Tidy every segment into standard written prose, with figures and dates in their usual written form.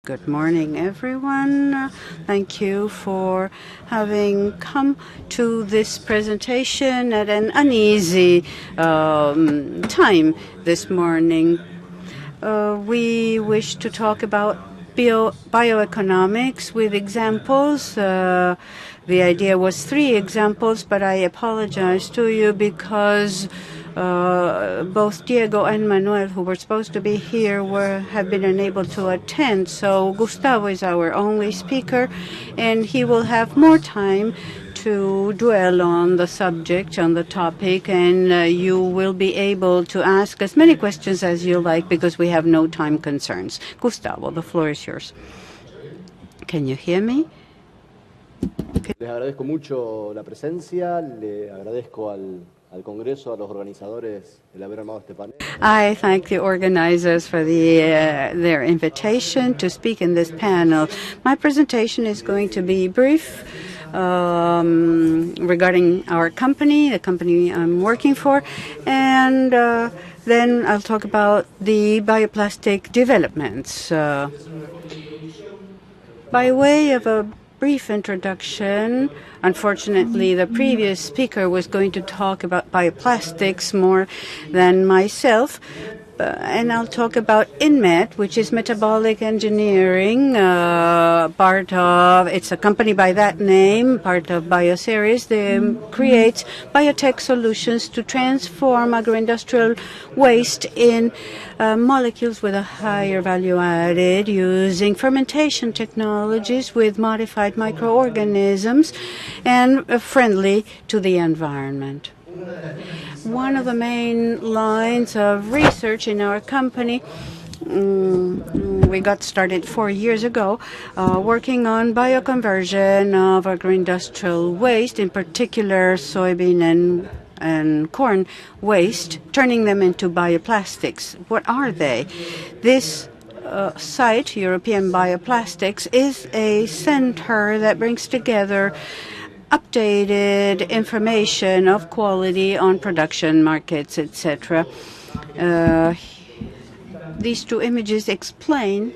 Good morning, everyone. Thank you for having come to this presentation at an uneasy time this morning. We wish to talk about bioeconomics with examples. The idea was 3 examples, but I apologize to you because both Diego and Manuel, who were supposed to be here, have been unable to attend. So Gustavo is our only speaker, and he will have more time to dwell on the subject, on the topic, and you will be able to ask as many questions as you like because we have no time concerns. Gustavo, the floor is yours. Can you hear me? Les agradezco mucho la presencia, le agradezco al Congreso, a los organizadores, el haber armado este panel. I thank the organizers for their invitation to speak in this panel. My presentation is going to be brief regarding our company, the company I'm working for, and then I'll talk about the bioplastic developments. By way of a brief introduction, unfortunately, the previous speaker was going to talk about bioplastics more than myself, and I'll talk about INMET, which is metabolic engineering, it's a company by that name, part of Bioseries. They create biotech solutions to transform agroindustrial waste in molecules with a higher value added using fermentation technologies with modified microorganisms and friendly to the environment. One of the main lines of research in our company, we got started 4 years ago, working on bioconversion of agroindustrial waste, in particular soybean and corn waste, turning them into bioplastics. What are they? This site, European Bioplastics, is a center that brings together updated information of quality on production markets, etc. These 2 images explain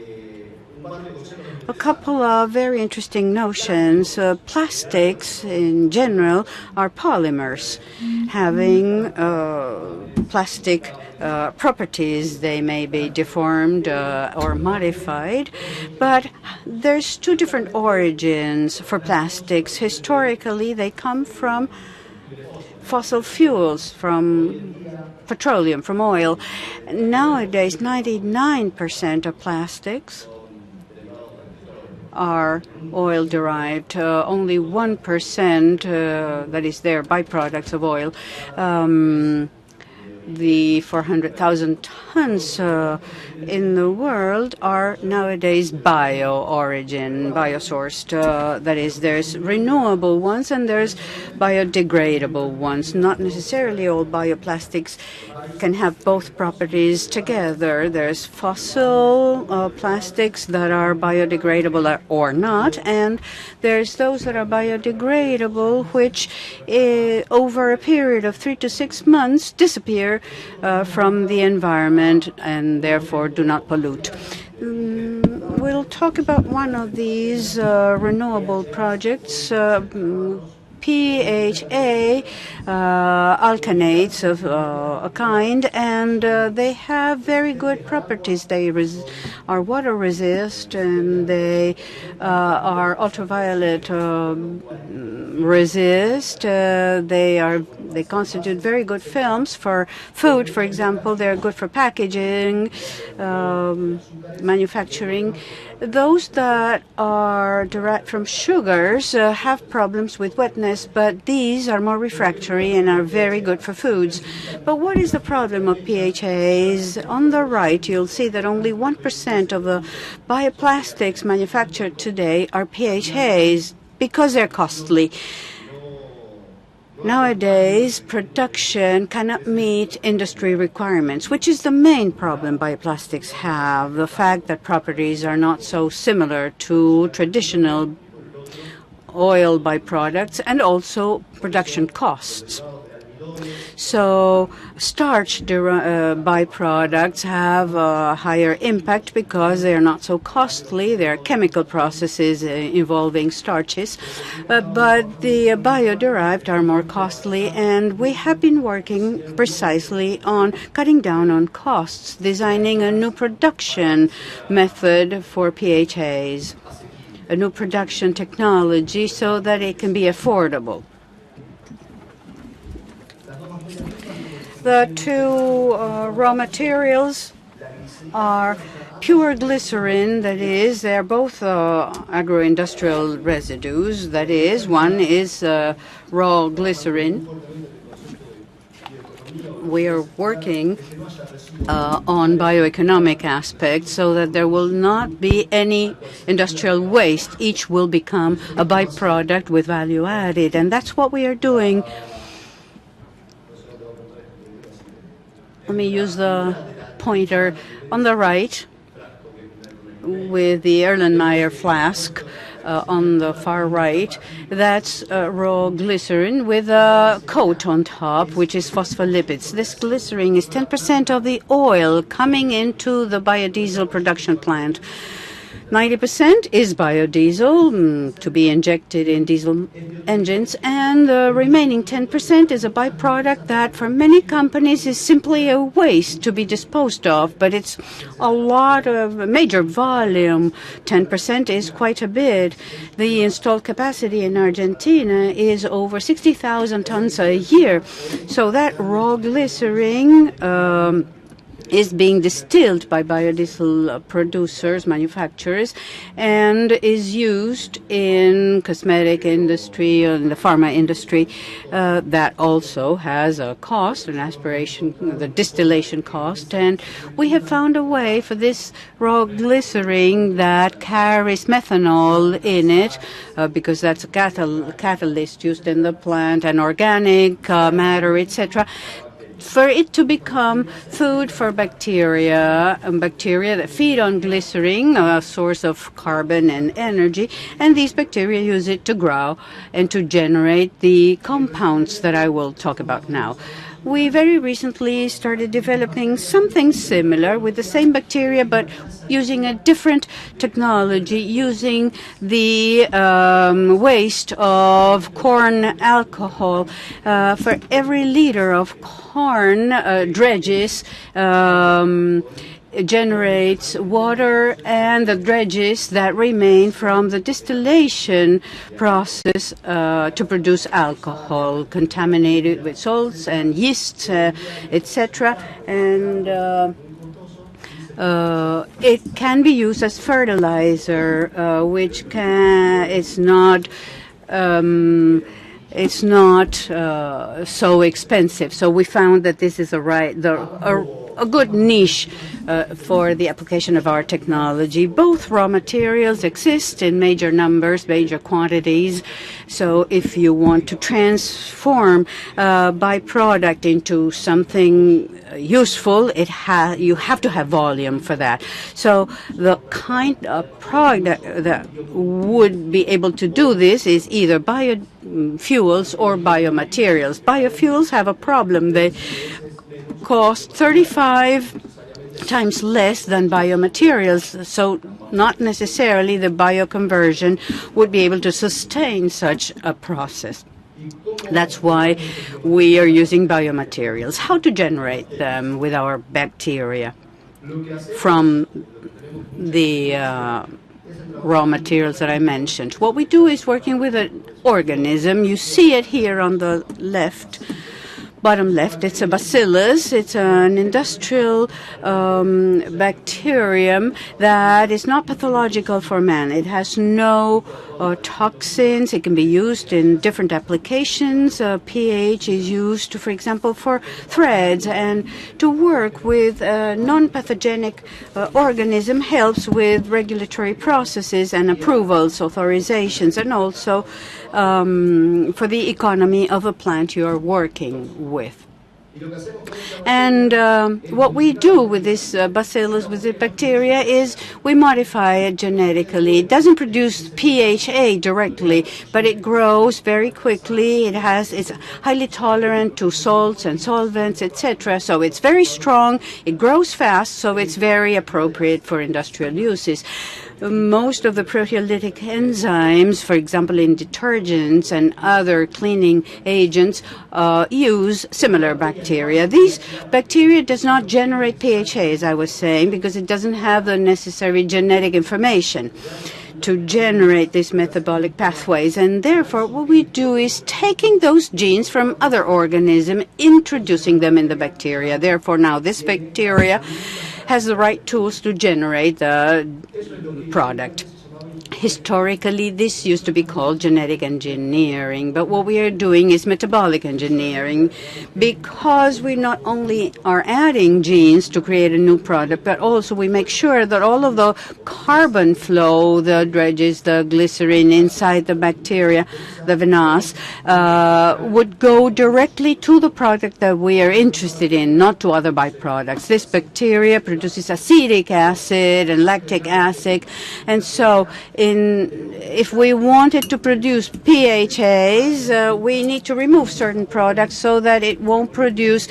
a couple of very interesting notions. Plastics, in general, are polymers having plastic properties. They may be deformed or modified, but there's 2 different origins for plastics. Historically, they come from fossil fuels, from petroleum, from oil. Nowadays, 99% of plastics are oil-derived. Only 1%, that is, they're byproducts of oil. The 400,000 tons in the world are nowadays bio-origin, bio-sourced. That is, there's renewable ones and there's biodegradable ones. Not necessarily all bioplastics can have both properties together. There's fossil plastics that are biodegradable or not, and there's those that are biodegradable, which over a period of 3 to 6 months disappear from the environment and therefore do not pollute. We'll talk about one of these renewable projects, PHA alkanates of a kind, and they have very good properties. They are water resist, and they are ultraviolet resist. They constitute very good films for food, for example. They're good for packaging, manufacturing. Those that are derived from sugars have problems with wetness, but these are more refractory and are very good for foods. But what is the problem of PHAs? On the right, you'll see that only 1% of the bioplastics manufactured today are PHAs because they're costly. Nowadays, production cannot meet industry requirements, which is the main problem bioplastics have, the fact that properties are not so similar to traditional oil byproducts, and also production costs. So starch byproducts have a higher impact because they are not so costly. There are chemical processes involving starches, but the bio-derived are more costly, and we have been working precisely on cutting down on costs, designing a new production method for PHAs, a new production technology so that it can be affordable. The two raw materials are pure glycerin, that is, they're both agro-industrial residues, that is, one is raw glycerin. We are working on bioeconomic aspects so that there will not be any industrial waste. Each will become a byproduct with value added, and that's what we are doing. Let me use the pointer on the right with the Erlenmeyer flask on the far right. That's raw glycerin with a coat on top, which is phospholipids. This glycerin is 10% of the oil coming into the biodiesel production plant. 90% is biodiesel to be injected in diesel engines, and the remaining 10% is a byproduct that for many companies is simply a waste to be disposed of, but it's a lot of major volume. 10% is quite a bit. The installed capacity in Argentina is over 60,000 tons a year. So that raw glycerin is being distilled by biodiesel producers, manufacturers, and is used in cosmetic industry and the pharma industry. That also has a cost, an aspiration, the distillation cost, and we have found a way for this raw glycerin that carries methanol in it, because that's a catalyst used in the plant, and organic matter, etc., for it to become food for bacteria, bacteria that feed on glycerin, a source of carbon and energy, and these bacteria use it to grow and to generate the compounds that I will talk about now. We very recently started developing something similar with the same bacteria, but using a different technology, using the waste of corn alcohol. For every liter of corn dredges, generates water and the dredges that remain from the distillation process to produce alcohol, contaminated with salts and yeasts, etc. And it can be used as fertilizer, which it's not so expensive. So we found that this is a good niche for the application of our technology. Both raw materials exist in major numbers, major quantities. So if you want to transform a byproduct into something useful, you have to have volume for that. So the kind of product that would be able to do this is either biofuels or biomaterials. Biofuels have a problem. They cost 35 times less than biomaterials, so not necessarily the bioconversion would be able to sustain such a process. That's why we are using biomaterials. How to generate them with our bacteria from the raw materials that I mentioned. What we do is working with an organism. You see it here on the left. Bottom left, it's a bacillus. It's an industrial bacterium that is not pathological for man. It has no toxins. It can be used in different applications. pH is used, for example, for threads, and to work with a non-pathogenic organism helps with regulatory processes and approvals, authorizations, and also for the economy of a plant you are working with. And what we do with this bacillus, with the bacteria, is we modify it genetically. It doesn't produce PHA directly, but it grows very quickly. It's highly tolerant to salts and solvents, etc. So it's very strong. It grows fast, so it's very appropriate for industrial uses. Most of the proteolytic enzymes, for example, in detergents and other cleaning agents, use similar bacteria. These bacteria does not generate PHA, as I was saying, because it doesn't have the necessary genetic information to generate these metabolic pathways. And therefore, what we do is taking those genes from other organisms, introducing them in the bacteria. Therefore, now this bacteria has the right tools to generate the product. Historically, this used to be called genetic engineering, but what we are doing is metabolic engineering, because we not only are adding genes to create a new product, but also we make sure that all of the carbon flow, the dredges, the glycerin inside the bacteria, the vinasse, would go directly to the product that we are interested in, not to other byproducts. This bacteria produces acetic acid and lactic acid, and so if we wanted to produce PHAs, we need to remove certain products so that it won't produce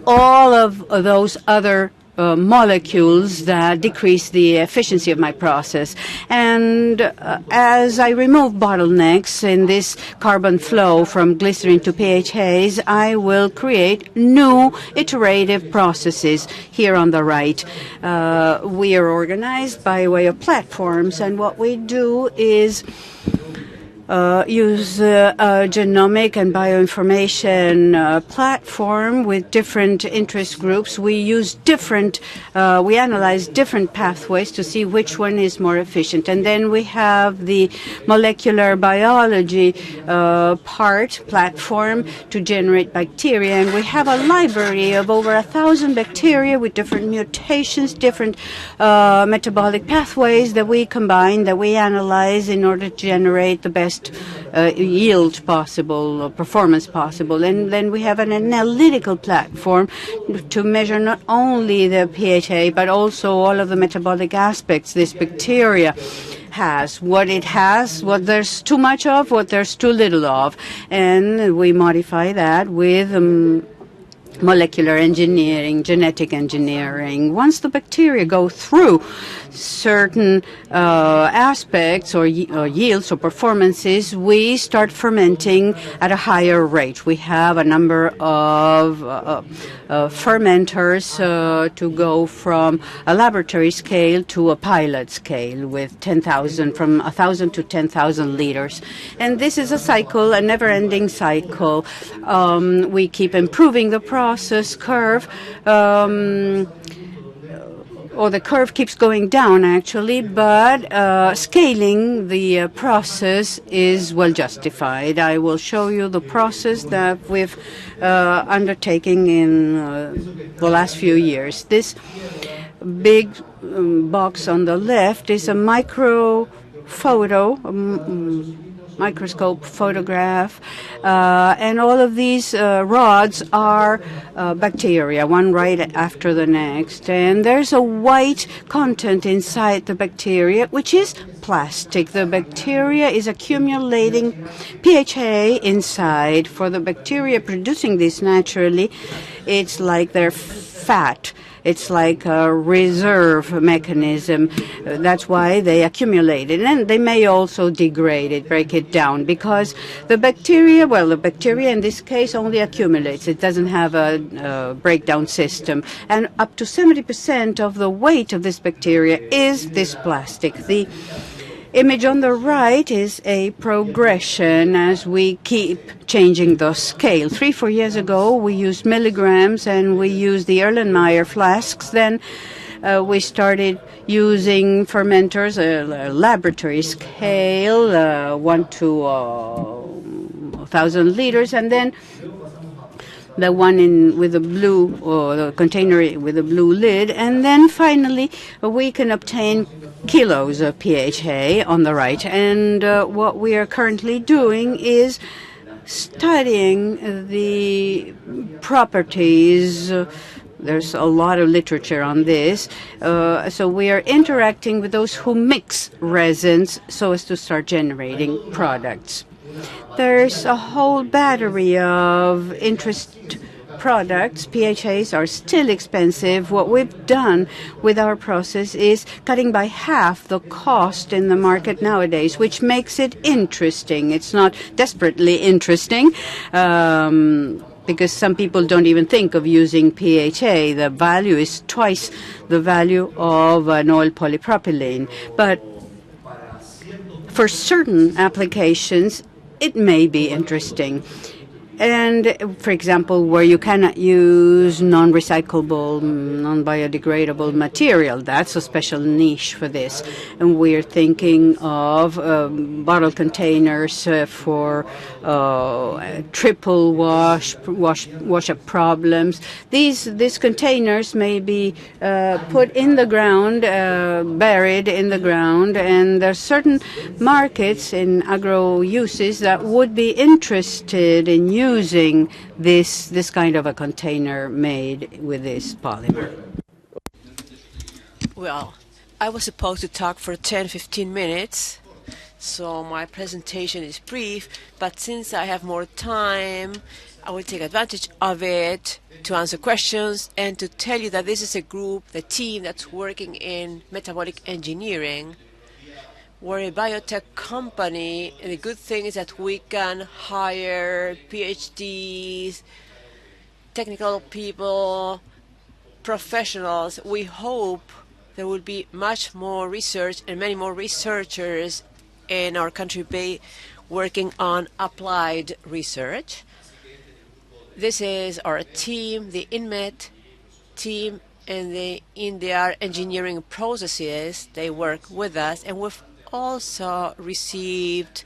all of those other molecules that decrease the efficiency of my process. And as I remove bottlenecks in this carbon flow from glycerin to PHAs, I will create new iterative processes. Here on the right, we are organized by way of platforms, and what we do is use a genomic and bioinformation platform with different interest groups. We use we analyze different pathways to see which one is more efficient. And then we have the molecular biology platform to generate bacteria. And we have a library of over 1,000 bacteria with different mutations, different metabolic pathways that we combine, that we analyze in order to generate the best yield possible, performance possible. And then we have an analytical platform to measure not only the PHA, but also all of the metabolic aspects this bacteria has, what there's too much of, what there's too little of. And we modify that with molecular engineering, genetic engineering. Once the bacteria go through certain aspects or yields or performances, we start fermenting at a higher rate. We have a number of fermenters to go from a laboratory scale to a pilot scale with 10,000, from 1,000 to 10,000 liters. And this is a cycle, a never-ending cycle. We keep improving the process curve, or the curve keeps going down, actually, but scaling the process is well justified. I will show you the process that we've undertaken in the last few years. This big box on the left is a microscope photograph, and all of these rods are bacteria, one right after the next. And there's a white content inside the bacteria, which is plastic. The bacteria is accumulating PHA inside. For the bacteria producing this naturally, it's like they're fat. It's like a reserve mechanism. That's why they accumulate it. And they may also degrade it, break it down, because the bacteria in this case only accumulates. It doesn't have a breakdown system. And up to 70% of the weight of this bacteria is this plastic. The image on the right is a progression as we keep changing the scale. 3-4 years ago, we used milligrams and we used the Erlenmeyer flasks. Then we started using fermenters, a laboratory scale, 1 to 1,000 liters, and then the one with the blue, or the container with the blue lid. And then finally, we can obtain kilos of PHA on the right. And what we are currently doing is studying the properties. There's a lot of literature on this. So we are interacting with those who mix resins so as to start generating products. There's a whole battery of interest products. PHAs are still expensive. What we've done with our process is cutting by half the cost in the market nowadays, which makes it interesting. It's not desperately interesting. Because some people don't even think of using PHA. The value is twice the value of an oil polypropylene. But for certain applications, it may be interesting. And, for example, where you cannot use non-recyclable, non-biodegradable material, that's a special niche for this. And we're thinking of bottle containers for triple wash-up problems. These containers may be put in the ground, buried in the ground, and there are certain markets in agro uses that would be interested in using this kind of a container made with this polymer. Well, I was supposed to talk for 10-15 minutes, so my presentation is brief, but since I have more time, I will take advantage of it to answer questions and to tell you that this is a group, the team that's working in metabolic engineering. We're a biotech company, and the good thing is that we can hire PhDs, technical people, professionals. We hope there will be much more research and many more researchers in our country working on applied research. This is our team, the INMET team, and in their engineering processes. They work with us, and we've also received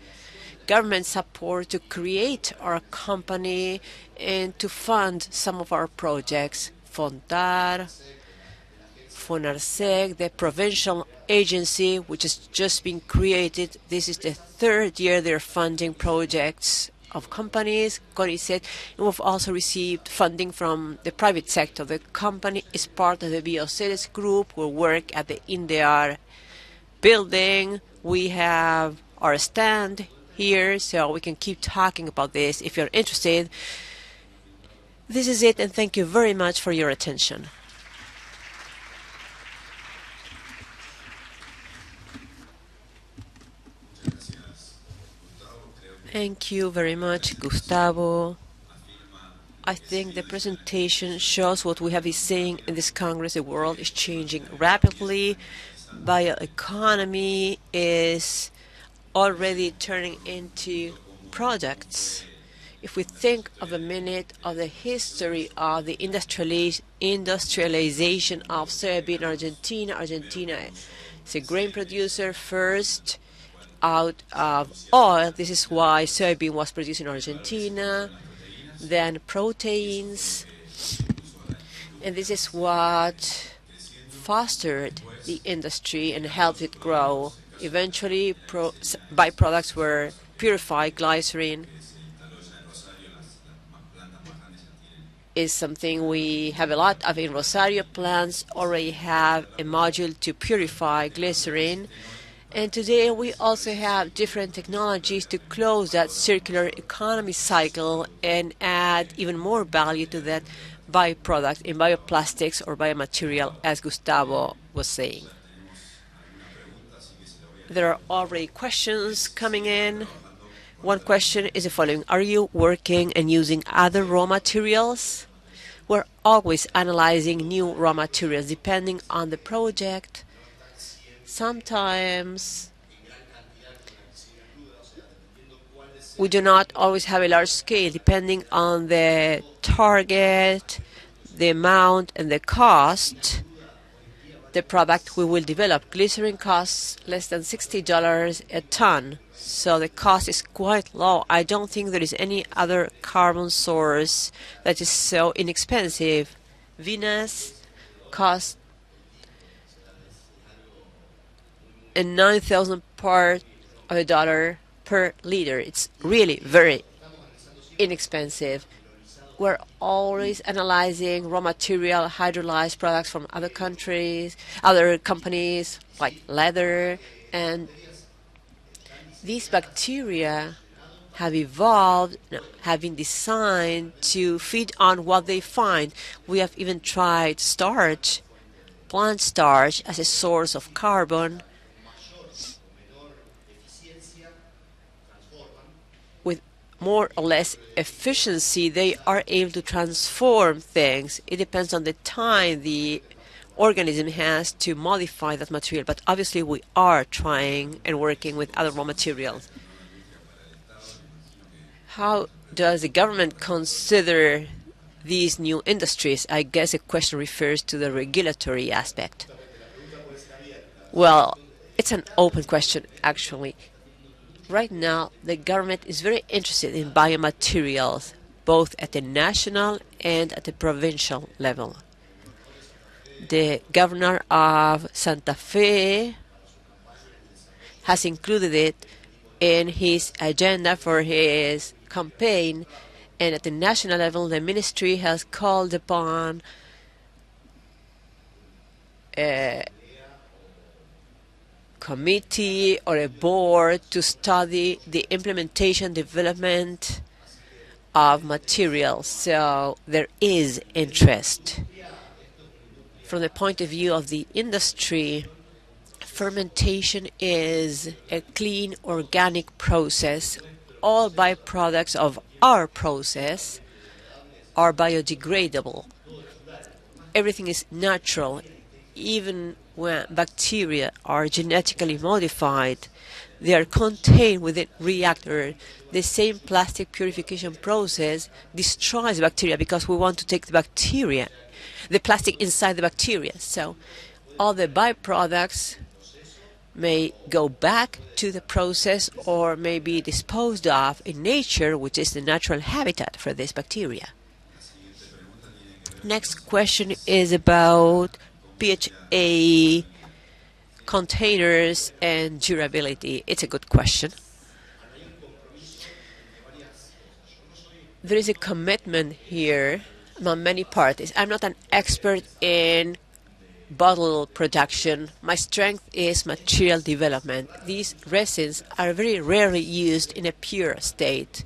government support to create our company and to fund some of our projects. FONTAR, FONARSEC, the provincial agency, which has just been created. This is the third year they're funding projects of companies, CONICET, and we've also received funding from the private sector. The company is part of the Bioceres group. We work at the INDEAR building. We have our stand here, so we can keep talking about this if you're interested. This is it, and thank you very much for your attention. Thank you very much, Gustavo. I think the presentation shows what we have been saying in this Congress. The world is changing rapidly. Bioeconomy is already turning into products. If we think of a minute of the history of the industrialization of soybean in Argentina, Argentina is a grain producer first out of oil. This is why soybean was produced in Argentina. Then proteins, and this is what fostered the industry and helped it grow. Eventually, byproducts were purified. Glycerin is something we have a lot of in Rosario. Plants already have a module to purify glycerin. And today we also have different technologies to close that circular economy cycle and add even more value to that byproduct in bioplastics or biomaterial, as Gustavo was saying. There are already questions coming in. One question is the following: are you working and using other raw materials? We're always analyzing new raw materials depending on the project. Sometimes we do not always have a large scale. Depending on the target, the amount, and the cost, the product we will develop. Glycerin costs less than $60 a ton, so the cost is quite low. I don't think there is any other carbon source that is so inexpensive. Venus costs a 9,000th part of a dollar per liter. It's really very inexpensive. We're always analyzing raw material, hydrolyzed products from other countries, other companies like leather, and these bacteria have evolved, have been designed to feed on what they find. We have even tried starch, plant starch, as a source of carbon. With more or less efficiency, they are able to transform things. It depends on the time the organism has to modify that material, but obviously we are trying and working with other raw materials. How does the government consider these new industries? I guess the question refers to the regulatory aspect. Well, it's an open question, actually. Right now, the government is very interested in biomaterials, both at the national and at the provincial level. The governor of Santa Fe has included it in his agenda for his campaign, and at the national level, the ministry has called upon a committee or a board to study the implementation development of materials. So there is interest. From the point of view of the industry, fermentation is a clean organic process. All byproducts of our process are biodegradable. Everything is natural. Even when bacteria are genetically modified, they are contained within reactor. The same plastic purification process destroys bacteria because we want to take the bacteria, the plastic inside the bacteria. So all the byproducts may go back to the process or may be disposed of in nature, which is the natural habitat for this bacteria. Next question is about PHA containers and durability. It's a good question. There is a commitment here among many parties. I'm not an expert in bottle production. My strength is material development. These resins are very rarely used in a pure state.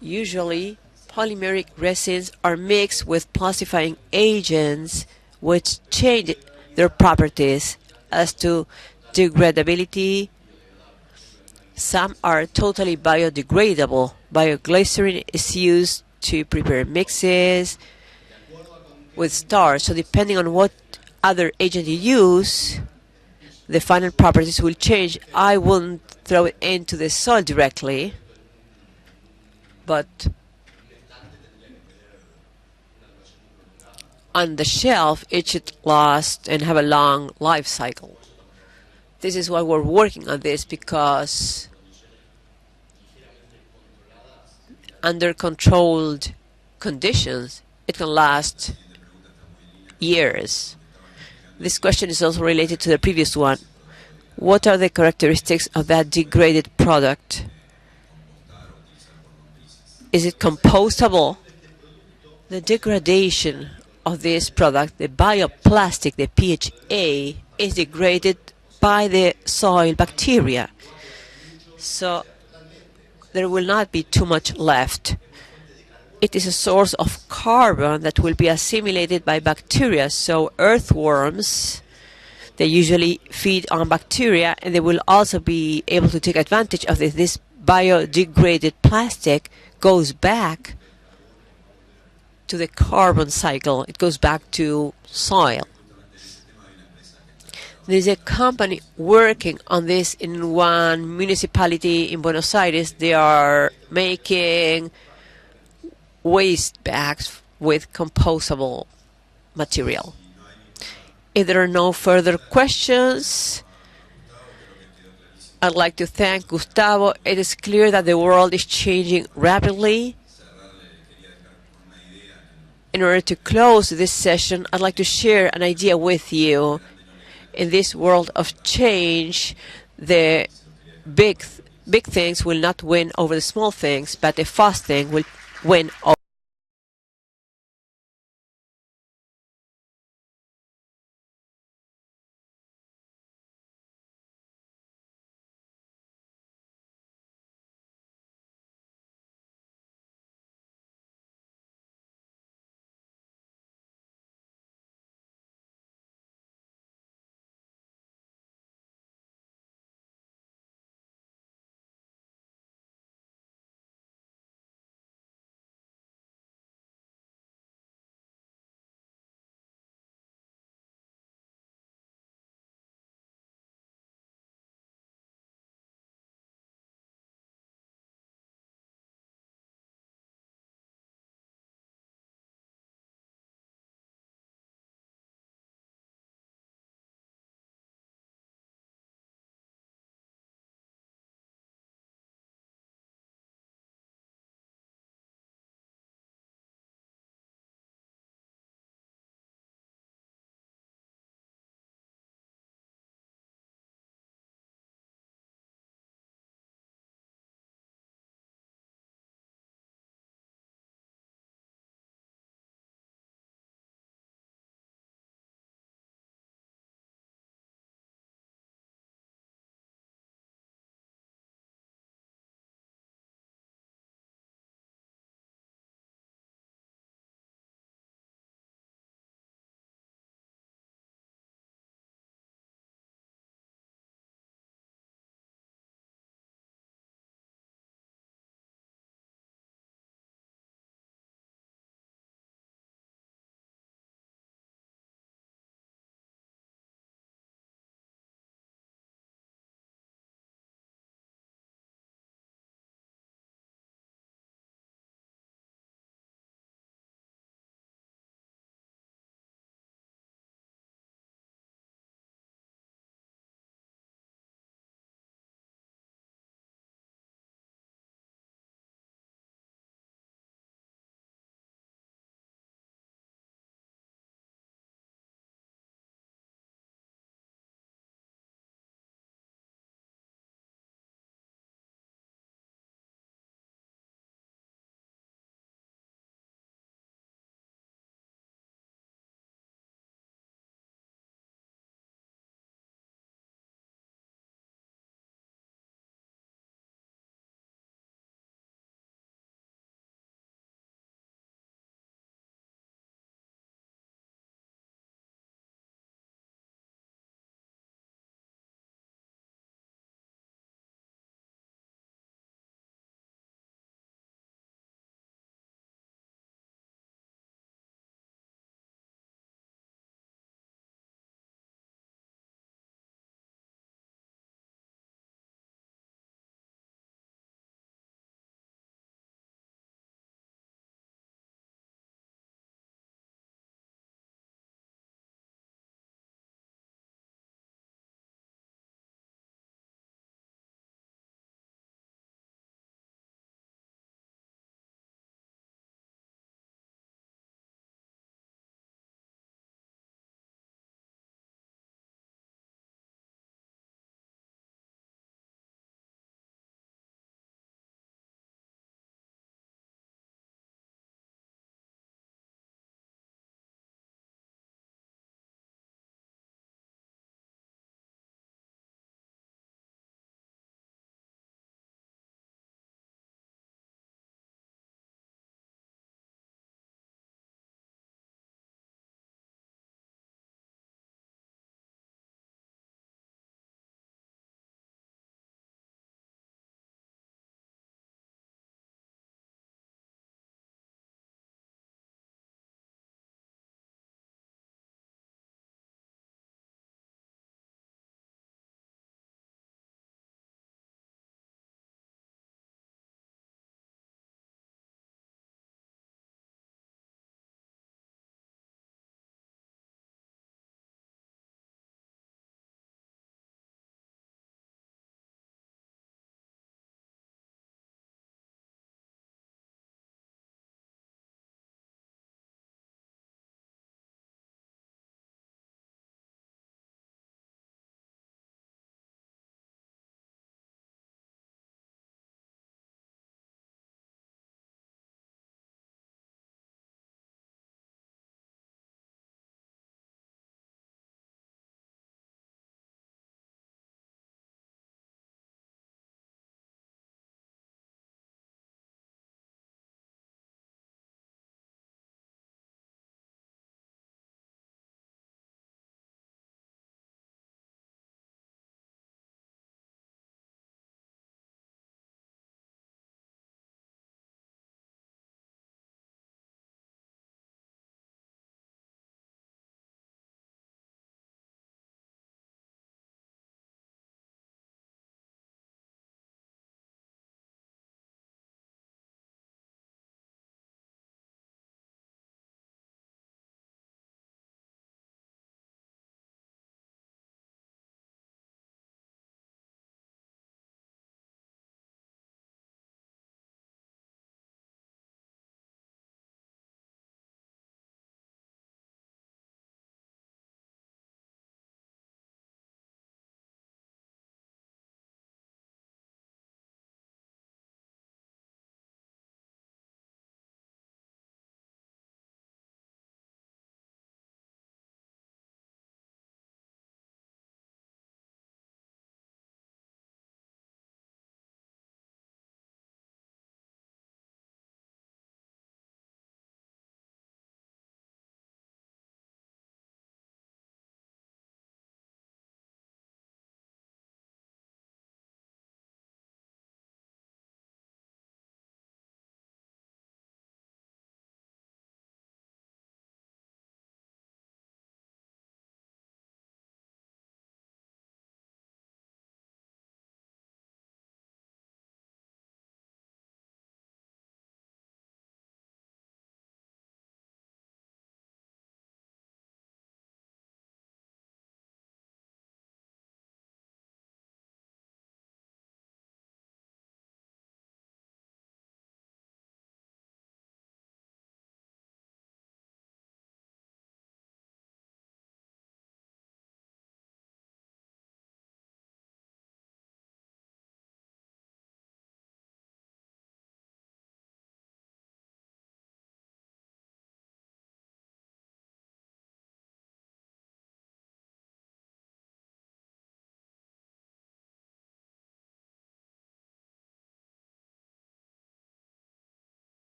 Usually, polymeric resins are mixed with plastifying agents which change their properties as to degradability. Some are totally biodegradable. Bioglycerin is used to prepare mixes with starch. So depending on what other agent you use, the final properties will change. I wouldn't throw it into the soil directly, but on the shelf, it should last and have a long life cycle. This is why we're working on this, because under controlled conditions, it can last years. This question is also related to the previous one. What are the characteristics of that degraded product? Is it compostable? The degradation of this product, the bioplastic, the PHA, is degraded by the soil bacteria. So there will not be too much left. It is a source of carbon that will be assimilated by bacteria. So earthworms, they usually feed on bacteria, and they will also be able to take advantage of this. This biodegraded plastic goes back to the carbon cycle. It goes back to soil. There's a company working on this in one municipality in Buenos Aires. They are making waste bags with compostable material. If there are no further questions, I'd like to thank Gustavo. It is clear that the world is changing rapidly. In order to close this session, I'd like to share an idea with you. In this world of change, the big big things will not win over the small things, but a fast thing will win over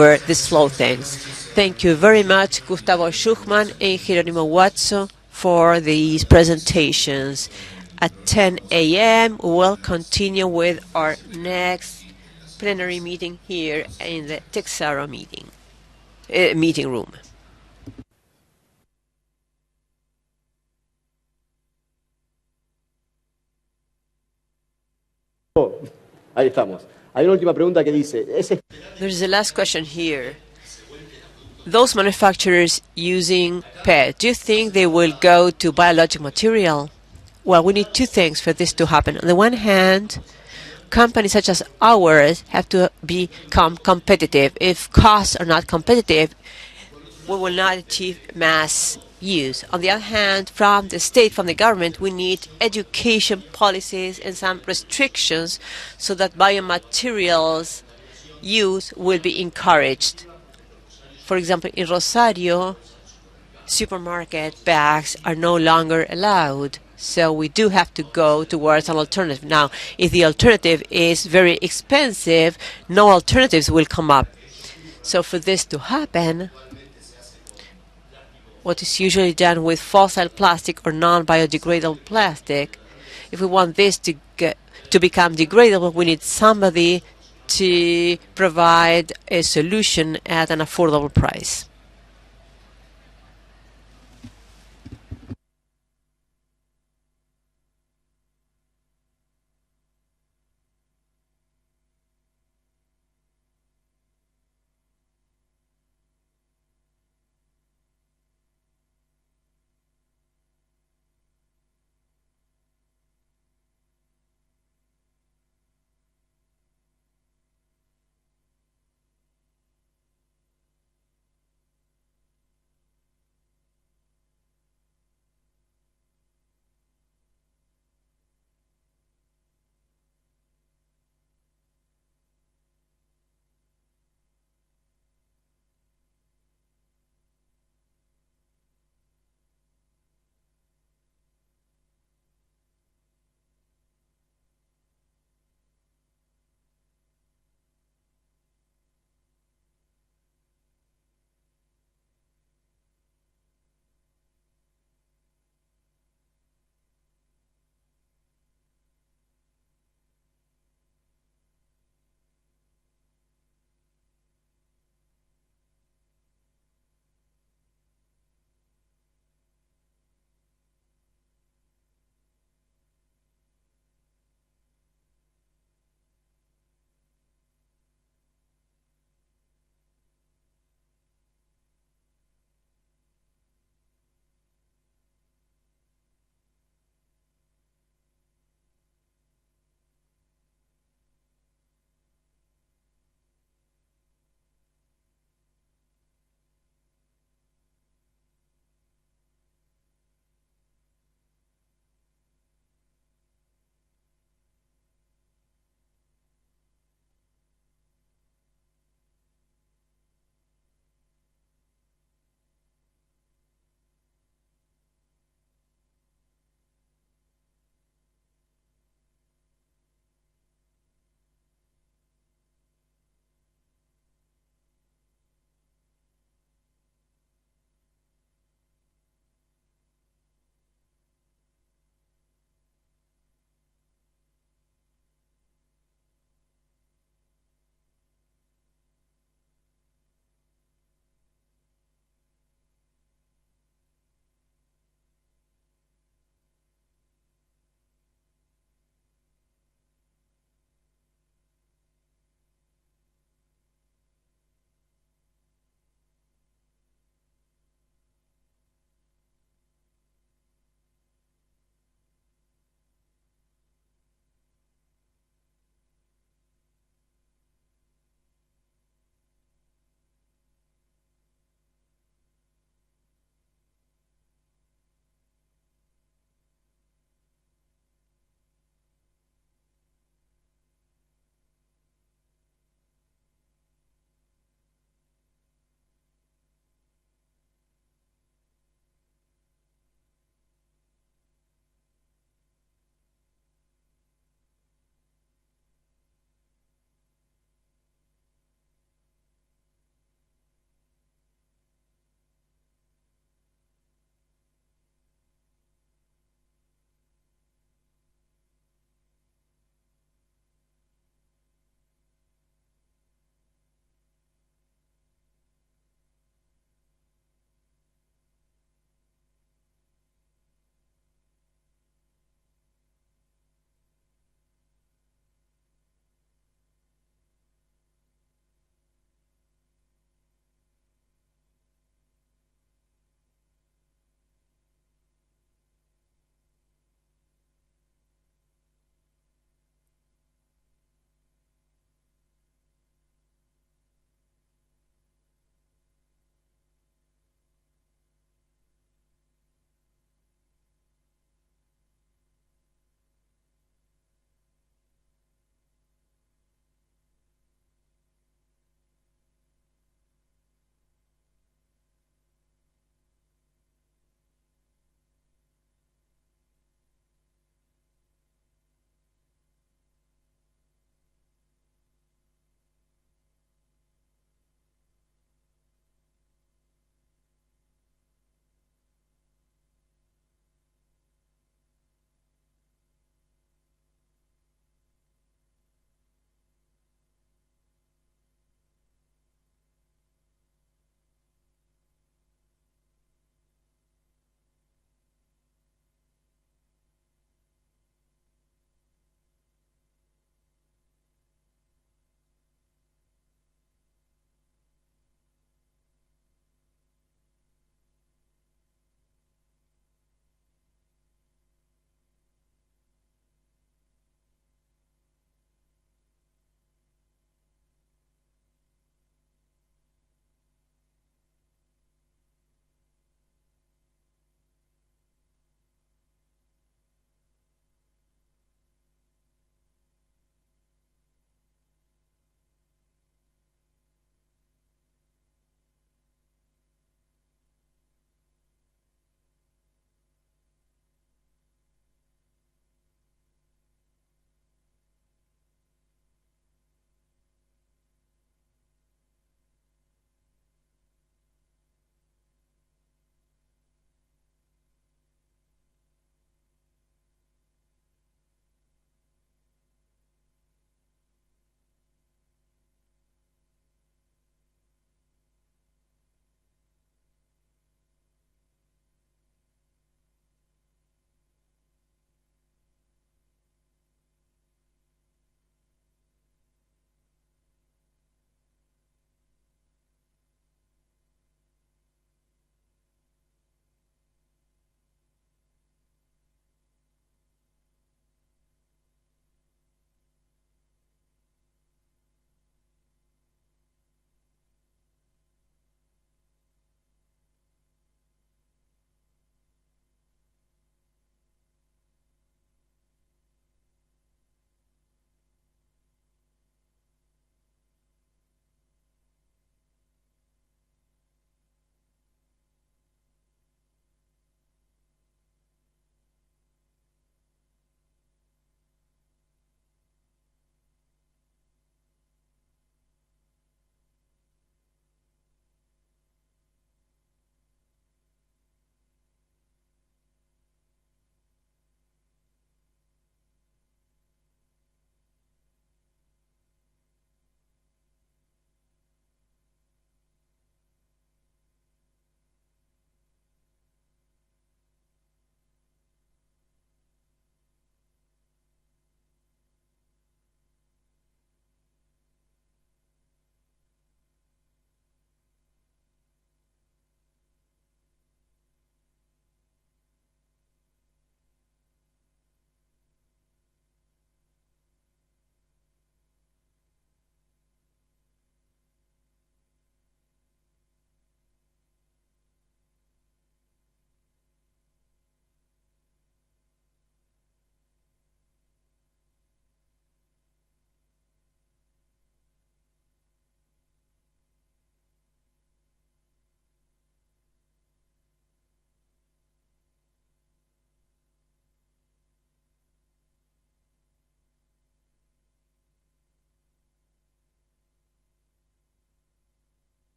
over this flow things. Thank you very much, Gustavo Schujman and Jerónimo Watso, for these presentations. At 10 a.m., we will continue with our next plenary meeting here in the Texaro meeting room. Ahí estamos. Hay una última pregunta que dice, There's the last question here. Those manufacturers using PET, do you think they will go to biologic material? Well, we need two things for this to happen. On the one hand, companies such as ours have to become competitive. If costs are not competitive, we will not achieve mass use. On the other hand, from the state, from the government, we need education policies and some restrictions so that biomaterials use will be encouraged. For example, in Rosario, supermarket bags are no longer allowed. So we do have to go towards an alternative. Now, if the alternative is very expensive, no alternatives will come up. So for this to happen, what is usually done with fossil plastic or non-biodegradable plastic, if we want this to become degradable, we need somebody to provide a solution at an affordable price.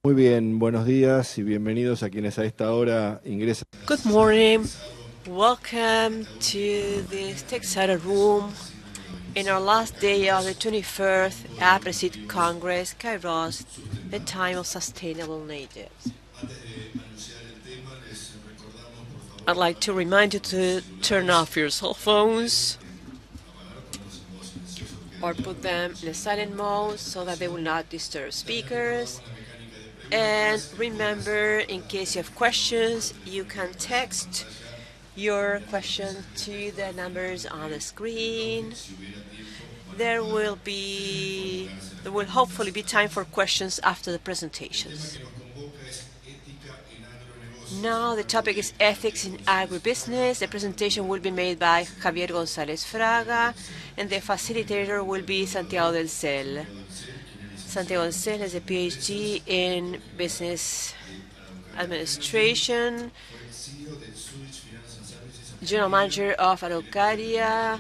Muy bien, buenos días y bienvenidos a quienes a esta hora ingresan. Good morning. Welcome to this Texada room in our last day of the 21st Aapresid Congress, Kairos, the time of sustainable natives. I'd like to remind you to turn off your cell phones or put them in a silent mode so that they will not disturb speakers. And remember, in case you have questions, you can text your question to the numbers on the screen. There will hopefully be time for questions after the presentations. Now the topic is ethics in agribusiness. The presentation will be made by Javier González Fraga, and the facilitator will be Santiago del Cel. Santiago del Cel has a PhD in business administration, general manager of Araucaria,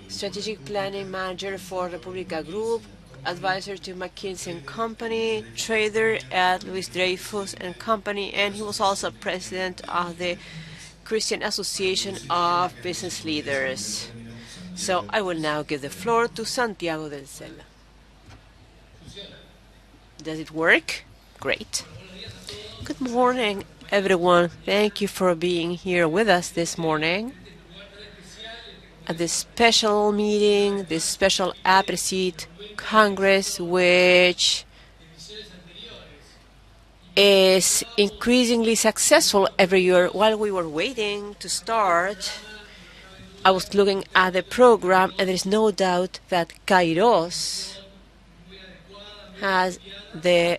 strategic planning manager for República Group, advisor to McKinsey & Company, trader at Louis Dreyfus & Company, and he was also president of the Christian Association of Business Leaders. So I will now give the floor to Santiago del Cel. Does it work? Great. Good morning, everyone. Thank you for being here with us this morning at this special meeting, this special Aapresid Congress, which is increasingly successful every year. While we were waiting to start, I was looking at the program, and there is no doubt that Kairos has the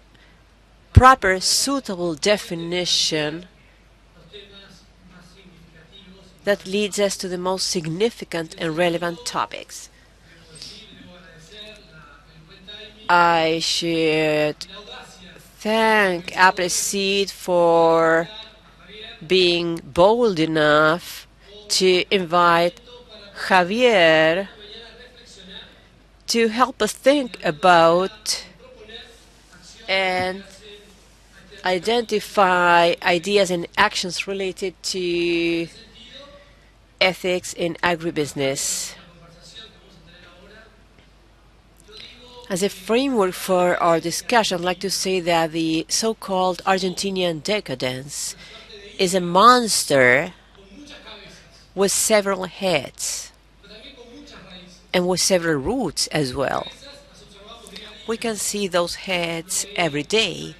proper, suitable definition that leads us to the most significant and relevant topics. I should thank Aapresid for being bold enough to invite Javier to help us think about and identify ideas and actions related to ethics in agribusiness. As a framework for our discussion, I'd like to say that the so-called Argentinian decadence is a monster with several heads and with several roots as well. We can see those heads every day.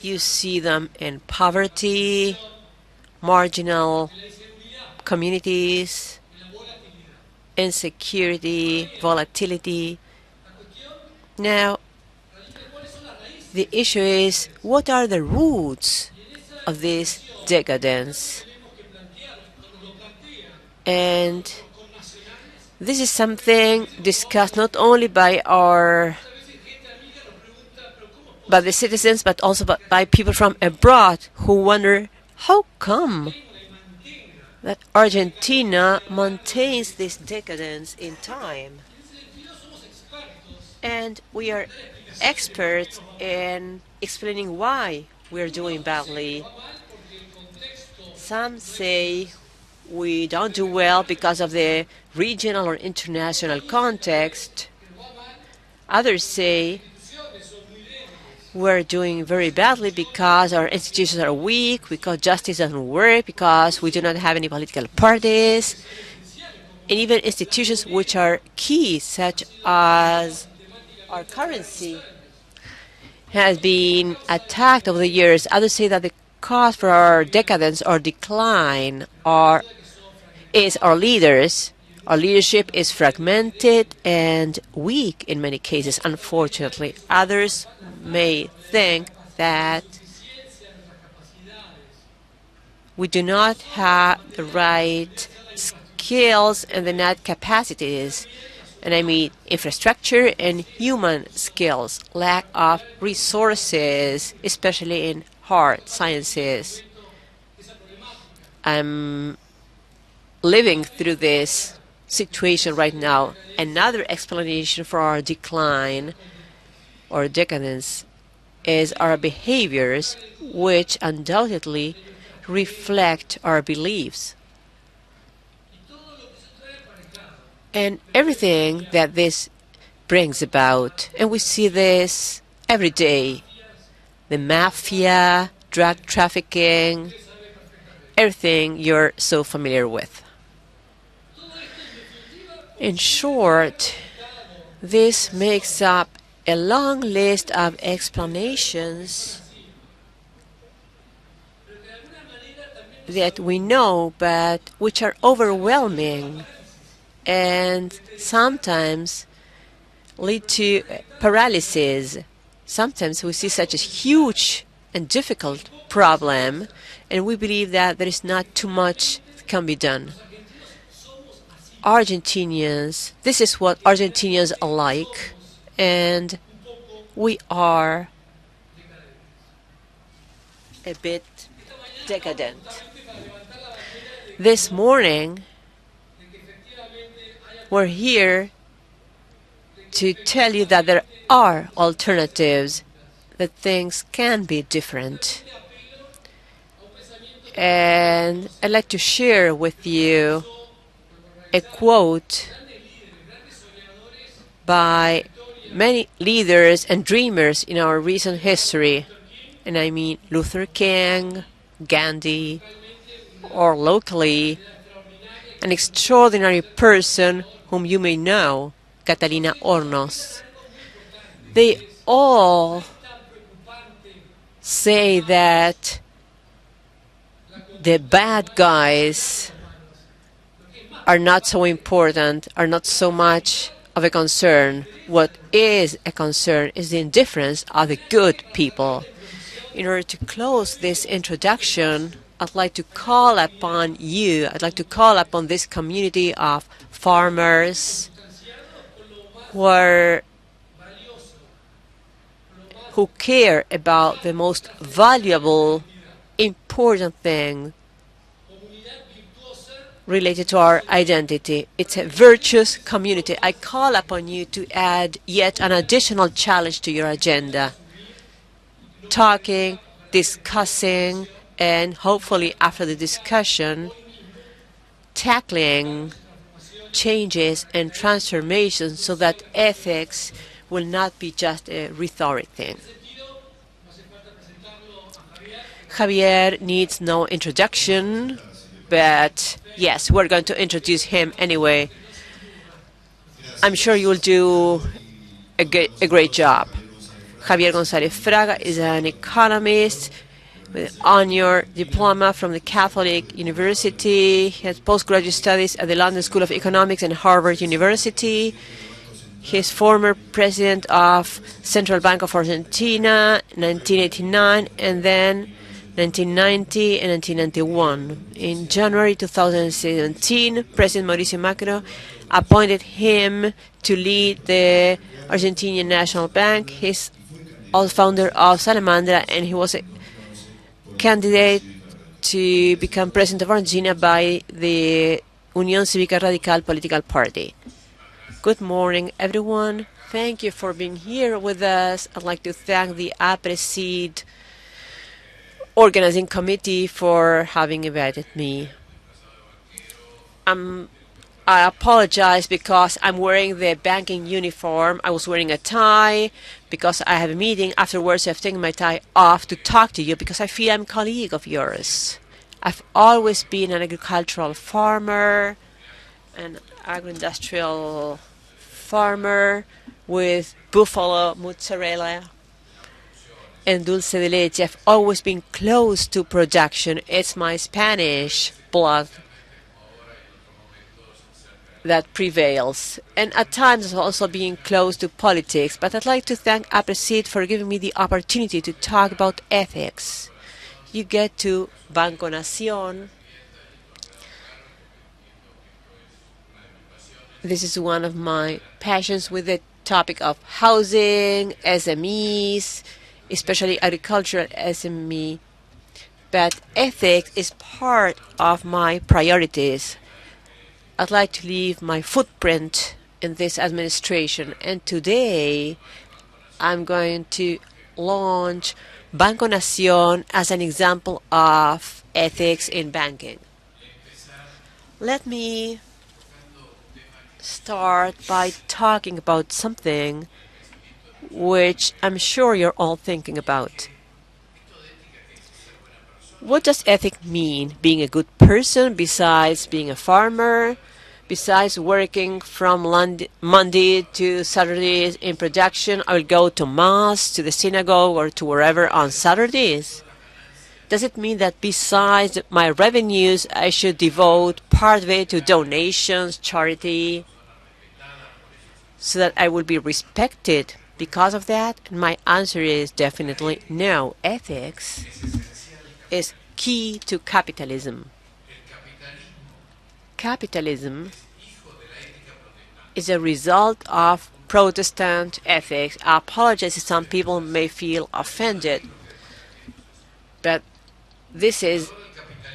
You see them in poverty, marginal communities, insecurity, volatility. Now, the issue is, what are the roots of this decadence? And this is something discussed not only by the citizens, but also by people from abroad who wonder, how come that Argentina maintains this decadence in time? And we are experts in explaining why we're doing badly. Some say we don't do well because of the regional or international context. Others say we're doing very badly because our institutions are weak, because justice doesn't work, because we do not have any political parties, and even institutions which are key, such as our currency, has been attacked over the years. Others say that the cause for our decadence or decline is our leaders. Our leadership is fragmented and weak in many cases, unfortunately. Others may think that we do not have the right skills and the right capacities, and I mean infrastructure and human skills, lack of resources, especially in hard sciences. I'm living through this situation right now. Another explanation for our decline or decadence is our behaviors, which undoubtedly reflect our beliefs. And everything that this brings about, and we see this every day, the mafia, drug trafficking, everything you're so familiar with. In short, this makes up a long list of explanations that we know, but which are overwhelming and sometimes lead to paralysis. Sometimes we see such a huge and difficult problem, and we believe that there is not too much that can be done. Argentinians, this is what Argentinians are like, and we are a bit decadent. This morning, we're here to tell you that there are alternatives, that things can be different. And I'd like to share with you a quote by many leaders and dreamers in our recent history. And I mean Luther King, Gandhi, or locally, an extraordinary person whom you may know, Catalina Hornos. They all say that the bad guys are not so important, are not so much of a concern. What is a concern is the indifference of the good people. In order to close this introduction, I'd like to call upon you, I'd like to call upon this community of farmers who care about the most valuable, important thing related to our identity. It's a virtuous community. I call upon you to add yet an additional challenge to your agenda. Talking, discussing, and hopefully after the discussion, tackling changes and transformations so that ethics will not be just a rhetoric thing. Javier needs no introduction, but yes, we're going to introduce him anyway. I'm sure you will do a great job. Javier González Fraga is an economist with honor diploma from the Catholic University. He has postgraduate studies at the London School of Economics and Harvard University. He is former president of Central Bank of Argentina in 1989 and then 1990 and 1991. In January 2017, President Mauricio Macri appointed him to lead the Argentinian National Bank. He's also founder of Salamandra, and he was a candidate to become president of Argentina by the Unión Cívica Radical political party. Good morning, everyone. Thank you for being here with us. I'd like to thank the Aapresid organizing committee for having invited me. I apologize because I'm wearing the banking uniform. I was wearing a tie because I have a meeting. Afterwards, I've taken my tie off to talk to you because I feel I'm a colleague of yours. I've always been an agricultural farmer, an agro-industrial farmer with buffalo mozzarella and dulce de leche. I've always been close to production. It's my Spanish blood that prevails, and at times also being close to politics. But I'd like to thank Aapresid for giving me the opportunity to talk about ethics. You get to Banco Nación. This is one of my passions with the topic of housing, SMEs, especially agricultural SME. But ethics is part of my priorities. I'd like to leave my footprint in this administration, and today I'm going to launch Banco Nación as an example of ethics in banking. Let me start by talking about something which I'm sure you're all thinking about. What does ethic mean? Being a good person besides being a farmer, besides working from Monday to Saturdays in production? I will go to mass, to the synagogue, or to wherever on Saturdays. Does it mean that besides my revenues, I should devote part of it to donations, charity, so that I will be respected because of that? And my answer is definitely no. Ethics is key to capitalism. Capitalism is a result of Protestant ethics. I apologize if some people may feel offended, but this is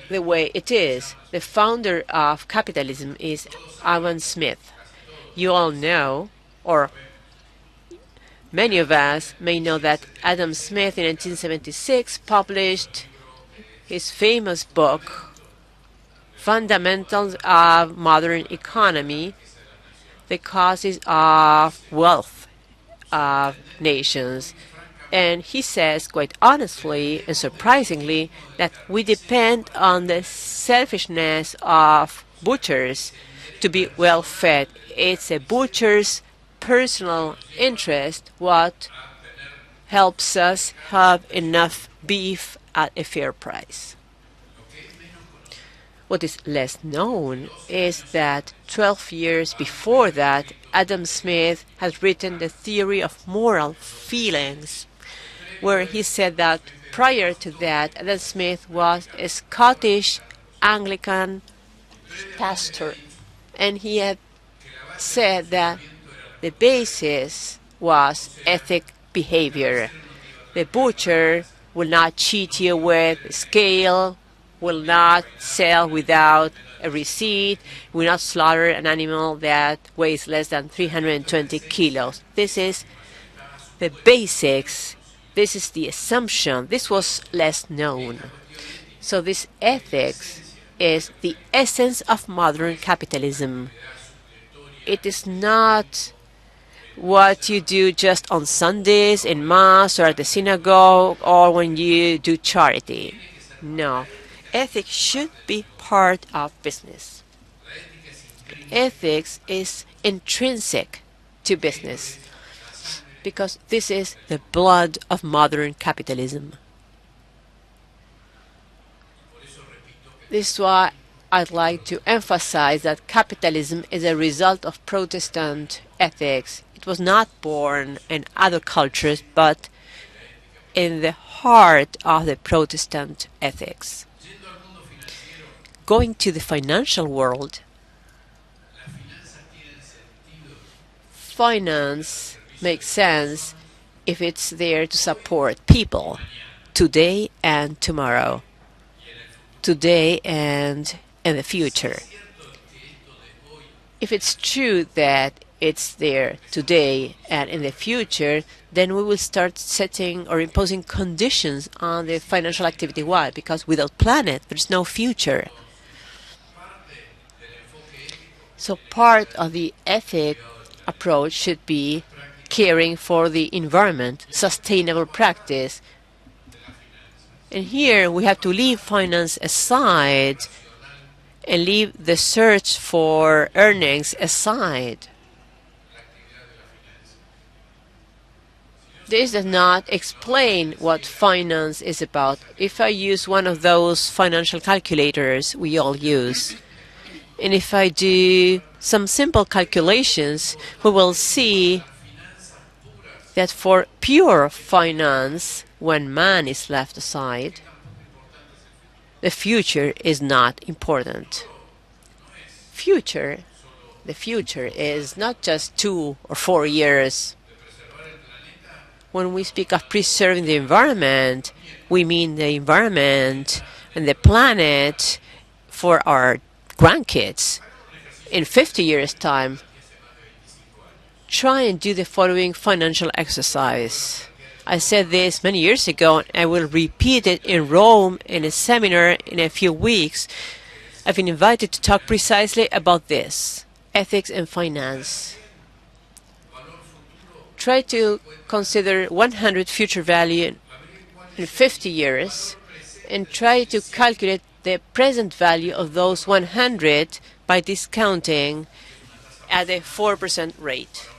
the way it is. The founder of capitalism is Adam Smith. You all know, or many of us may know, that Adam Smith in 1976 published his famous book, Fundamentals of Modern Economy, the Causes of Wealth of Nations. And he says quite honestly and surprisingly that we depend on the selfishness of butchers to be well fed. It's a butcher's personal interest what helps us have enough beef at a fair price. What is less known is that 12 years before that, Adam Smith has written The Theory of Moral Feelings, where he said that prior to that, Adam Smith was a Scottish Anglican pastor, and he had said that the basis was ethic behavior. The butcher will not cheat you with a scale, will not sell without a receipt, will not slaughter an animal that weighs less than 320 kilos. This is the basics. This is the assumption. This was less known. So this ethics is the essence of modern capitalism. It is not what you do just on Sundays in mass or at the synagogue or when you do charity. No. Ethics should be part of business. Ethics is intrinsic to business because this is the blood of modern capitalism. This is why I'd like to emphasize that capitalism is a result of Protestant ethics. It was not born in other cultures, but in the heart of the Protestant ethics. Going to the financial world, finance makes sense if it's there to support people today and tomorrow, today and in the future. If it's true that it's there today and in the future, then we will start setting or imposing conditions on the financial activity. Why? Because without planet, there's no future. So part of the ethic approach should be caring for the environment, sustainable practice. And here we have to leave finance aside and leave the search for earnings aside. This does not explain what finance is about. If I use one of those financial calculators we all use, and if I do some simple calculations, we will see that for pure finance, when man is left aside, the future is not important. The future is not just 2 or 4 years. When we speak of preserving the environment, we mean the environment and the planet for our grandkids. In 50 years' time, try and do the following financial exercise. I said this many years ago, and I will repeat it in Rome in a seminar in a few weeks. I've been invited to talk precisely about this, ethics and finance. Try to consider 100 future value in 50 years and try to calculate the present value of those 100 by discounting at a 4% rate,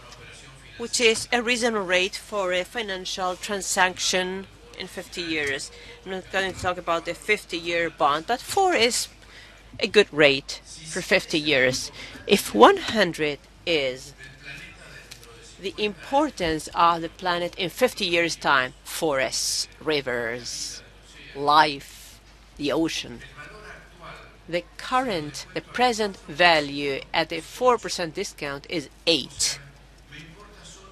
which is a reasonable rate for a financial transaction in 50 years. I'm not going to talk about the 50-year bond, but 4 is a good rate for 50 years. If 100 is the importance of the planet in 50 years' time, forests, rivers, life, the ocean, the present value at a 4% discount is 8.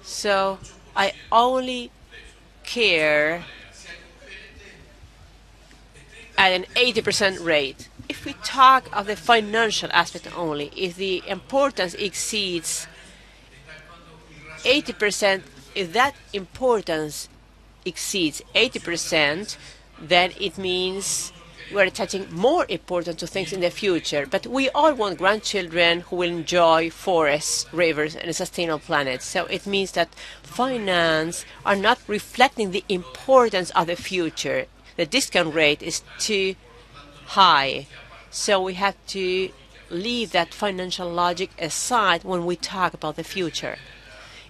So I only care at an 80% rate. If we talk of the financial aspect only, if the importance exceeds 80%, if that importance exceeds 80%, then it means we're attaching more importance to things in the future. But we all want grandchildren who will enjoy forests, rivers, and a sustainable planet. So it means that finance are not reflecting the importance of the future. The discount rate is too high. So we have to leave that financial logic aside when we talk about the future.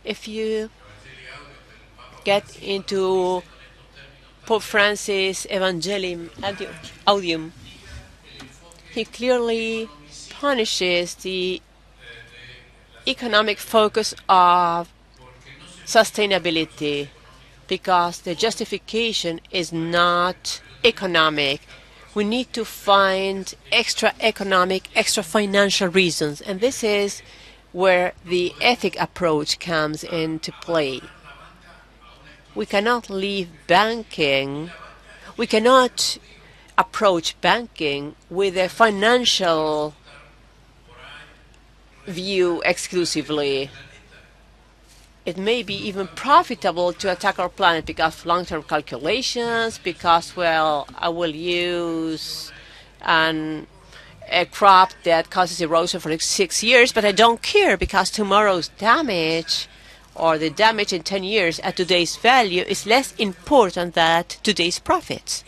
If you get into Pope Francis' Evangelium Audium, he clearly punishes the economic focus of sustainability because the justification is not economic. We need to find extra economic, extra financial reasons, and this is where the ethic approach comes into play. We cannot leave banking, we cannot approach banking with a financial view exclusively. It may be even profitable to attack our planet because of long-term calculations, because, well, I will use a crop that causes erosion for 6 years, but I don't care because tomorrow's damage or the damage in 10 years at today's value is less important than today's profits.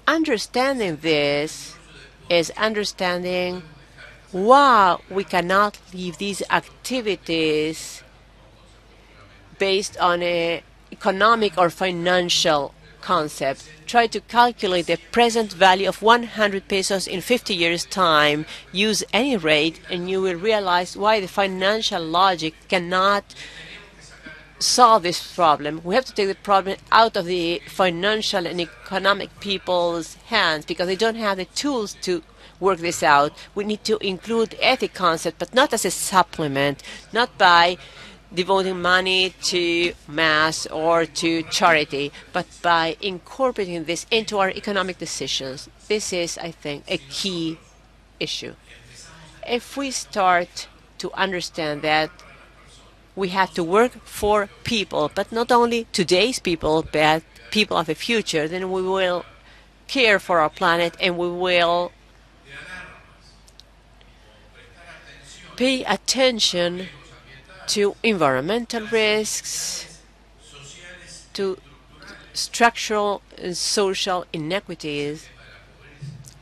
Understanding this is understanding why we cannot leave these activities based on an economic or financial concept. Try to calculate the present value of 100 pesos in 50 years' time. Use any rate, and you will realize why the financial logic cannot solve this problem. We have to take the problem out of the financial and economic people's hands because they don't have the tools to work this out. We need to include ethic concept, but not as a supplement, not by devoting money to mass or to charity, but by incorporating this into our economic decisions. This is, I think, a key issue. If we start to understand that we have to work for people, but not only today's people, but people of the future, then we will care for our planet and we will pay attention to environmental risks, to structural and social inequities,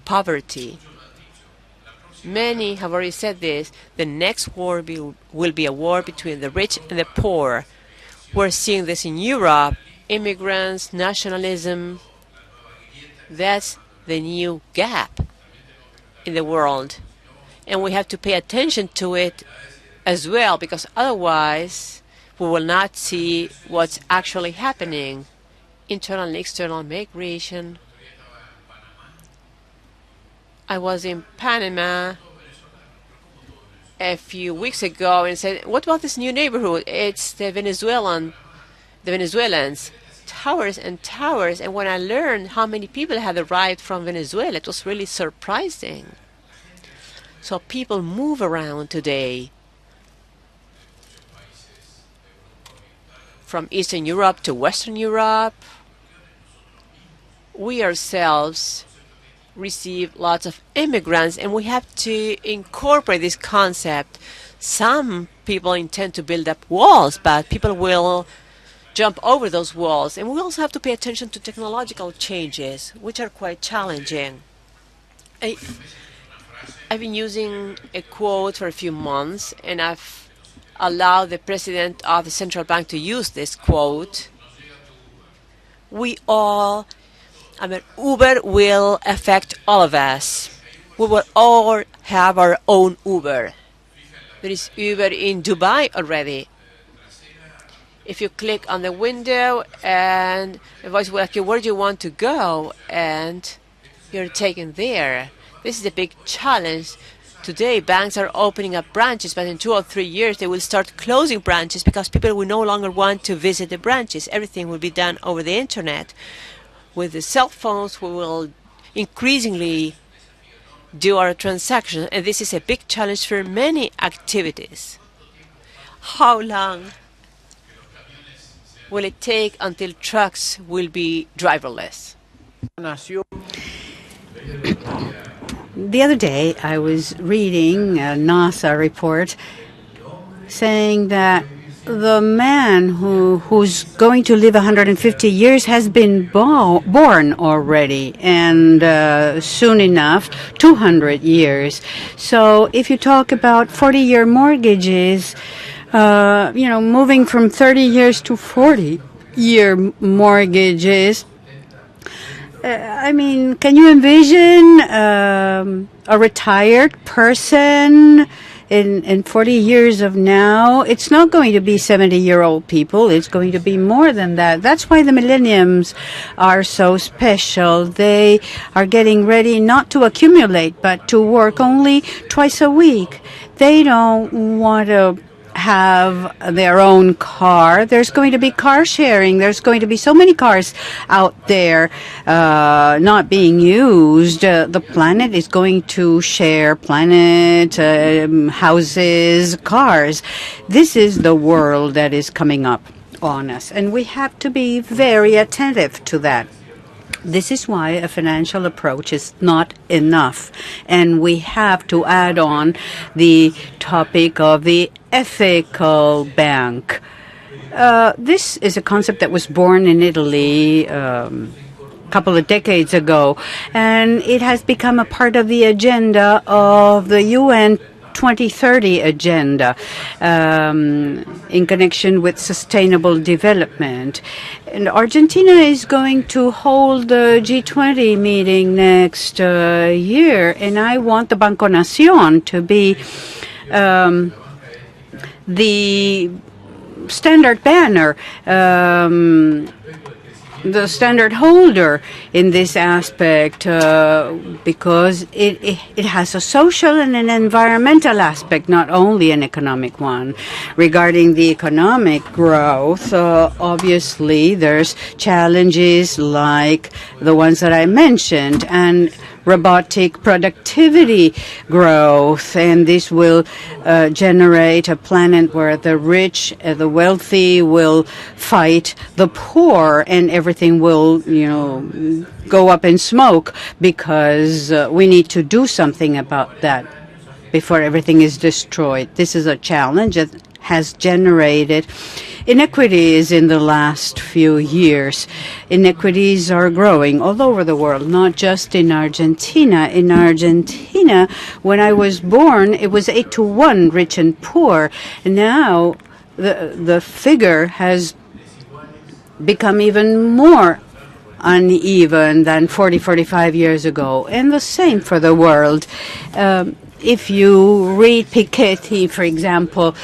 poverty. Many have already said this. The next war will be a war between the rich and the poor. We're seeing this in Europe. Immigrants, nationalism. That's the new gap in the world. And we have to pay attention to it as well, because otherwise we will not see what's actually happening. Internal and external migration. I was in Panama a few weeks ago and said, what about this new neighborhood? It's the Venezuelans, towers and towers. And when I learned how many people had arrived from Venezuela, it was really surprising. So people move around today. from Eastern Europe to Western Europe. We ourselves receive lots of immigrants, and we have to incorporate this concept. Some people intend to build up walls, but people will jump over those walls. And we also have to pay attention to technological changes, which are quite challenging. I've been using a quote for a few months, and I've allowed the president of the central bank to use this quote. Uber will affect all of us. We will all have our own Uber. There is Uber in Dubai already. If you click on the window and a voice will ask you, where do you want to go? And you're taken there. This is a big challenge. Today, banks are opening up branches, but in 2 or 3 years, they will start closing branches because people will no longer want to visit the branches. Everything will be done over the internet. With the cell phones, we will increasingly do our transactions, and this is a big challenge for many activities. How long will it take until trucks will be driverless? The other day, I was reading a NASA report saying that the man who's going to live 150 years has been born already, and soon enough, 200 years. So if you talk about 40-year mortgages, moving from 30 years to 40-year mortgages, can you envision a retired person in 40 years of now? It's not going to be 70-year-old people. It's going to be more than that. That's why the millenniums are so special. They are getting ready not to accumulate, but to work only twice a week. They don't want to have their own car. There's going to be car sharing. There's going to be so many cars out there not being used. The planet is going to share houses, cars. This is the world that is coming up on us, and we have to be very attentive to that. This is why a financial approach is not enough, and we have to add on the topic of the ethical bank. This is a concept that was born in Italy a couple of decades ago, and it has become a part of the agenda of the UN 2030 agenda in connection with sustainable development. And Argentina is going to hold the G20 meeting next year, and I want the Banco Nación to be the standard banner, the standard holder in this aspect, because it has a social and an environmental aspect, not only an economic one. Regarding the economic growth, obviously there's challenges like the ones that I mentioned, and robotic productivity growth, and this will generate a planet where the rich, the wealthy will fight the poor, and everything will, go up in smoke, because we need to do something about that before everything is destroyed. This is a challenge that has generated inequities in the last few years. Inequities are growing all over the world, not just in Argentina. In Argentina, when I was born, it was 8-to-1, rich and poor. Now the figure has become even more uneven than 45 years ago. And the same for the world. If you read Piketty, for example,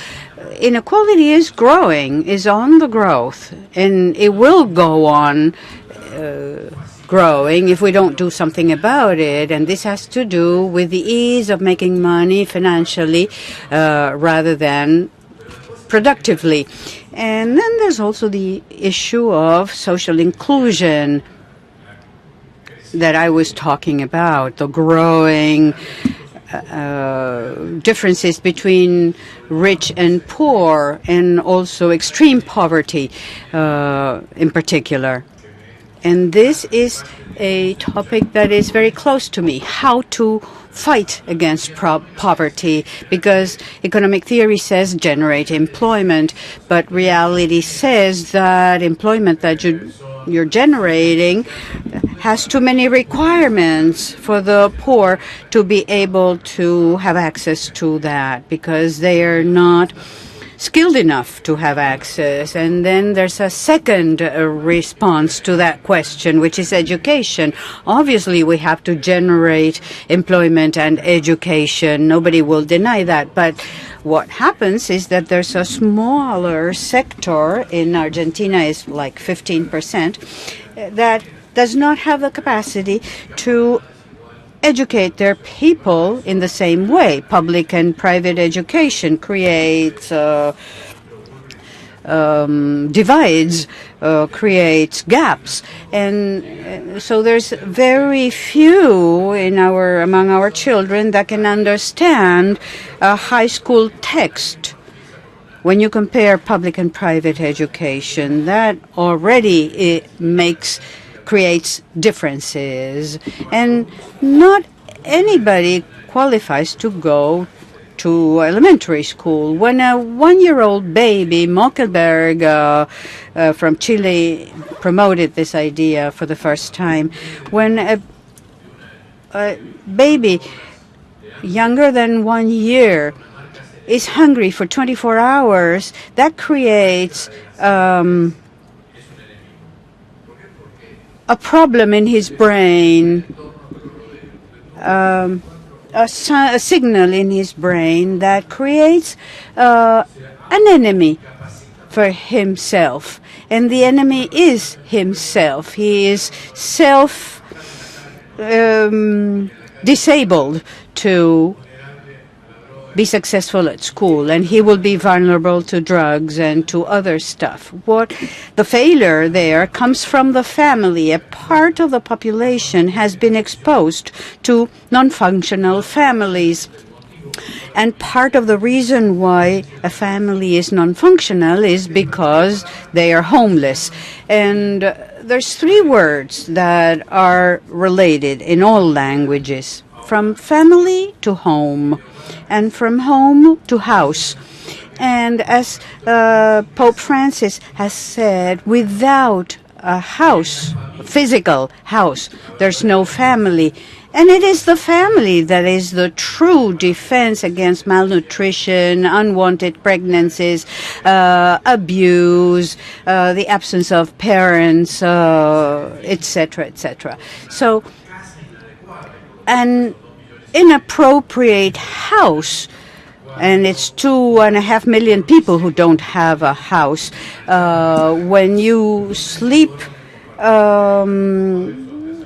inequality is growing, is on the growth, and it will go on growing if we don't do something about it. And this has to do with the ease of making money financially rather than productively. And then there's also the issue of social inclusion that I was talking about, the growing differences between rich and poor, and also extreme poverty in particular. And this is a topic that is very close to me, how to fight against poverty, because economic theory says generate employment, but reality says that employment that you're generating has too many requirements for the poor to be able to have access to that, because they are not skilled enough to have access. And then there's a second response to that question, which is education. Obviously, we have to generate employment and education. Nobody will deny that. But what happens is that there's a smaller sector in Argentina, is like 15%, that does not have the capacity to educate their people in the same way. Public and private education creates divides, creates gaps, and so there's very few among our children that can understand a high school text. When you compare public and private education, that already creates differences, and not anybody qualifies to go to elementary school. When a one-year-old baby, Mockelberg from Chile promoted this idea for the first time, when a baby younger than 1 year is hungry for 24 hours, that creates a problem in his brain, a signal in his brain that creates an enemy for himself. And the enemy is himself. He is disabled to be successful at school, and he will be vulnerable to drugs and to other stuff. The failure there comes from the family. A part of the population has been exposed to non-functional families. And part of the reason why a family is non-functional is because they are homeless. And there's 3 words that are related in all languages: from family to home, and from home to house. And as Pope Francis has said, without a house, physical house, there's no family. And it is the family that is the true defense against malnutrition, unwanted pregnancies, abuse, the absence of parents, etc., etc. So, an inappropriate house, and it's 2.5 million people who don't have a house. When you sleep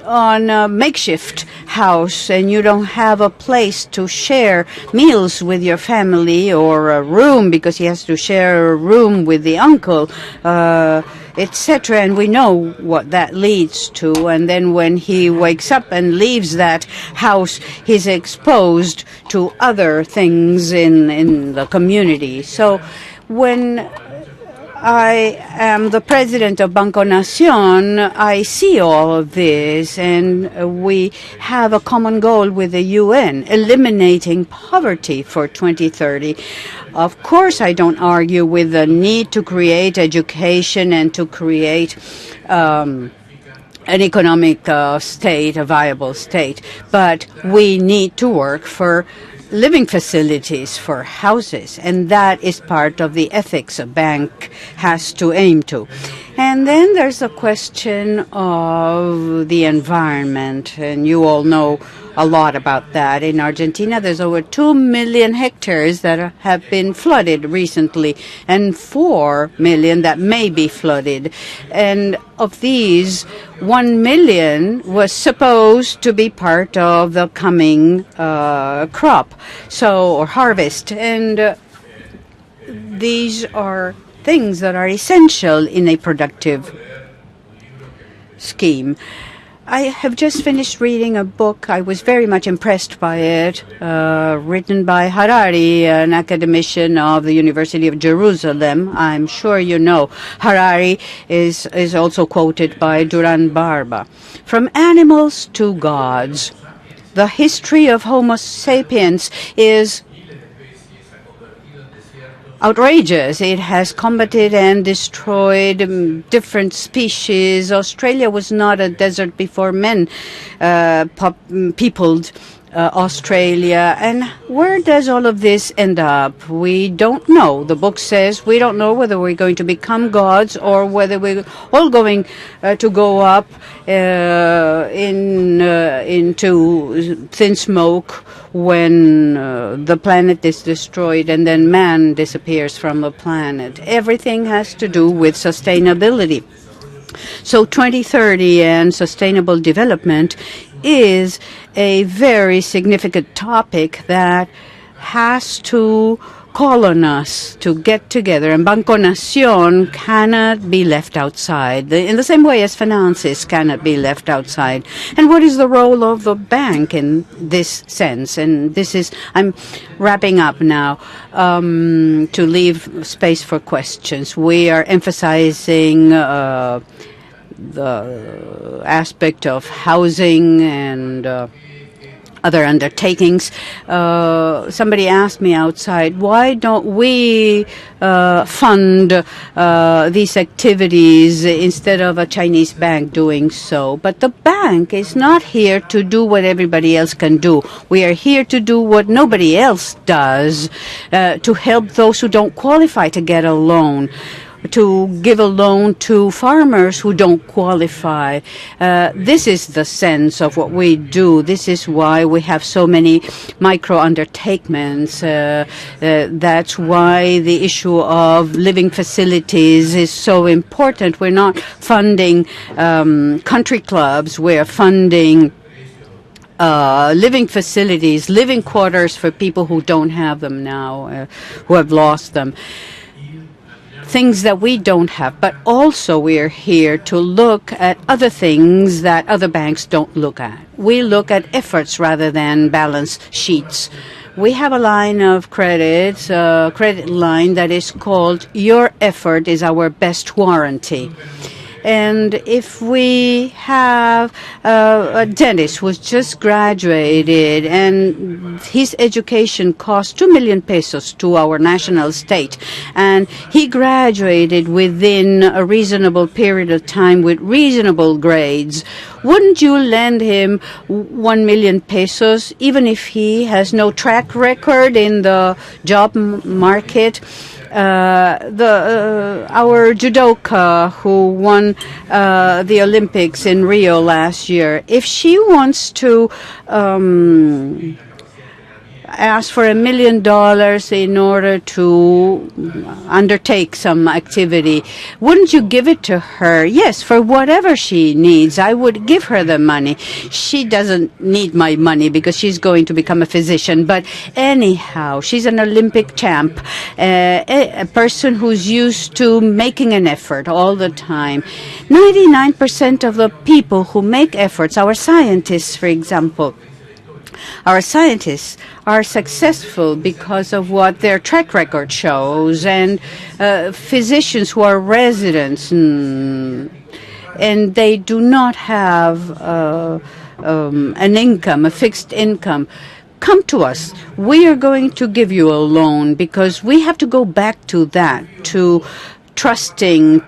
on a makeshift house and you don't have a place to share meals with your family, or a room because he has to share a room with the uncle, etc., and we know what that leads to. And then when he wakes up and leaves that house, he's exposed to other things in the community. So when I am the president of Banco Nación, I see all of this, and we have a common goal with the UN, eliminating poverty for 2030. Of course, I don't argue with the need to create education and to create an economic state, a viable state, but we need to work for living facilities, for houses, and that is part of the ethics a bank has to aim to. And then there's a question of the environment, and you all know a lot about that. In Argentina, there's over 2 million hectares that have been flooded recently, and 4 million that may be flooded. And of these, 1 million was supposed to be part of the coming crop, or harvest. And these are things that are essential in a productive scheme. I have just finished reading a book. I was very much impressed by it, written by Harari, an academician of the University of Jerusalem. I'm sure you know. Harari is also quoted by Duran Barba. From animals to gods. The history of Homo sapiens is outrageous. It has combated and destroyed different species. Australia was not a desert before men peopled Australia. And where does all of this end up? We don't know. The book says we don't know whether we're going to become gods or whether we're all going to go up into thin smoke when the planet is destroyed and then man disappears from the planet. Everything has to do with sustainability. So 2030 and sustainable development is a very significant topic that has to call on us to get together, and Banco Nación cannot be left outside, in the same way as finances cannot be left outside. And what is the role of the bank in this sense? And this is, I'm wrapping up now to leave space for questions. We are emphasizing the aspect of housing and other undertakings. Somebody asked me outside, why don't we fund these activities instead of a Chinese bank doing so? But the bank is not here to do what everybody else can do. We are here to do what nobody else does, to help those who don't qualify to get a loan, to give a loan to farmers who don't qualify. This is the sense of what we do. This is why we have so many micro-undertakements. That's why the issue of living facilities is so important. We're not funding country clubs. We're funding living facilities, living quarters for people who don't have them now, who have lost them. Things that we don't have, but also we are here to look at other things that other banks don't look at. We look at efforts rather than balance sheets. We have a line of credit line that is called "Your effort is our best warranty." And if we have a dentist who's just graduated and his education cost 2 million pesos to our national state, and he graduated within a reasonable period of time with reasonable grades, wouldn't you lend him 1 million pesos even if he has no track record in the job market? Our judoka who won the Olympics in Rio last year, if she wants to ask for $1 million in order to undertake some activity, wouldn't you give it to her? Yes, for whatever she needs, I would give her the money. She doesn't need my money because she's going to become a physician. But anyhow, she's an Olympic champ, a person who's used to making an effort all the time. 99% of the people who make efforts, our scientists, for example, our scientists are successful because of what their track record shows, and physicians who are residents, and they do not have an income, a fixed income. Come to us. We are going to give you a loan because we have to go back to that, to trusting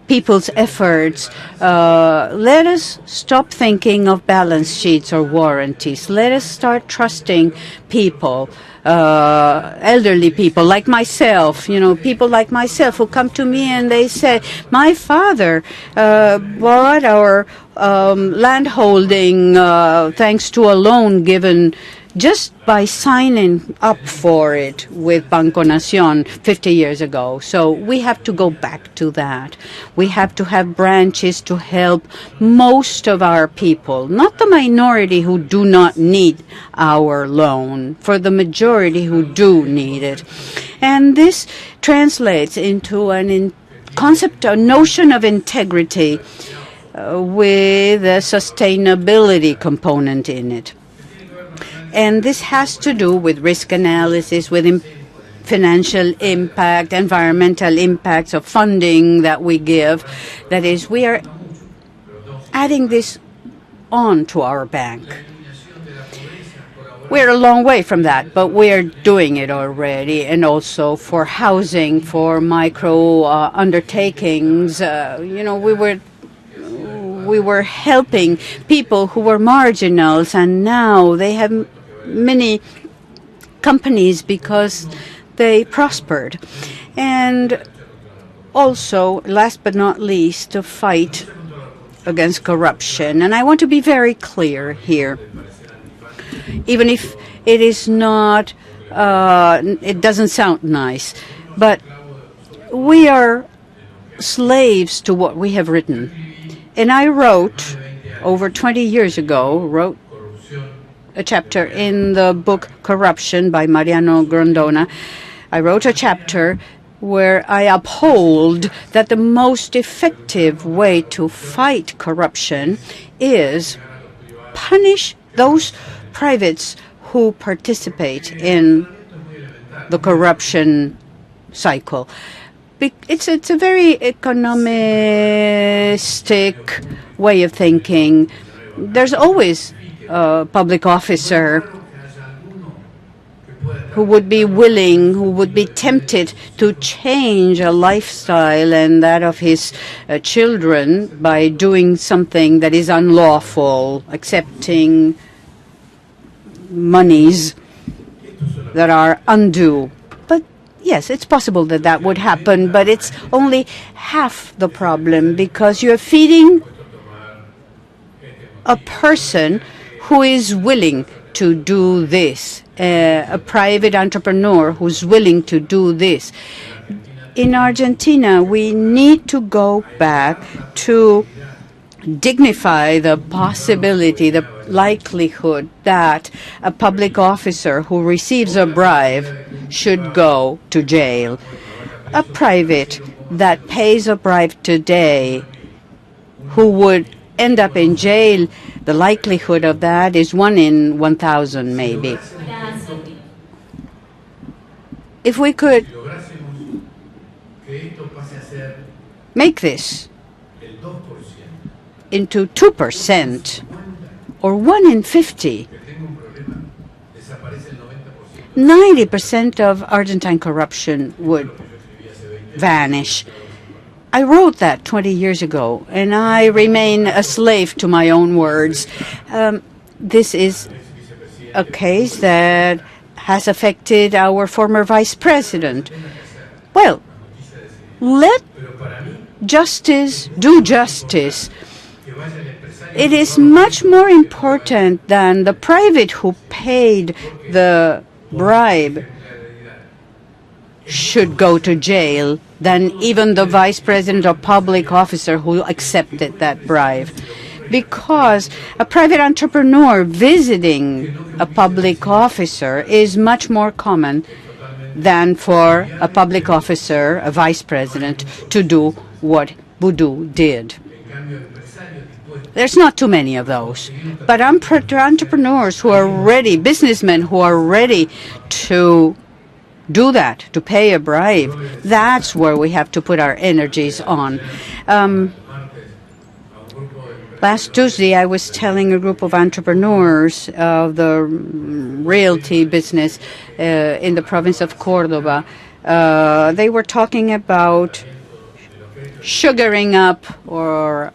people's efforts. Let us stop thinking of balance sheets or warranties. Let us start trusting people, elderly people like myself, people like myself who come to me and they say, my father bought our land holding thanks to a loan given just by signing up for it with Banco Nación 50 years ago. So we have to go back to that. We have to have branches to help most of our people, not the minority who do not need our loan, for the majority who do need it. And this translates into a notion of integrity. with a sustainability component in it. And this has to do with risk analysis, with financial impact, environmental impacts of funding that we give. That is, we are adding this on to our bank. We're a long way from that, but we're doing it already, and also for housing, for micro undertakings. We were helping people who were marginals, and now they have many companies because they prospered. And also, last but not least, to fight against corruption. And I want to be very clear here. Even if it is not, it doesn't sound nice, but we are slaves to what we have written. And I wrote, over 20 years ago, a chapter in the book Corruption by Mariano Grondona. I wrote a chapter where I uphold that the most effective way to fight corruption is punish those privates who participate in the corruption cycle. It's a very economistic way of thinking. There's always a public officer who would be willing, who would be tempted to change a lifestyle and that of his children by doing something that is unlawful, accepting monies that are undue. But yes, it's possible that that would happen, but it's only half the problem, because you're feeding a person who is willing to do this, a private entrepreneur who's willing to do this. In Argentina, we need to go back to dignify the possibility, the likelihood that a public officer who receives a bribe should go to jail. A private that pays a bribe today who would end up in jail, the likelihood of that is 1 in 1,000 maybe. If we could make this into 2% or 1 in 50, 90% of Argentine corruption would vanish. I wrote that 20 years ago, and I remain a slave to my own words. This is a case that has affected our former vice president. Well, let justice do justice. It is much more important than the private who paid the bribe should go to jail than even the vice president or public officer who accepted that bribe. Because a private entrepreneur visiting a public officer is much more common than for a public officer, a vice president, to do what Boudou did. There's not too many of those. But entrepreneurs who are ready, businessmen who are ready to do that, to pay a bribe, that's where we have to put our energies on. Last Tuesday, I was telling a group of entrepreneurs of the realty business in the province of Córdoba. They were talking about sugaring up or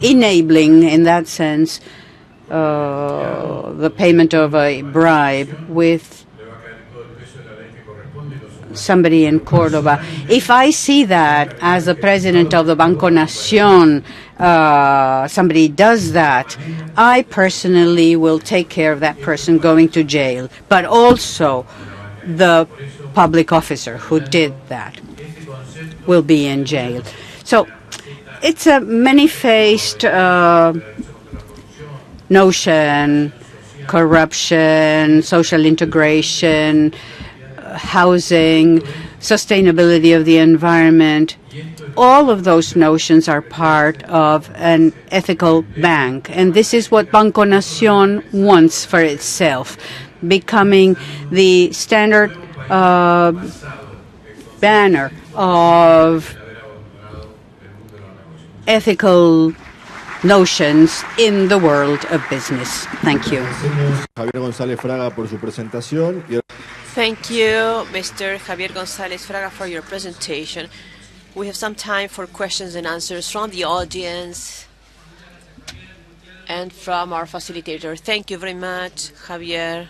enabling, in that sense, the payment of a bribe with somebody in Córdoba. If I see that as the president of the Banco Nación, somebody does that, I personally will take care of that person going to jail, but also the public officer who did that will be in jail. So it's a many-faced notion: corruption, social integration, housing, sustainability of the environment. all of those notions are part of an ethical bank. And this is what Banco Nación wants for itself, becoming the standard banner of ethical notions in the world of business. Thank you. Javier González Fraga por su presentación. Thank you, Mr. Javier González Fraga, for your presentation. We have some time for questions and answers from the audience and from our facilitator. Thank you very much, Javier.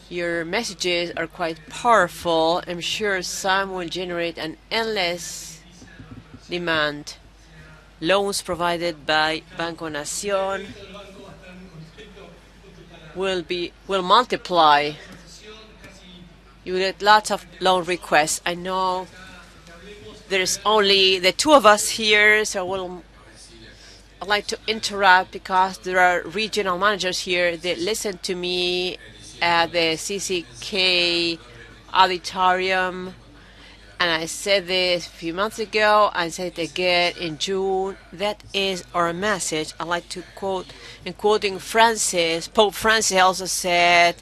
Your messages are quite powerful. I'm sure some will generate an endless demand. Loans provided by Banco Nación will multiply. You will get lots of loan requests. I know there's only the two of us here, so I'd like to interrupt because there are regional managers here that listen to me at the CCK auditorium. And I said this a few months ago, I said it again in June. That is our message. I like to quote, in quoting Francis, Pope Francis also said,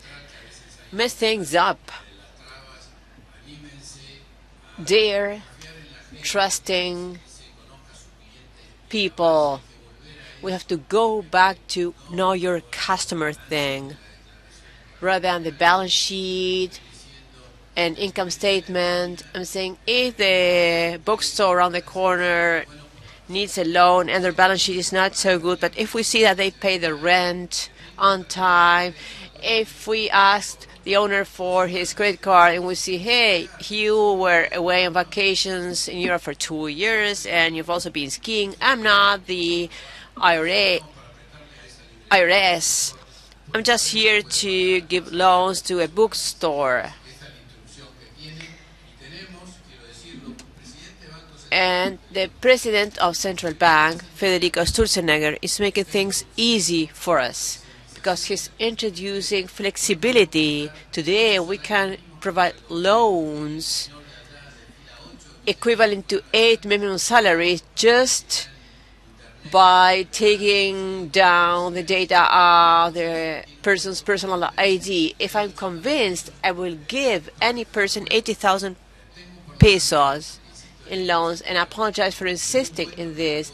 mess things up. Dear, trusting people, we have to go back to know your customer thing, rather than the balance sheet and income statement. I'm saying if the bookstore around the corner needs a loan and their balance sheet is not so good, but if we see that they pay the rent on time, if we ask the owner for his credit card and we see, hey, you were away on vacations in Europe for 2 years and you've also been skiing, I'm not the IRS. I'm just here to give loans to a bookstore. And the president of Central Bank, Federico Sturzenegger, is making things easy for us because he's introducing flexibility. Today we can provide loans equivalent to 8 minimum salaries just by taking down the data of the person's personal ID. If I'm convinced, I will give any person 80,000 pesos in loans, and I apologize for insisting in this.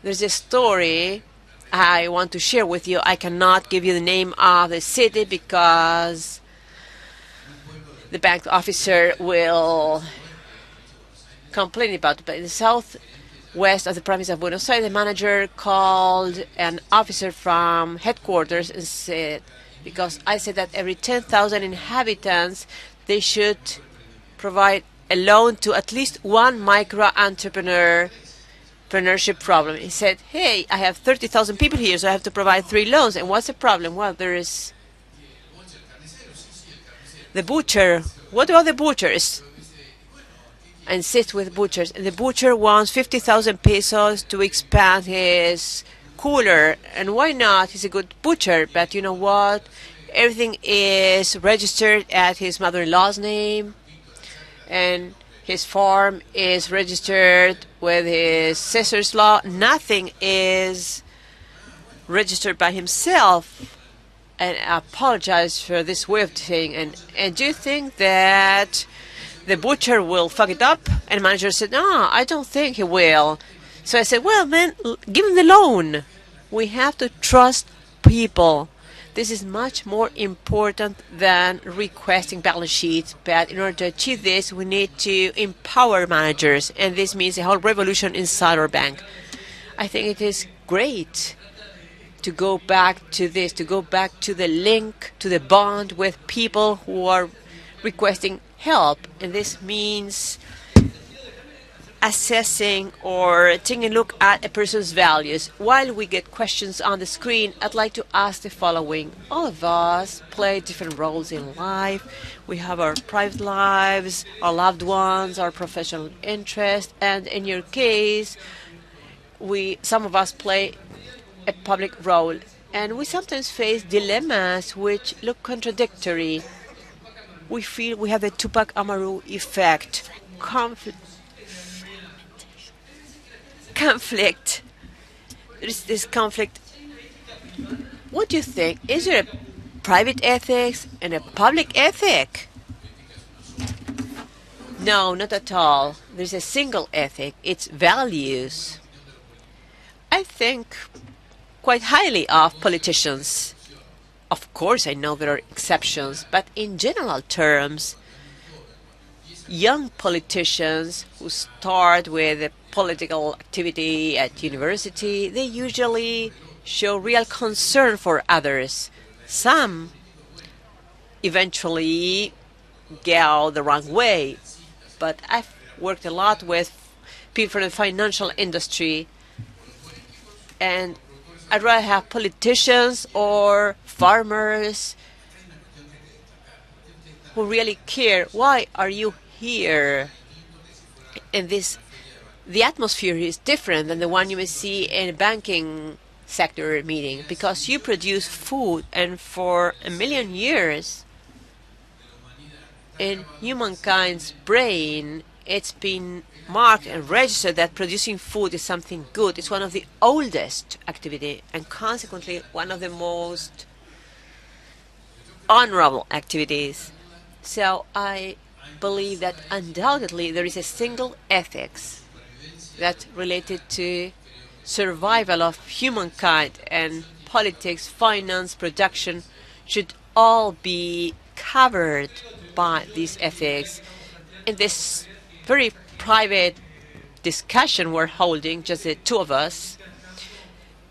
There's a story I want to share with you. I cannot give you the name of the city because the bank officer will complain about it. But in the southwest of the province of Buenos Aires, the manager called an officer from headquarters and said, because I said that every 10,000 inhabitants, they should provide a loan to at least one micro-entrepreneurship problem. He said, hey, I have 30,000 people here, so I have to provide 3 loans. And what's the problem? Well, there is the butcher. What about the butchers? I insist with butchers. And the butcher wants 50,000 pesos to expand his cooler. And why not? He's a good butcher. But you know what? Everything is registered at his mother-in-law's name. And his farm is registered with his sister's law. Nothing is registered by himself. And I apologize for this way of saying. And do you think that the butcher will fuck it up? And the manager said, no, I don't think he will. So I said, well, man, give him the loan. We have to trust people. This is much more important than requesting balance sheets. But in order to achieve this, we need to empower managers. And this means a whole revolution inside our bank. I think it is great to go back to this, to go back to the link, to the bond with people who are requesting help. And this means assessing or taking a look at a person's values. While we get questions on the screen, I'd like to ask the following. All of us play different roles in life. We have our private lives, our loved ones, our professional interests, and in your case, some of us play a public role. And we sometimes face dilemmas which look contradictory. We feel we have the Tupac Amaru effect. conflict. There is this conflict. What do you think? Is there a private ethics and a public ethic? No, not at all. There's a single ethic. It's values. I think quite highly of politicians. Of course, I know there are exceptions, but in general terms, young politicians who start with a political activity at university, they usually show real concern for others. Some eventually go the wrong way, but I've worked a lot with people from the financial industry, and I'd rather have politicians or farmers who really care. Why are you here? And the atmosphere is different than the one you may see in a banking sector meeting, because you produce food, and for 1,000,000 years in humankind's brain it's been marked and registered that producing food is something good. It's one of the oldest activity, and consequently one of the most honorable activities. So I believe that undoubtedly there is a single ethics that related to survival of humankind, and politics, finance, production should all be covered by these ethics. In this very private discussion we're holding, just the two of us,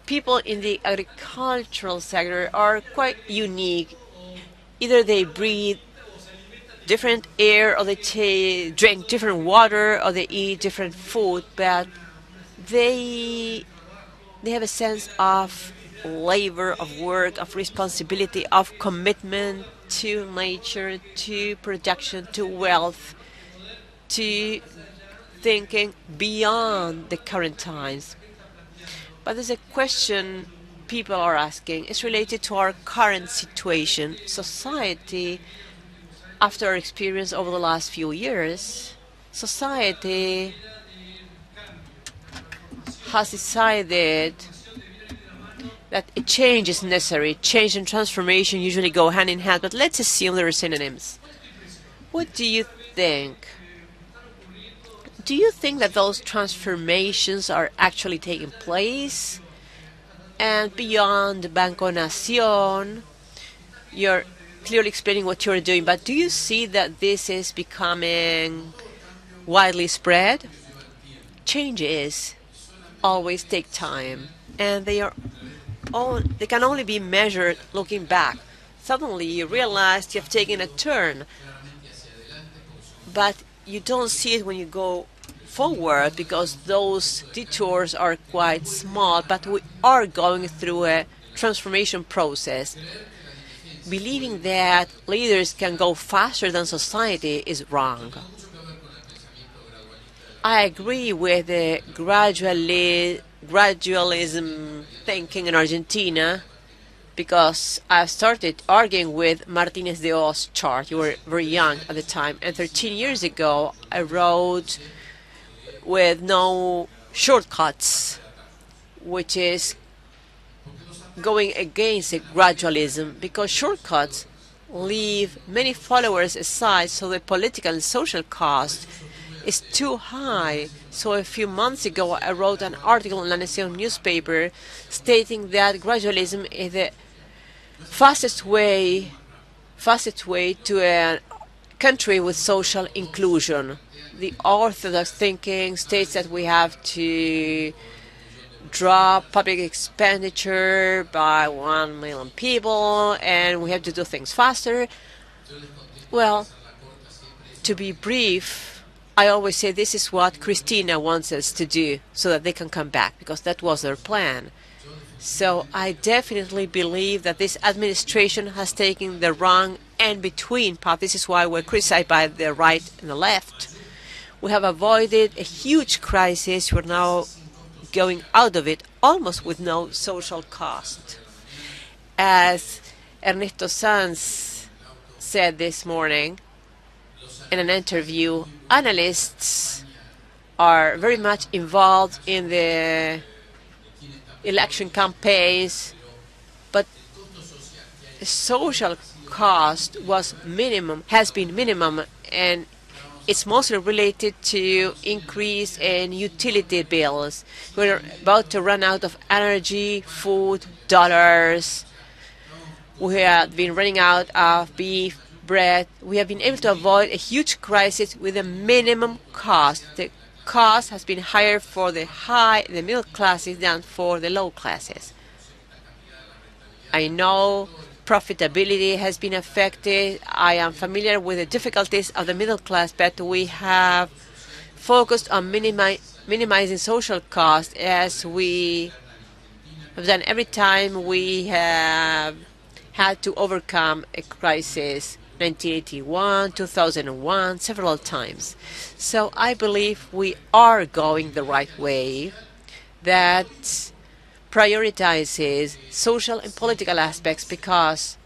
people in the agricultural sector are quite unique. Either they breathe different air, or they drink different water, or they eat different food, but they have a sense of labor, of work, of responsibility, of commitment to nature, to production, to wealth, to thinking beyond the current times. But there's a question people are asking. It's related to our current situation. Society, after our experience over the last few years, society has decided that a change is necessary. Change and transformation usually go hand in hand, but let's assume there are synonyms. What do you think? Do you think that those transformations are actually taking place? And beyond Banco Nación, you're clearly explaining what you're doing, but do you see that this is becoming widely spread? Changes always take time, and they can only be measured looking back. Suddenly you realize you have taken a turn, but you don't see it when you go forward, because those detours are quite small. But we are going through a transformation process. Believing that leaders can go faster than society is wrong. I agree with the gradualism thinking in Argentina, because I started arguing with Martínez de Oz chart. You were very young at the time, and 13 years ago I wrote with no shortcuts, which is going against the gradualism, because shortcuts leave many followers aside, so the political and social cost is too high. So a few months ago I wrote an article in La Nación newspaper stating that gradualism is the fastest way to a country with social inclusion. The orthodox thinking states that we have to drop public expenditure by 1 million people, and we have to do things faster. Well, to be brief, I always say this is what Cristina wants us to do so that they can come back, because that was their plan. So I definitely believe that this administration has taken the wrong and between path. This is why we're criticized by the right and the left. We have avoided a huge crisis. We're now going out of it almost with no social cost. As Ernesto Sanz said this morning in an interview, analysts are very much involved in the election campaigns, but social cost has been minimum, and it's mostly related to increase in utility bills. We're about to run out of energy, food, dollars. We have been running out of beef, bread. We have been able to avoid a huge crisis with a minimum cost. The cost has been higher for the middle classes than for the low classes. I know profitability has been affected. I am familiar with the difficulties of the middle class, but we have focused on minimizing social costs, as we have done every time we have had to overcome a crisis, 1981, 2001, several times. So I believe we are going the right way, that prioritizes social and political aspects, because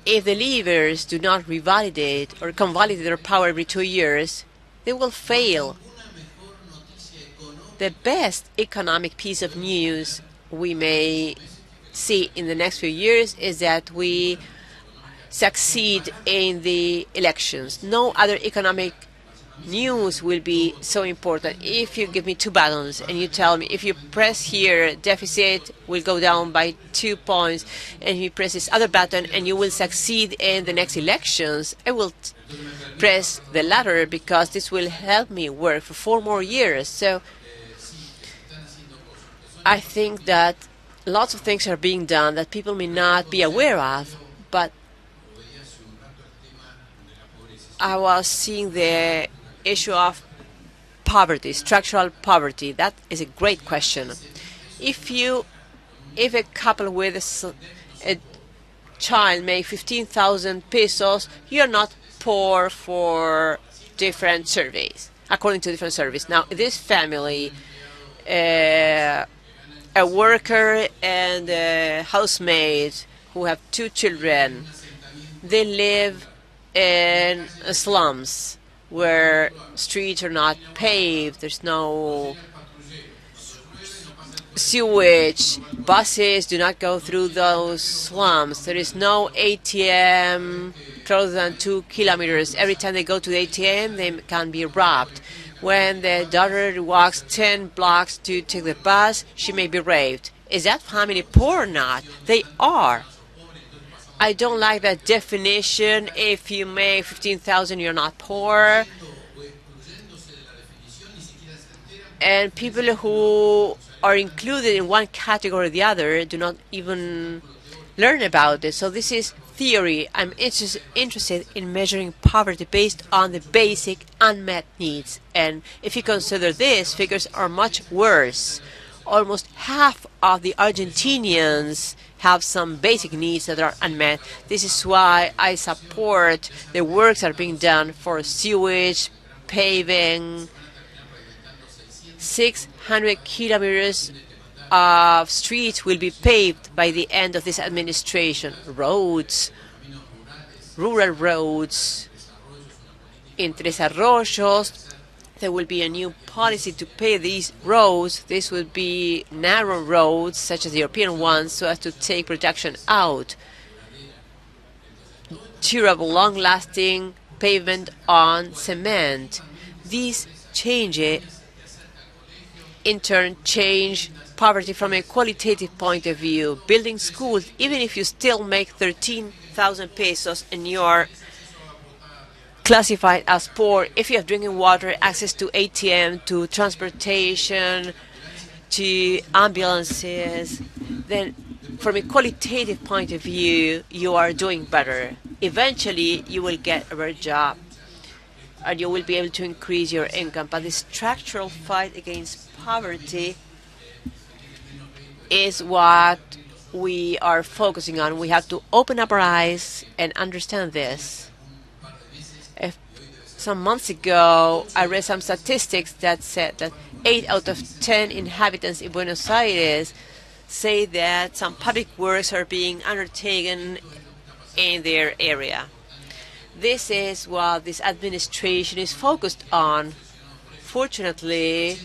if the leaders do not revalidate or convalidate their power every 2 years, they will fail. The best economic piece of news we may see in the next few years is that we succeed in the elections. No other economic news will be so important. If you give me 2 buttons and you tell me, if you press here, deficit will go down by 2 points, and you press this other button and you will succeed in the next elections, I will press the latter, because this will help me work for 4 more years. So I think that lots of things are being done that people may not be aware of, but I was seeing the issue of poverty, structural poverty. That is a great question. If a couple with a child make 15,000 pesos, you're not poor for different surveys, according to different surveys. Now, this family, a worker and a housemaid who have 2 children, they live in slums where streets are not paved, there's no sewage, buses do not go through those slums, there is no ATM closer than 2 kilometers. Every time they go to the ATM, they can be robbed. When the daughter walks 10 blocks to take the bus, she may be raped. Is that family poor or not? They are. I don't like that definition. If you make 15,000, you're not poor. And people who are included in one category or the other do not even learn about it. So this is theory. I'm interested in measuring poverty based on the basic unmet needs. And if you consider this, figures are much worse. Almost half of the Argentinians have some basic needs that are unmet. This is why I support the works that are being done for sewage, paving. 600 kilometers of streets will be paved by the end of this administration. Roads, rural roads. In Tres Arroyos, there will be a new policy to pave these roads. This will be narrow roads, such as the European ones, so as to take production out. Durable, long-lasting pavement on cement. These changes, in turn, change poverty from a qualitative point of view. Building schools, even if you still make 13,000 pesos and you're classified as poor, if you have drinking water, access to ATM, to transportation, to ambulances, then from a qualitative point of view, you are doing better. Eventually, you will get a better job and you will be able to increase your income. But the structural fight against poverty is what we are focusing on. We have to open up our eyes and understand this. Some months ago, I read some statistics that said that 8 out of 10 inhabitants in Buenos Aires say that some public works are being undertaken in their area. This is what this administration is focused on. unfortunately,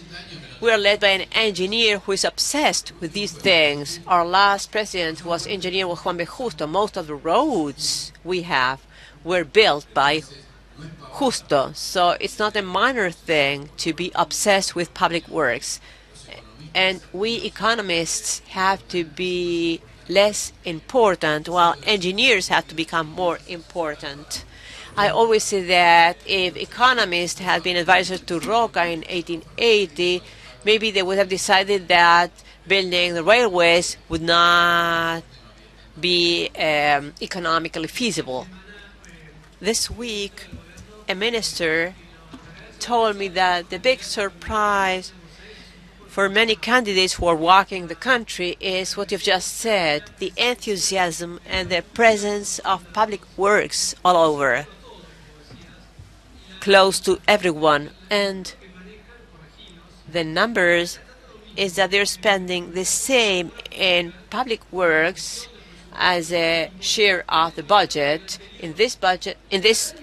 we are led by an engineer who is obsessed with these things. Our last president was engineer Juan B. Justo. Most of the roads we have were built by Justo. So it's not a minor thing to be obsessed with public works. And we economists have to be less important, while engineers have to become more important. I always say that if economists had been advisors to Roca in 1880, maybe they would have decided that building the railways would not be economically feasible. This week, a minister told me that the big surprise for many candidates who are walking the country is what you've just said, the enthusiasm and the presence of public works all over, close to everyone. And the numbers is that they're spending the same in public works as a share of the budget in this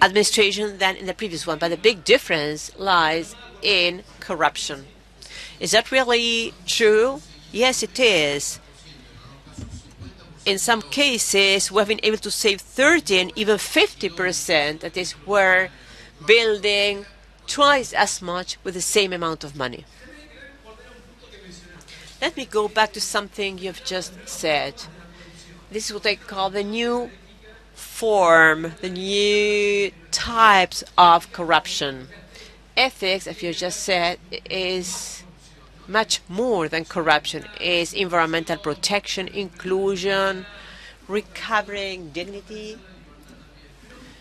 administration than in the previous one. But the big difference lies in corruption. Is that really true? Yes, it is. In some cases, we have been able to save 30 and even 50%. That is, we're building twice as much with the same amount of money. Let me go back to something you've just said. This is what I call the new form, the new types of corruption. Ethics, as you just said, is much more than corruption. Is environmental protection, inclusion, recovering dignity,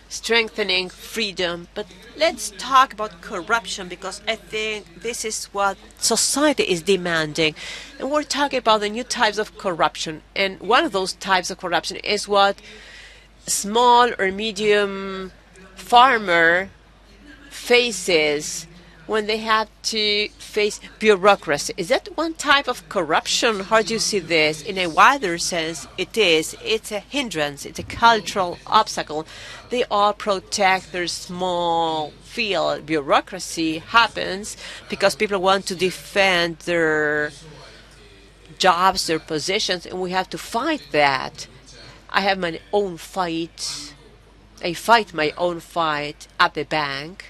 strengthening freedom. But let's talk about corruption, because I think this is what society is demanding. And we're talking about the new types of corruption. And one of those types of corruption is what small or medium farmer faces when they have to face bureaucracy. Is that one type of corruption? How do you see this? In a wider sense, it is. It's a hindrance. It's a cultural obstacle. They all protect their small field. Bureaucracy happens because people want to defend their jobs, their positions, and we have to fight that. I have my own fight. I fight my own fight at the bank,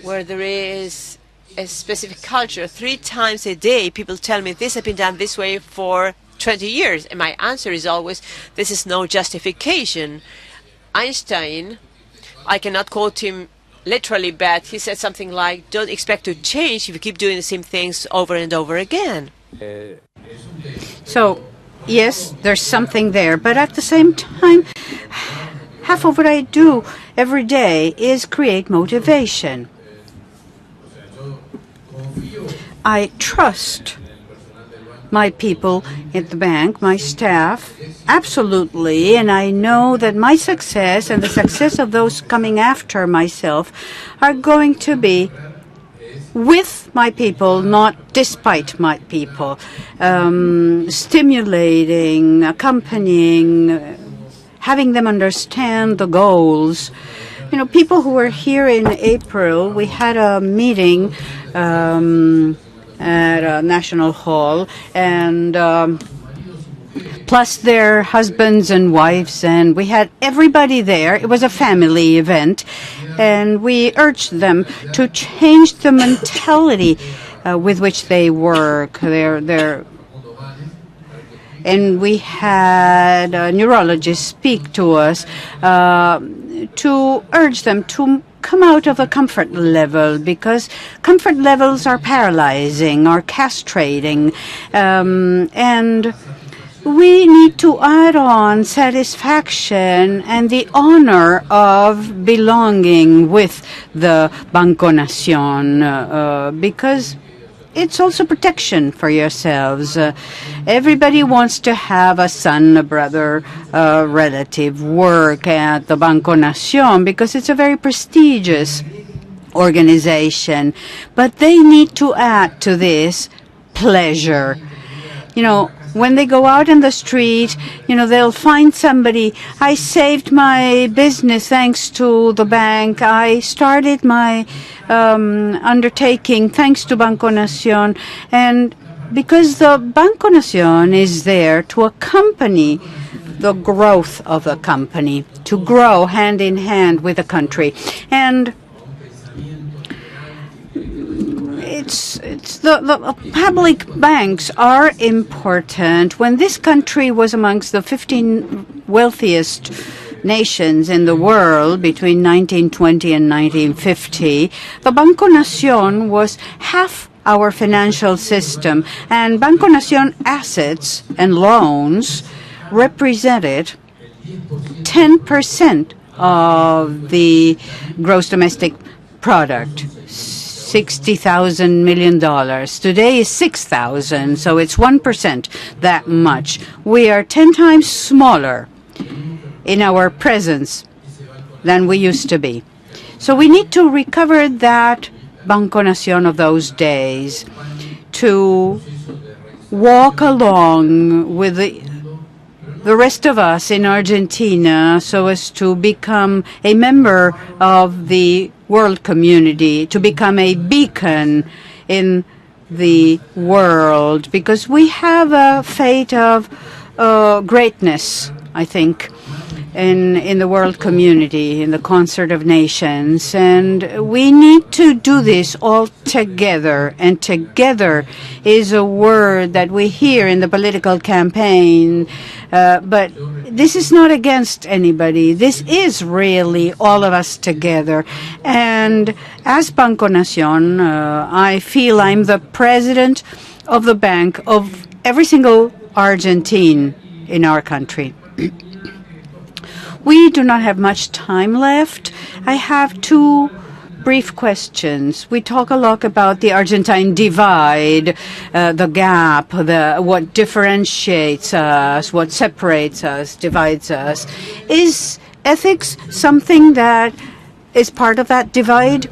where there is a specific culture. 3 times a day, people tell me this has been done this way for 20 years. And my answer is always, this is no justification. Einstein, I cannot quote him literally, but he said something like, don't expect to change if you keep doing the same things over and over again. So, yes, there's something there. But at the same time, half of what I do every day is create motivation. I trust my people at the bank, my staff, absolutely, and I know that my success and the success of those coming after myself are going to be with my people, not despite my people, stimulating, accompanying, having them understand the goals. You know, people who were here in April, we had a meeting at a national hall, and plus their husbands and wives, and we had everybody there. It was a family event, and we urged them to change the mentality with which they work. And we had a neurologist speak to us to urge them to come out of a comfort level, because comfort levels are paralyzing, are castrating, and we need to add on satisfaction and the honor of belonging with the Banco Nación, because it's also protection for yourselves. Everybody wants to have a son, a brother, a relative work at the Banco Nación because it's a very prestigious organization. But they need to add to this pleasure. You know, when they go out in the street, they'll find somebody. I saved my business thanks to the bank. I started my undertaking thanks to Banco Nación. And because the Banco Nación is there to accompany the growth of the company, to grow hand in hand with the country. And the public banks are important. When this country was amongst the 15 wealthiest nations in the world between 1920 and 1950, the Banco Nación was half our financial system, and Banco Nación assets and loans represented 10% of the gross domestic product. $60,000 million. Today is 6,000, so it's 1%, that much. We are 10 times smaller in our presence than we used to be. So we need to recover that Banco Nación of those days, to walk along with the rest of us in Argentina so as to become a member of the world community, to become a beacon in the world, because we have a fate of greatness, I think, in the world community, in the concert of nations. And we need to do this all together. And together is a word that we hear in the political campaign. But this is not against anybody. This is really all of us together. And as Banco Nación, I feel I'm the president of the bank of every single Argentine in our country. We do not have much time left. I have two brief questions. We talk a lot about the Argentine divide, the gap, what differentiates us, what separates us, divides us. Is ethics something that is part of that divide?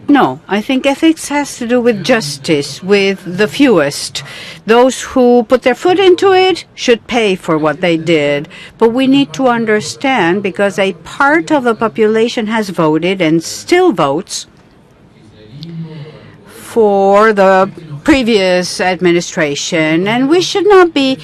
No, I think ethics has to do with justice, with the fewest. Those who put their foot into it should pay for what they did. But we need to understand, because a part of the population has voted and still votes for the previous administration, and we should not be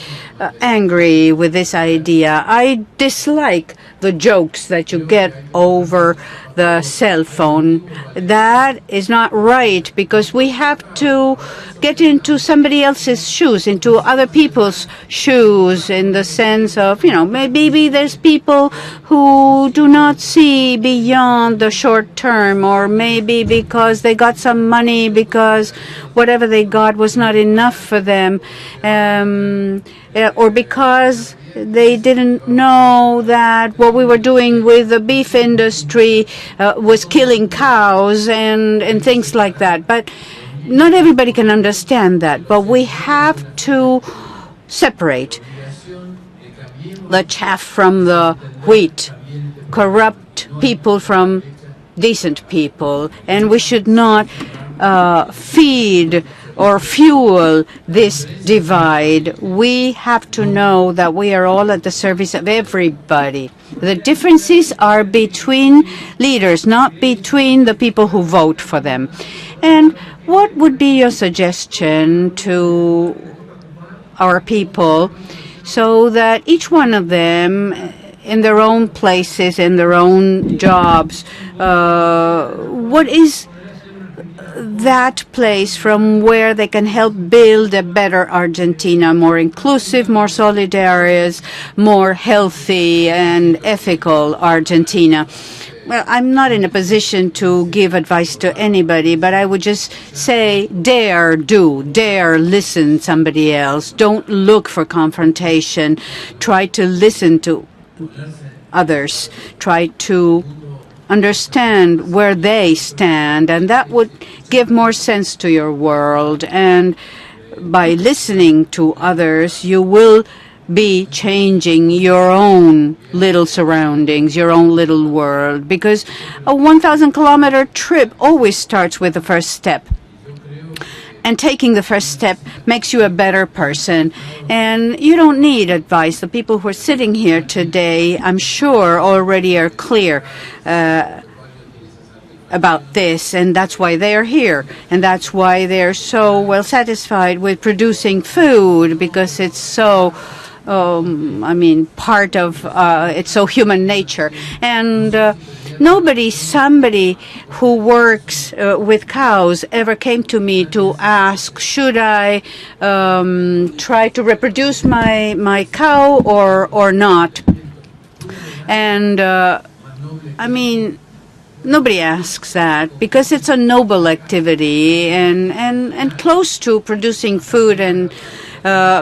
angry with this idea. I dislike the jokes that you get over the cell phone. That is not right, because we have to get into somebody else's shoes, into other people's shoes, in the sense of, maybe there's people who do not see beyond the short term, or maybe because they got some money, because whatever they got was not enough for them, or because they didn't know that what we were doing with the beef industry was killing cows and things like that. But not everybody can understand that. But we have to separate the chaff from the wheat, corrupt people from decent people, and we should not feed or fuel this divide. We have to know that we are all at the service of everybody. The differences are between leaders, not between the people who vote for them. And what would be your suggestion to our people so that each one of them, in their own places, in their own jobs, what is that place from where they can help build a better Argentina, more inclusive, more solidarious, more healthy and ethical Argentina? Well, I'm not in a position to give advice to anybody, but I would just say, dare listen to somebody else. Don't look for confrontation. Try to listen to others. Try to understand where they stand, and that would give more sense to your world. And by listening to others, you will be changing your own little surroundings, your own little world, because a 1,000-kilometer trip always starts with the first step. And taking the first step makes you a better person. And you don't need advice. The people who are sitting here today, I'm sure, already are clear about this, and that's why they're here. And that's why they're so well satisfied with producing food, because it's so part of it's so human nature. And somebody who works with cows ever came to me to ask, should I try to reproduce my cow or not? And nobody asks that, because it's a noble activity and close to producing food, and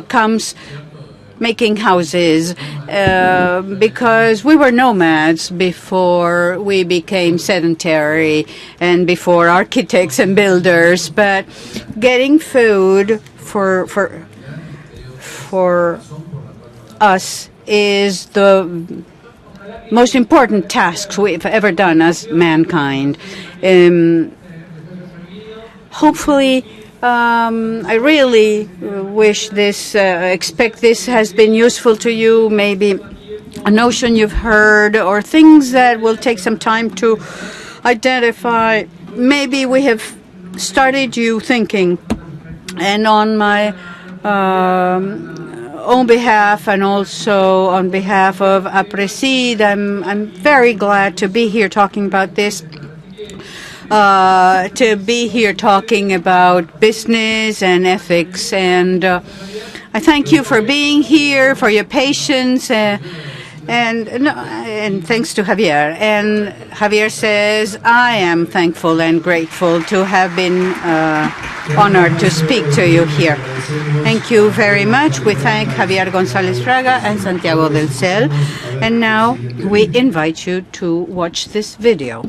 comes making houses, because we were nomads before we became sedentary and before architects and builders. But getting food for us is the most important tasks we've ever done as mankind. Hopefully, I really expect this has been useful to you, maybe a notion you've heard or things that will take some time to identify. Maybe we have started you thinking. And on my own behalf, and also on behalf of Aapresid, I'm very glad to be here talking about this. To be here talking about business and ethics. And I thank you for being here, for your patience, and thanks to Javier. And Javier says, I am thankful and grateful to have been honored to speak to you here. Thank you very much. We thank Javier González Fraga and Santiago del Cel. And now we invite you to watch this video.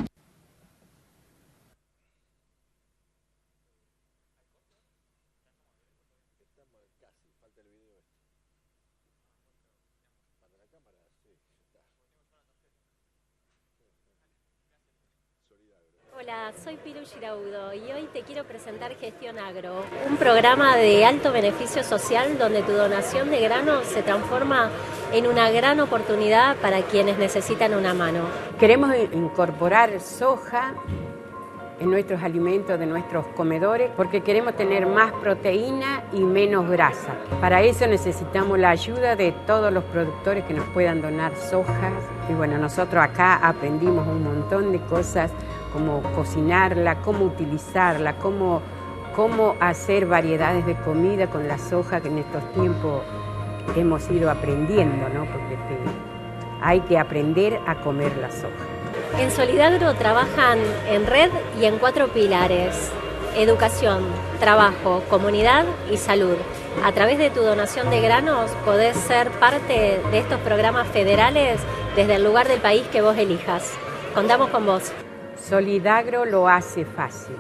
Hola, soy Pilu Giraudo y hoy te quiero presentar Gestión Agro, un programa de alto beneficio social donde tu donación de grano se transforma en una gran oportunidad para quienes necesitan una mano. Queremos incorporar soja en nuestros alimentos, de nuestros comedores, porque queremos tener más proteína y menos grasa. Para eso necesitamos la ayuda de todos los productores que nos puedan donar soja. Y bueno, nosotros acá aprendimos un montón de cosas, como cocinarla, cómo utilizarla, cómo hacer variedades de comida con la soja, que en estos tiempos hemos ido aprendiendo, ¿no? Porque hay que aprender a comer la soja. En Solidagro trabajan en red y en 4 pilares: educación, trabajo, comunidad y salud. A través de tu donación de granos podés ser parte de estos programas federales desde el lugar del país que vos elijas. Contamos con vos. Solidagro lo hace fácil.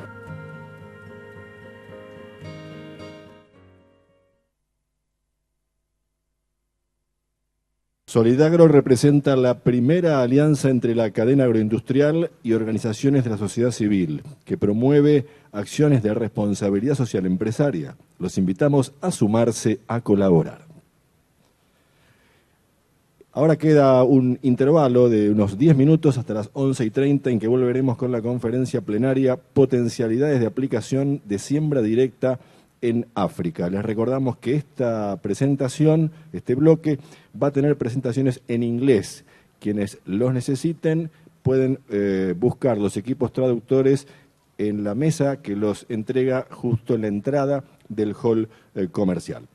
Solidagro representa la primera alianza entre la cadena agroindustrial y organizaciones de la sociedad civil, que promueve acciones de responsabilidad social empresaria. Los invitamos a sumarse, a colaborar. Ahora queda un intervalo de unos 10 minutos hasta las 11:30, en que volveremos con la conferencia plenaria Potencialidades de aplicación de siembra directa en África. Les recordamos que esta presentación, este bloque, va a tener presentaciones en inglés. Quienes los necesiten pueden buscar los equipos traductores en la mesa que los entrega justo en la entrada del hall comercial.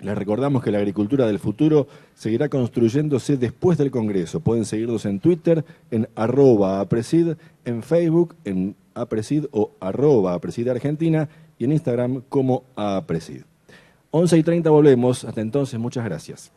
Les recordamos que la agricultura del futuro seguirá construyéndose después del Congreso. Pueden seguirnos en Twitter, en @Aapresid, en Facebook, en Aapresid o @Aapresid Argentina, y en Instagram como Aapresid. 11:30 volvemos. Hasta entonces, muchas gracias.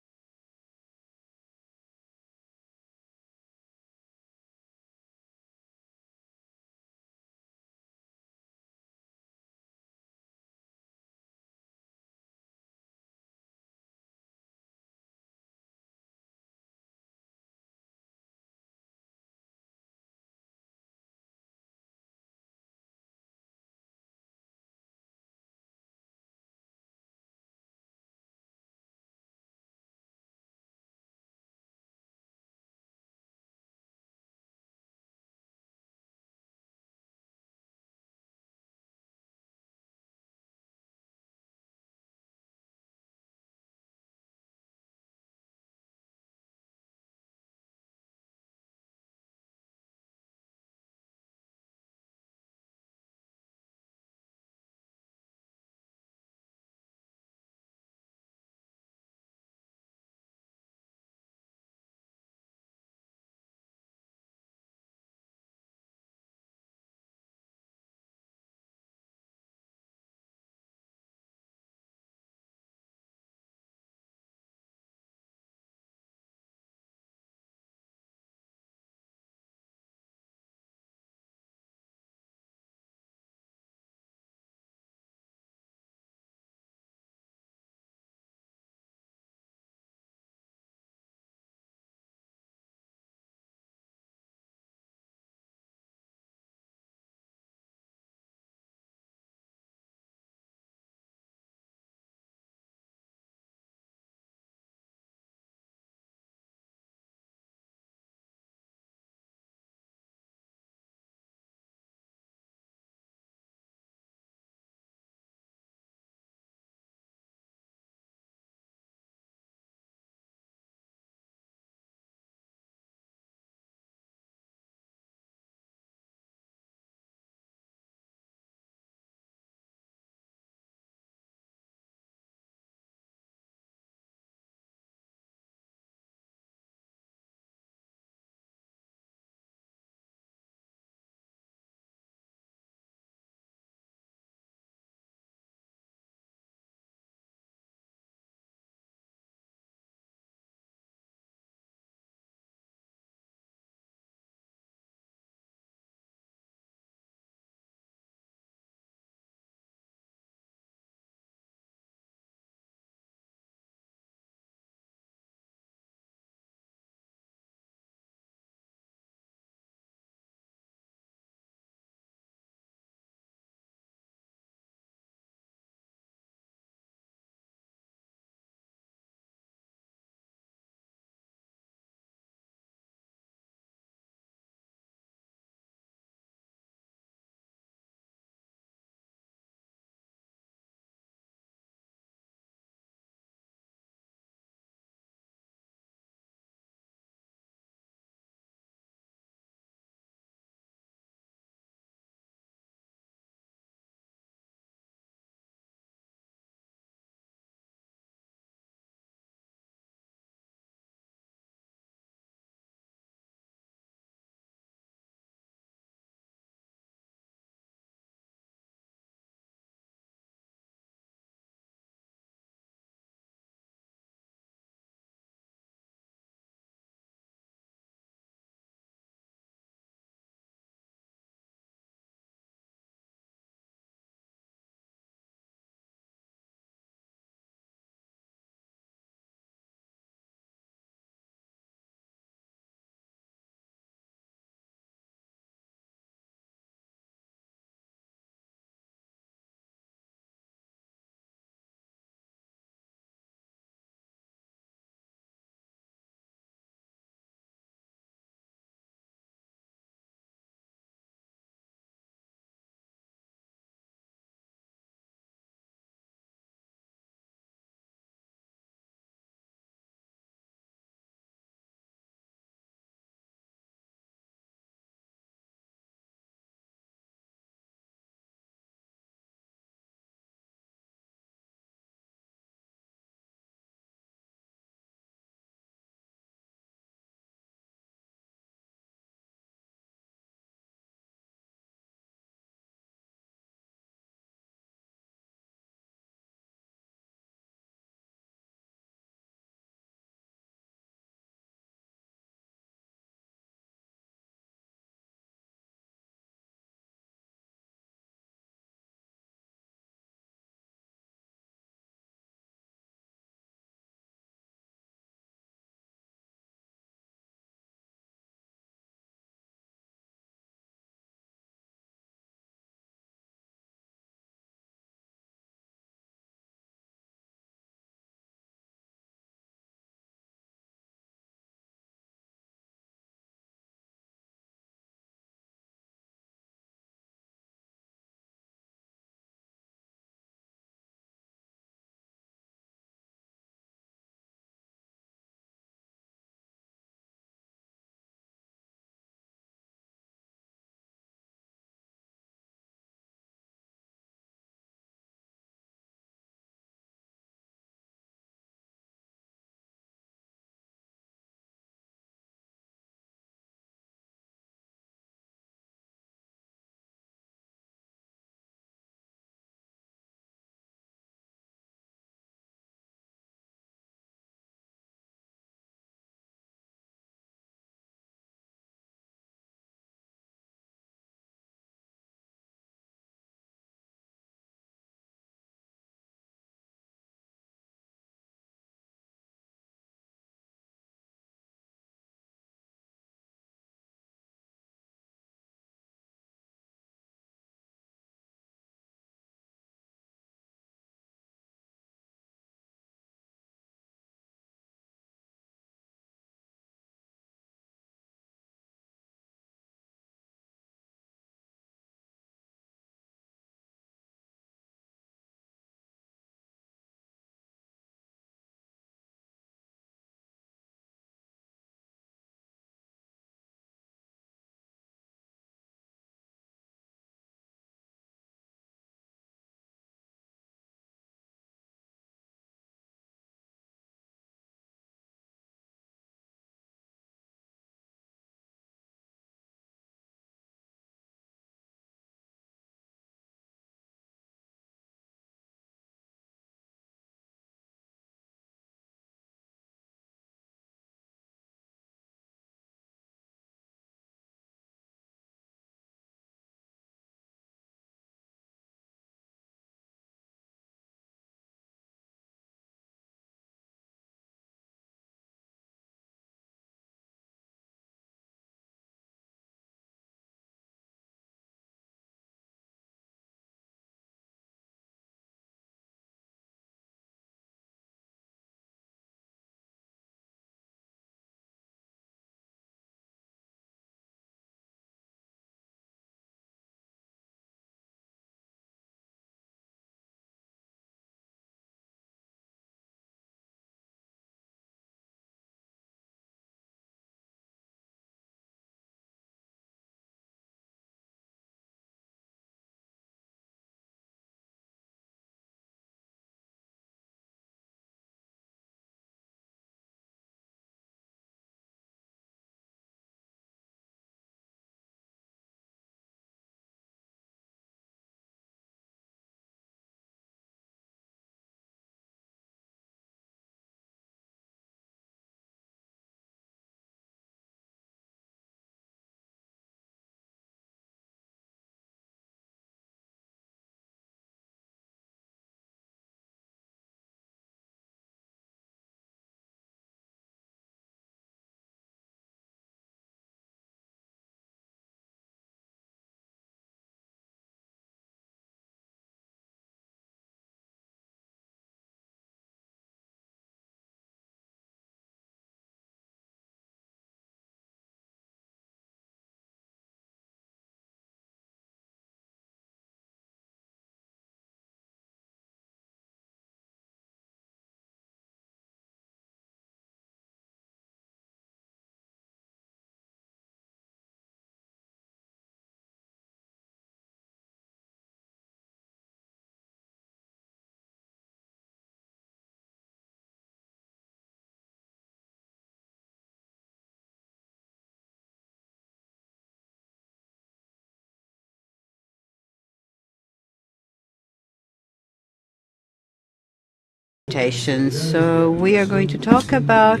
adaptation. So we are going to talk about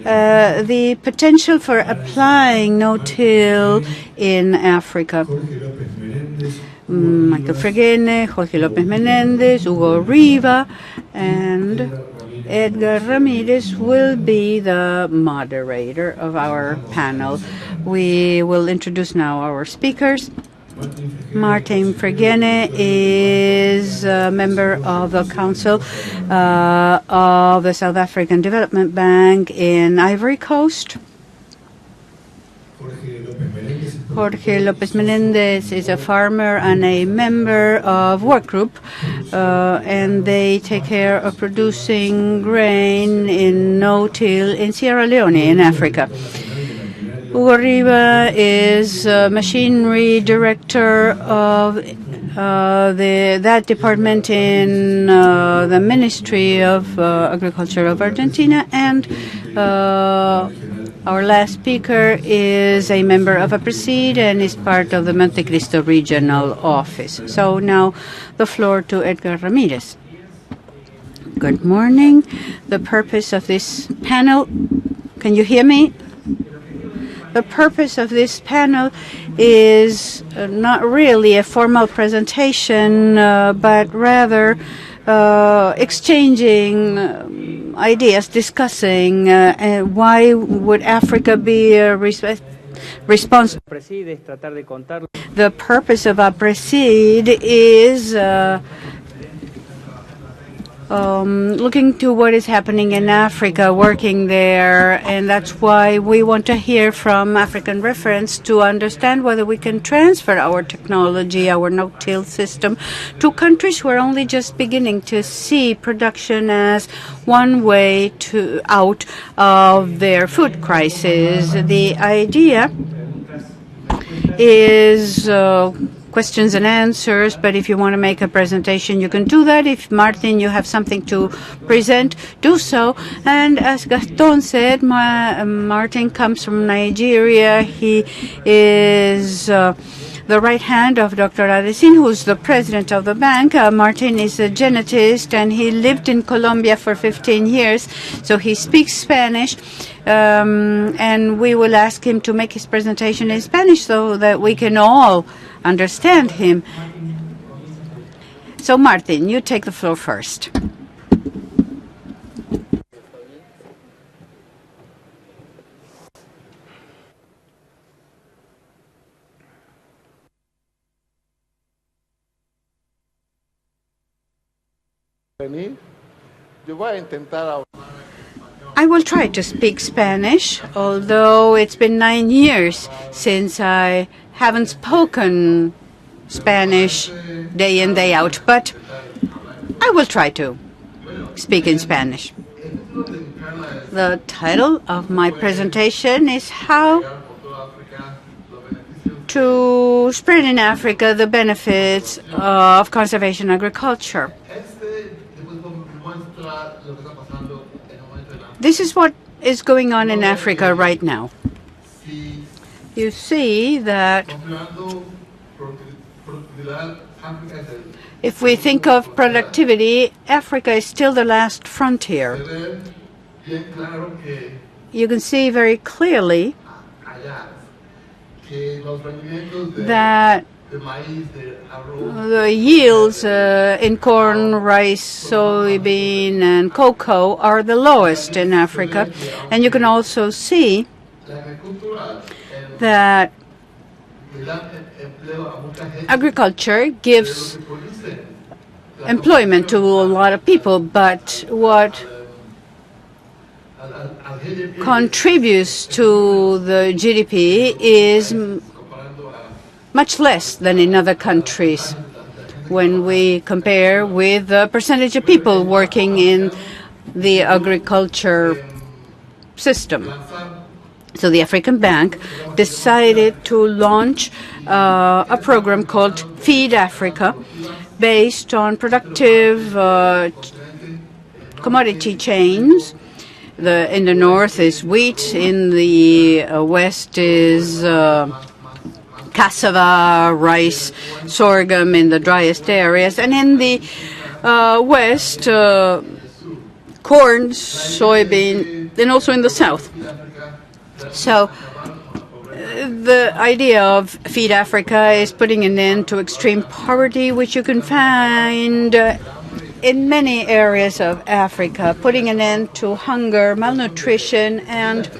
the potential for applying no-till in Africa. Michael Freguene, Jorge López Menéndez, Hugo Riva, and Edgar Ramirez will be the moderator of our panel. We will introduce now our speakers. Martin Freguene is a member of the Council of the South African Development Bank in Ivory Coast. Jorge López Menéndez is a farmer and a member of work group, and they take care of producing grain in no-till in Sierra Leone in Africa. Hugo Riva is machinery director of that department in the Ministry of Agriculture of Argentina, and our last speaker is a member of Aapresid and is part of the Monte Cristo Regional Office. So now the floor to Edgar Ramirez. Good morning. The purpose of this panel, can you hear me? The purpose of this panel is not really a formal presentation, but rather exchanging ideas, discussing why would Africa be responsible. The purpose of Aapresid is looking to what is happening in Africa, working there, and that's why we want to hear from African reference to understand whether we can transfer our technology, our no-till system, to countries who are only just beginning to see production as one way out of their food crisis. The idea is questions and answers, but if you want to make a presentation, you can do that. If, Martin, you have something to present, do so. And as Gaston said, Martin comes from Nigeria. He is the right hand of Dr. Aapresid, who's the president of the bank. Martin is a genetist, and he lived in Colombia for 15 years, so he speaks Spanish. And we will ask him to make his presentation in Spanish so that we can all understand him. So, Martin, you take the floor first. I will try to speak Spanish, although it's been 9 years since I haven't spoken Spanish day in, day out, but I will try to speak in Spanish. The title of my presentation is How to Spread in Africa the Benefits of Conservation Agriculture. This is what is going on in Africa right now. You see that if we think of productivity, Africa is still the last frontier. You can see very clearly that the yields in corn, rice, soybean, and cocoa are the lowest in Africa. And you can also see that agriculture gives employment to a lot of people, but what contributes to the GDP is much less than in other countries when we compare with the percentage of people working in the agriculture system. So the African Bank decided to launch a program called Feed Africa, based on productive commodity chains. In the north is wheat, in the west is cassava, rice, sorghum in the driest areas, and in the west corn, soybean, and also in the south. So the idea of Feed Africa is putting an end to extreme poverty, which you can find in many areas of Africa, putting an end to hunger, malnutrition, and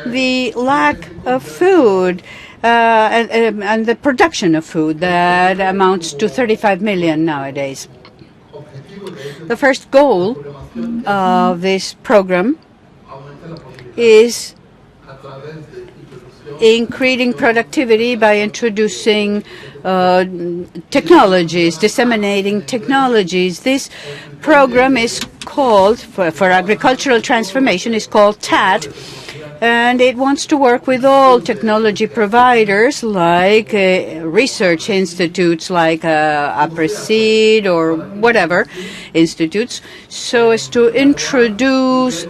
the lack of food, and the production of food that amounts to 35 million nowadays. The first goal of this program is increasing productivity by introducing technologies, disseminating technologies. This program is called, for agricultural transformation, is called TAT, and it wants to work with all technology providers like research institutes like Aapresid or whatever institutes, so as to introduce,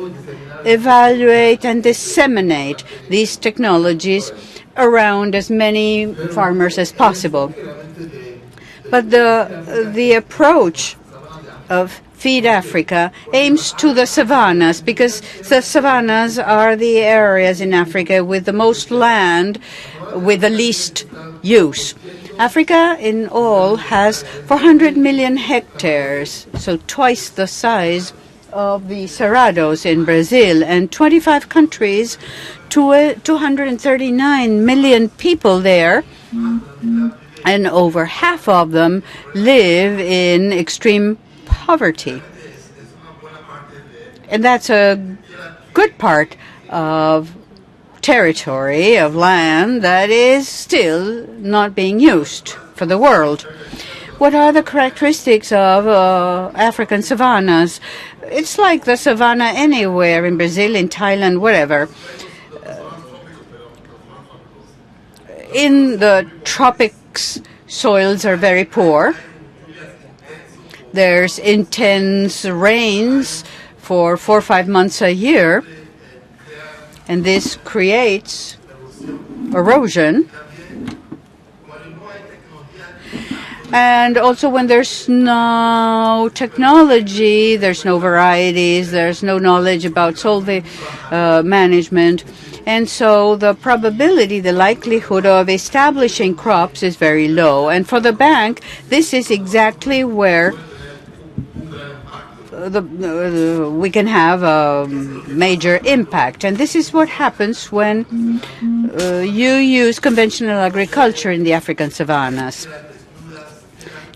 evaluate, and disseminate these technologies around as many farmers as possible. But the approach of Feed Africa aims to the savannas, because the savannas are the areas in Africa with the most land with the least use. Africa in all has 400 million hectares, so twice the size of the Cerrados in Brazil, and 25 countries, 239 million people there, and over half of them live in extreme poverty. And that's a good part of territory, of land, that is still not being used for the world. What are the characteristics of African savannas? It's like the savanna anywhere in Brazil, in Thailand, wherever. In the tropics, soils are very poor. There's intense rains for 4 or 5 months a year, and this creates erosion. And also when there's no technology, there's no varieties, there's no knowledge about soil management. And so the probability, the likelihood of establishing crops is very low. And for the bank, this is exactly where we can have a major impact. And this is what happens when you use conventional agriculture in the African savannas.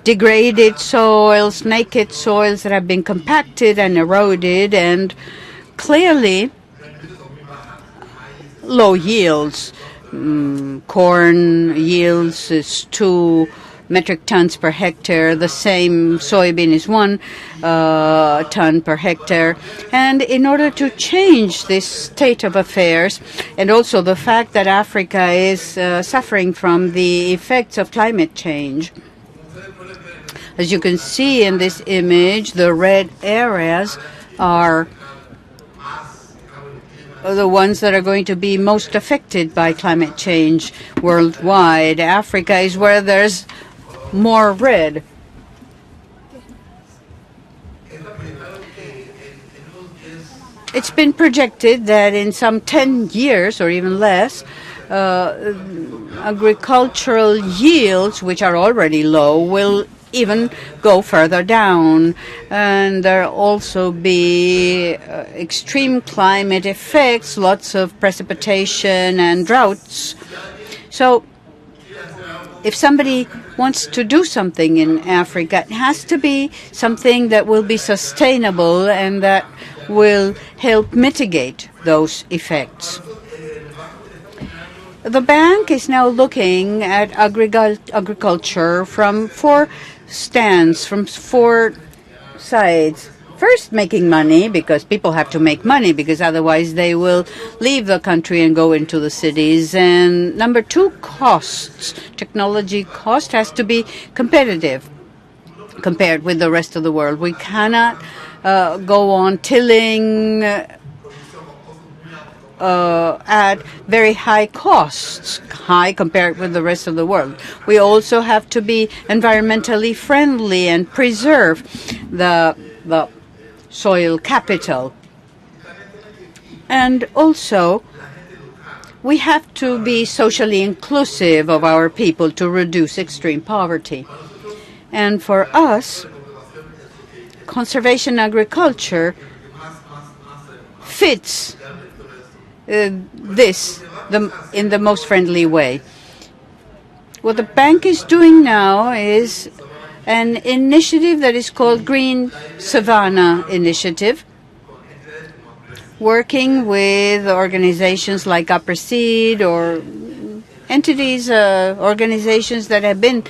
Degraded soils, naked soils that have been compacted and eroded, and clearly low yields. Corn yields is 2 metric tons per hectare. The same soybean is 1 ton per hectare. And in order to change this state of affairs, and also the fact that Africa is suffering from the effects of climate change, as you can see in this image, the red areas are the ones that are going to be most affected by climate change worldwide. Africa is where there's more red. It's been projected that in some 10 years or even less, agricultural yields, which are already low, will even go further down, and there also be extreme climate effects, lots of precipitation and droughts. So if somebody wants to do something in Africa, it has to be something that will be sustainable and that will help mitigate those effects. The bank is now looking at agriculture from 4 stands, from 4 sides. First, making money, because people have to make money, because otherwise they will leave the country and go into the cities. And number 2, costs. Technology cost has to be competitive compared with the rest of the world. We cannot go on tilling at very high costs, high compared with the rest of the world. We also have to be environmentally friendly and preserve the soil capital. And also, we have to be socially inclusive of our people to reduce extreme poverty. And for us, conservation agriculture fits this in the most friendly way. What the bank is doing now is an initiative that is called Green Savannah Initiative, working with organizations like Aapresid or entities, organizations that have been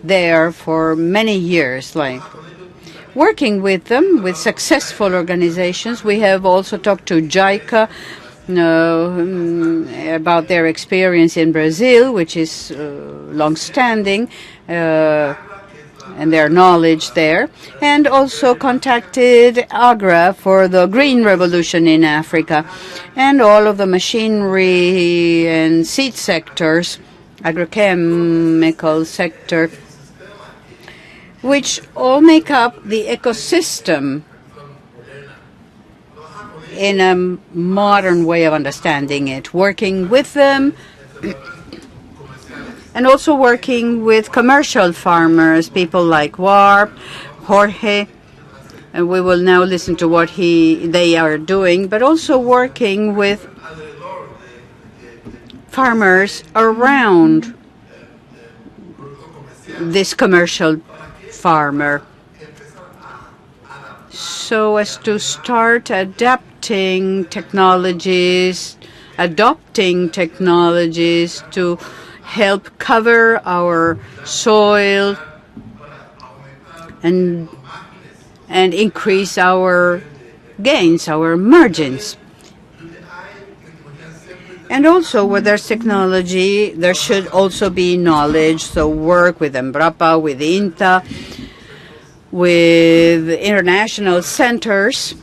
there for many years, like working with them, with successful organizations. We have also talked to JICA about their experience in Brazil, which is long-standing, and their knowledge there, and also contacted AGRA for the green revolution in Africa, and all of the machinery and seed sectors, agrochemical sector, which all make up the ecosystem in a modern way of understanding it, working with them and also working with commercial farmers, people like Jorge, and we will now listen to what they are doing, but also working with farmers around this commercial farmer, so as to start adopting technologies to help cover our soil and increase our gains, our margins. And also, where there's technology, there should also be knowledge. So work with Embrapa, with INTA, with international centers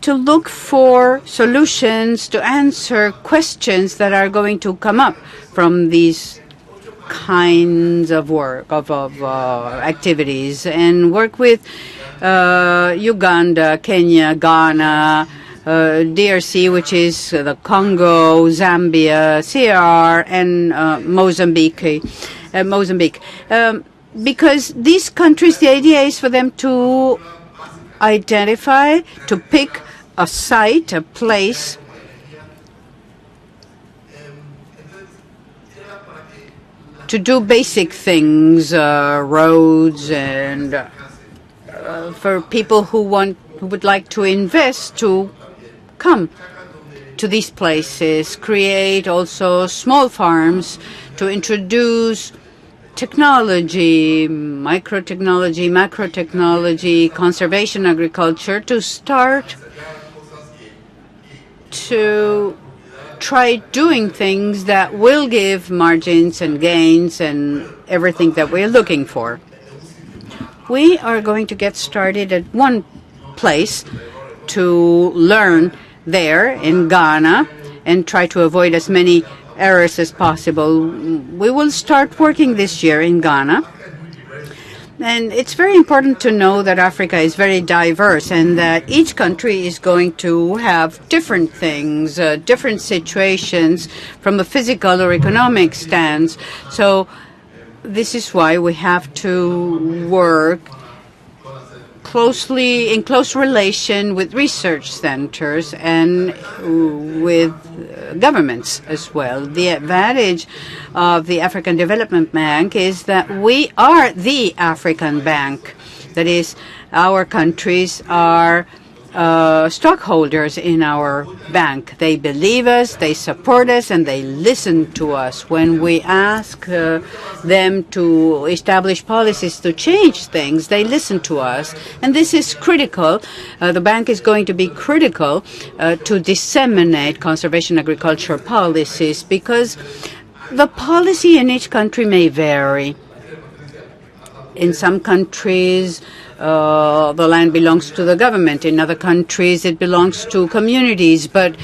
to look for solutions to answer questions that are going to come up from these kinds of work, of activities, and work with Uganda, Kenya, Ghana, DRC, which is the Congo, Zambia, CR, and Mozambique. Because these countries, the idea is for them to identify, to pick a site, a place, to do basic things, roads, and for people who would like to invest to come to these places, create also small farms to introduce technology, microtechnology, macrotechnology, conservation agriculture, to start to try doing things that will give margins and gains and everything that we're looking for. We are going to get started at one place to learn there in Ghana and try to avoid as many errors as possible. We will start working this year in Ghana. And it's very important to know that Africa is very diverse and that each country is going to have different things, different situations from a physical or economic stance. So this is why we have to work closely, in close relation with research centers and with governments as well. The advantage of the African Development Bank is that we are the African bank. That is, our countries are stockholders in our bank. They believe us, they support us, and they listen to us when we ask them to establish policies to change things. They listen to us, and this is critical. The bank is going to be critical to disseminate conservation agriculture policies, because the policy in each country may vary. In some countries, the land belongs to the government. In other countries, it belongs to communities. But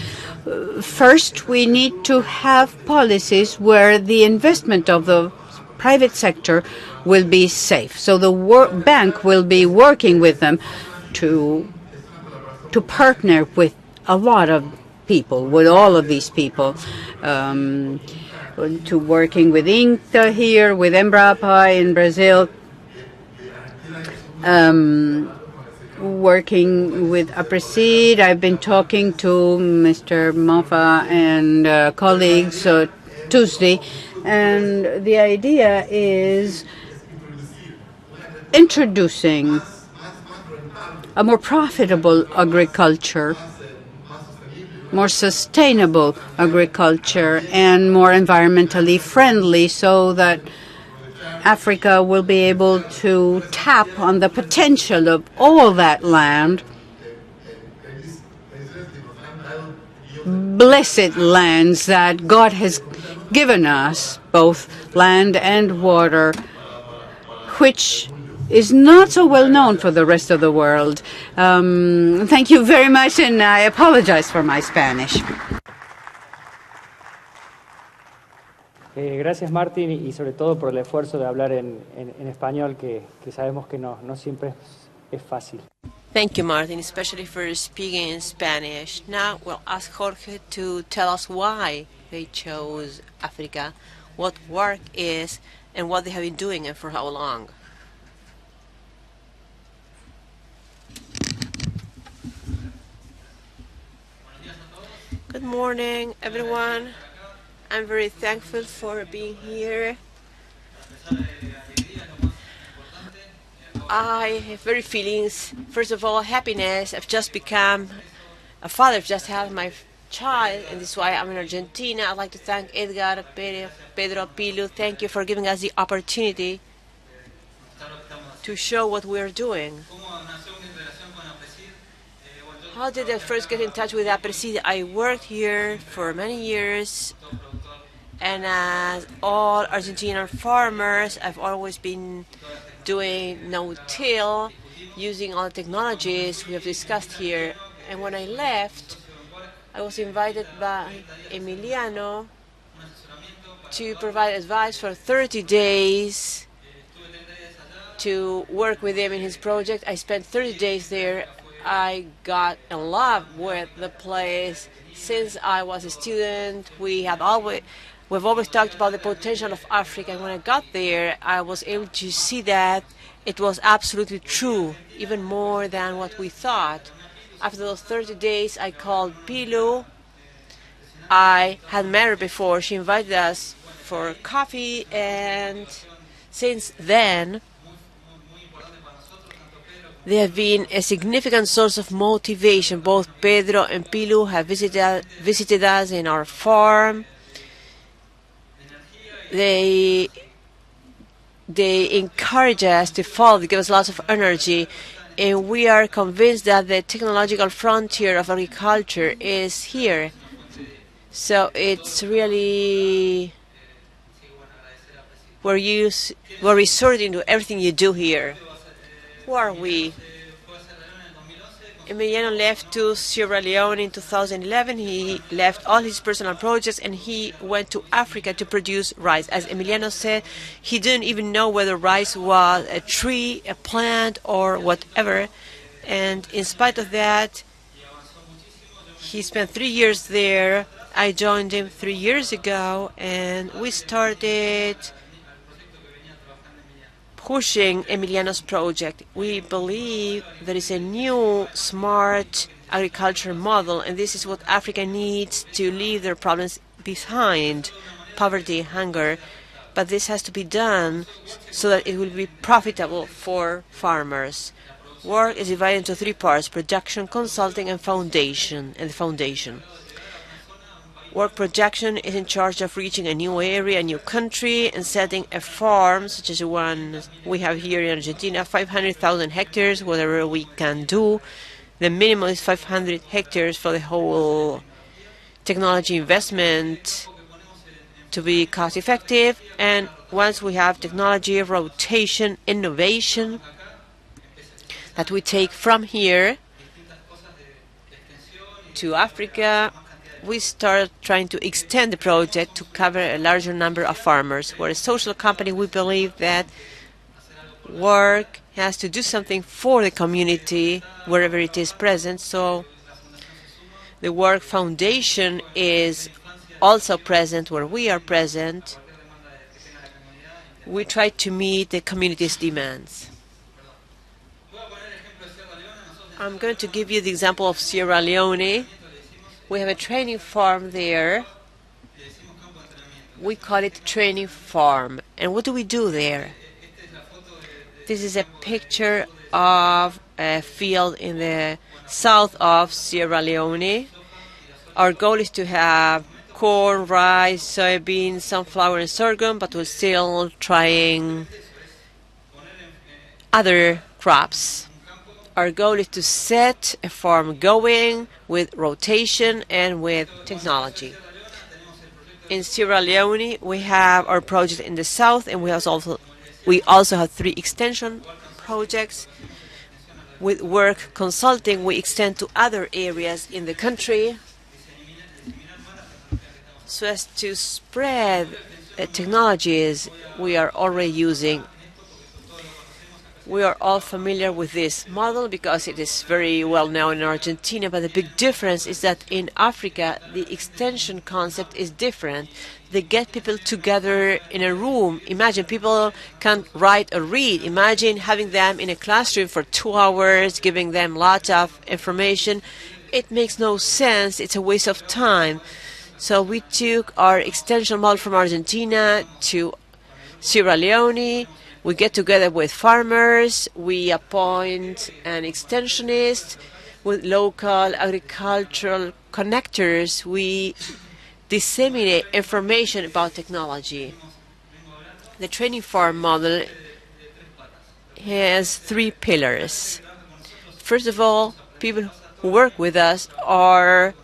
first, we need to have policies where the investment of the private sector will be safe. So the bank will be working with them to partner with a lot of people, with all of these people, to working with INCTA here, with Embrapa in Brazil, working with Aapresid. I've been talking to Mr. Mofa and colleagues Tuesday, and the idea is introducing a more profitable agriculture, more sustainable agriculture, and more environmentally friendly, so that Africa will be able to tap on the potential of all that land, blessed lands that God has given us, both land and water, which is not so well known for the rest of the world. Thank you very much, and I apologize for my Spanish. Gracias, Martín, y sobre todo por el esfuerzo de hablar en español, que sabemos que no siempre es fácil. Thank you, Martin, especially for speaking in Spanish. Now we'll ask Jorge to tell us why they chose Africa, what work is, and what they have been doing and for how long. Good morning, everyone. I'm very thankful for being here. I have very feelings. First of all, happiness. I've just become a father. I've just had my child, and this is why I'm in Argentina. I'd like to thank Edgar, Pedro, Pilu. Thank you for giving us the opportunity to show what we're doing. How did I first get in touch with Aapresid? I worked here for many years, and as all Argentinian farmers, I've always been doing no-till, using all the technologies we have discussed here. And when I left, I was invited by Emiliano to provide advice for 30 days to work with him in his project. I spent 30 days there. I got in love with the place. Since I was a student, we've always talked about the potential of Africa. And when I got there, I was able to see that it was absolutely true, even more than what we thought. After those 30 days, I called Pilu. I had met her before. She invited us for coffee, and since then, they have been a significant source of motivation. Both Pedro and Pilu have visited us in our farm. They encourage us to follow, they give us lots of energy, and we are convinced that the technological frontier of agriculture is here. So it's really where resorting to everything you do here. Who are we? Emiliano left to Sierra Leone in 2011. He left all his personal projects and he went to Africa to produce rice. As Emiliano said, he didn't even know whether rice was a tree, a plant, or whatever. And in spite of that, he spent 3 years there. I joined him 3 years ago, and we started pushing Emiliano's project. We believe there is a new smart agriculture model, and this is what Africa needs to leave their problems behind, poverty, hunger. But this has to be done so that it will be profitable for farmers. Work is divided into 3 parts: production, consulting, and foundation. Work production is in charge of reaching a new area, a new country, and setting a farm, such as the one we have here in Argentina, 500,000 hectares, whatever we can do. The minimum is 500 hectares for the whole technology investment to be cost effective. And once we have technology, rotation, innovation, that we take from here to Africa, we start trying to extend the project to cover a larger number of farmers. We're a social company. We believe that work has to do something for the community wherever it is present. So the work foundation is also present where we are present. We try to meet the community's demands. I'm going to give you the example of Sierra Leone. We have a training farm there. We call it training farm. And what do we do there? This is a picture of a field in the south of Sierra Leone. Our goal is to have corn, rice, soybeans, sunflower, and sorghum, but we're still trying other crops. Our goal is to set a farm going with rotation and with technology. In Sierra Leone, we have our project in the south, and we also have 3 extension projects. With work consulting, we extend to other areas in the country so as to spread technologies we are already using. We are all familiar with this model because it is very well known in Argentina, but the big difference is that in Africa, the extension concept is different. They get people together in a room. Imagine people can't write or read. Imagine having them in a classroom for 2 hours, giving them lots of information. It makes no sense. It's a waste of time. So we took our extension model from Argentina to Sierra Leone. We get together with farmers, we appoint an extensionist, with local agricultural connectors, we disseminate information about technology. The training farm model has 3 pillars. First of all, people who work with us are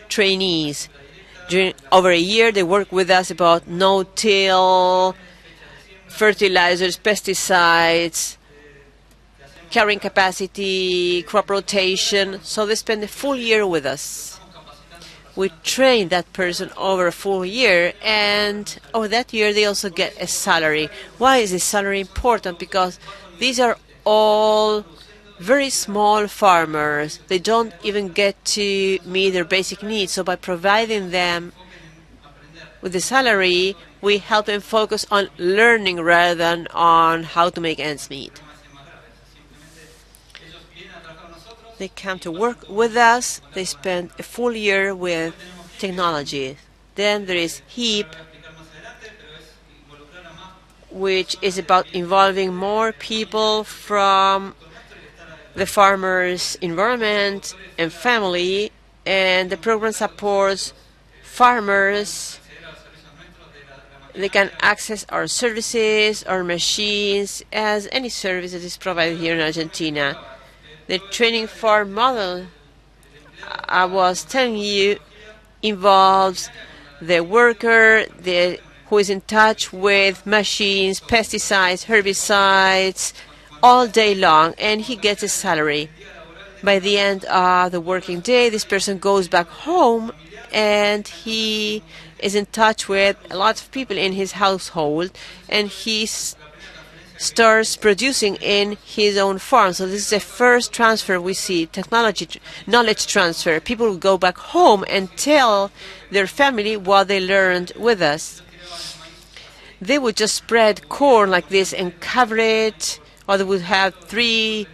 trainees. During over a year, they work with us about no-till, fertilizers, pesticides, carrying capacity, crop rotation. So they spend a full year with us. We train that person over a full year, and over that year they also get a salary. Why is this salary important? Because these are all very small farmers. They don't even get to meet their basic needs. So by providing them with the salary, we help them focus on learning rather than on how to make ends meet. They come to work with us. They spend a full year with technology. Then there is HEAP, which is about involving more people from the farmer's environment and family, and the program supports farmers. They can access our services, our machines, as any service that is provided here in Argentina. The training farm model I was telling you involves the worker who is in touch with machines, pesticides, herbicides, all day long, and he gets a salary. By the end of the working day, this person goes back home and he is in touch with a lot of people in his household, and he starts producing in his own farm. So this is the first transfer we see, technology, knowledge transfer. People will go back home and tell their family what they learned with us. They would just spread corn like this and cover it, or they would have 3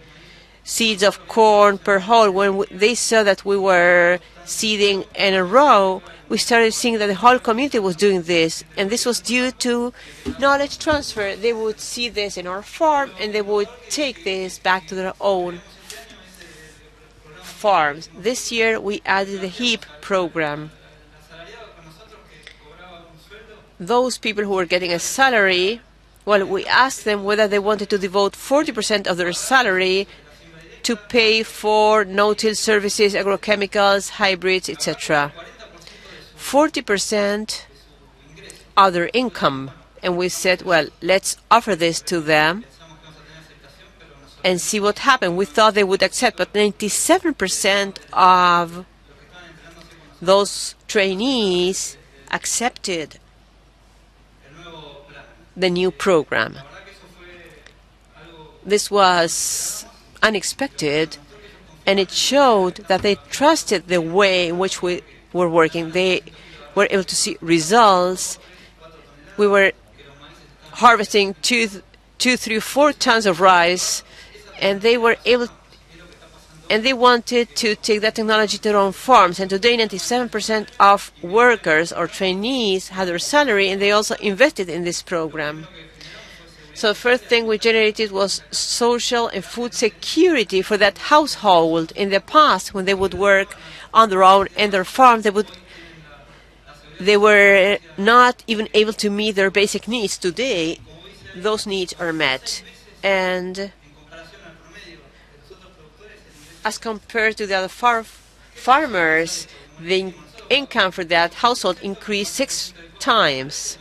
seeds of corn per hole. When they saw that we were seeding in a row, we started seeing that the whole community was doing this, and this was due to knowledge transfer. They would see this in our farm, and they would take this back to their own farms. This year, we added the HEAP program. Those people who were getting a salary, well, we asked them whether they wanted to devote 40% of their salary to pay for no-till services, agrochemicals, hybrids, etc. 40% of their income. And we said, well, let's offer this to them and see what happened. We thought they would accept, but 97% of those trainees accepted the new program. this was unexpected, and it showed that they trusted the way in which we were working. They were able to see results. We were harvesting 2, 3, 4 tons of rice, and they were able, and they wanted to take that technology to their own farms. And today, 97% of workers or trainees had their salary, and they also invested in this program. So the first thing we generated was social and food security for that household. In the past, when they would work on their own in their farm, they were not even able to meet their basic needs. Today, those needs are met. And as compared to the other farmers, the income for that household increased 6 times.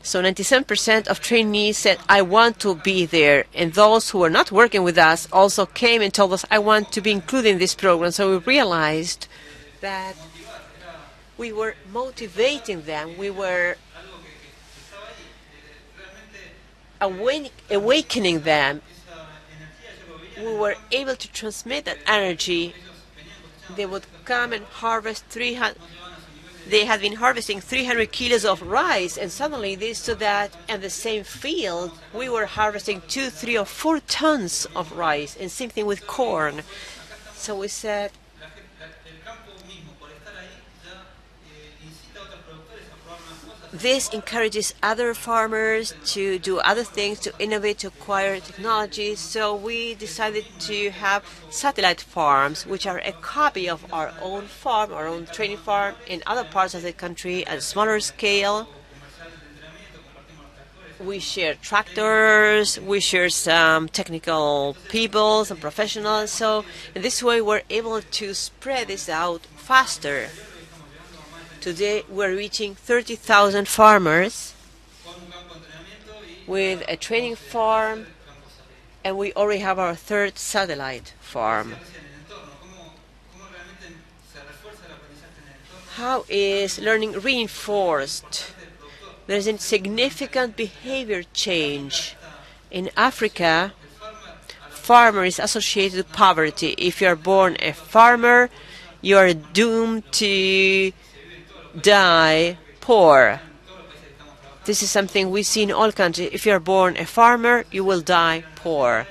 So 97% of trainees said, I want to be there. And those who were not working with us also came and told us, I want to be included in this program. So we realized that we were motivating them. We were awakening them. We were able to transmit that energy. They would come and harvest 300. They had been harvesting 300 kilos of rice, and suddenly they saw that in the same field we were harvesting 2, 3, or 4 tons of rice, and same thing with corn. So we said, this encourages other farmers to do other things, to innovate, to acquire technology. So we decided to have satellite farms, which are a copy of our own farm, our own training farm, in other parts of the country at a smaller scale. We share tractors, we share some technical people, some professionals. So in this way, we're able to spread this out faster. Today, we're reaching 30,000 farmers with a training farm, and we already have our 3rd satellite farm. How is learning reinforced? There's a significant behavior change. In Africa, farmer is associated with poverty. If you are born a farmer, you are doomed to die poor. This is something we see in all countries. If you are born a farmer, you will die poor.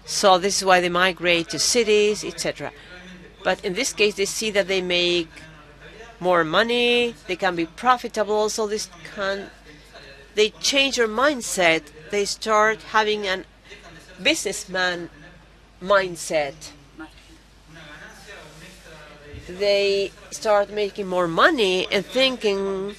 So this is why they migrate to cities, etc. But in this case, they see that they make more money, they can be profitable, so they change their mindset. They start having a businessman mindset. They start making more money and thinking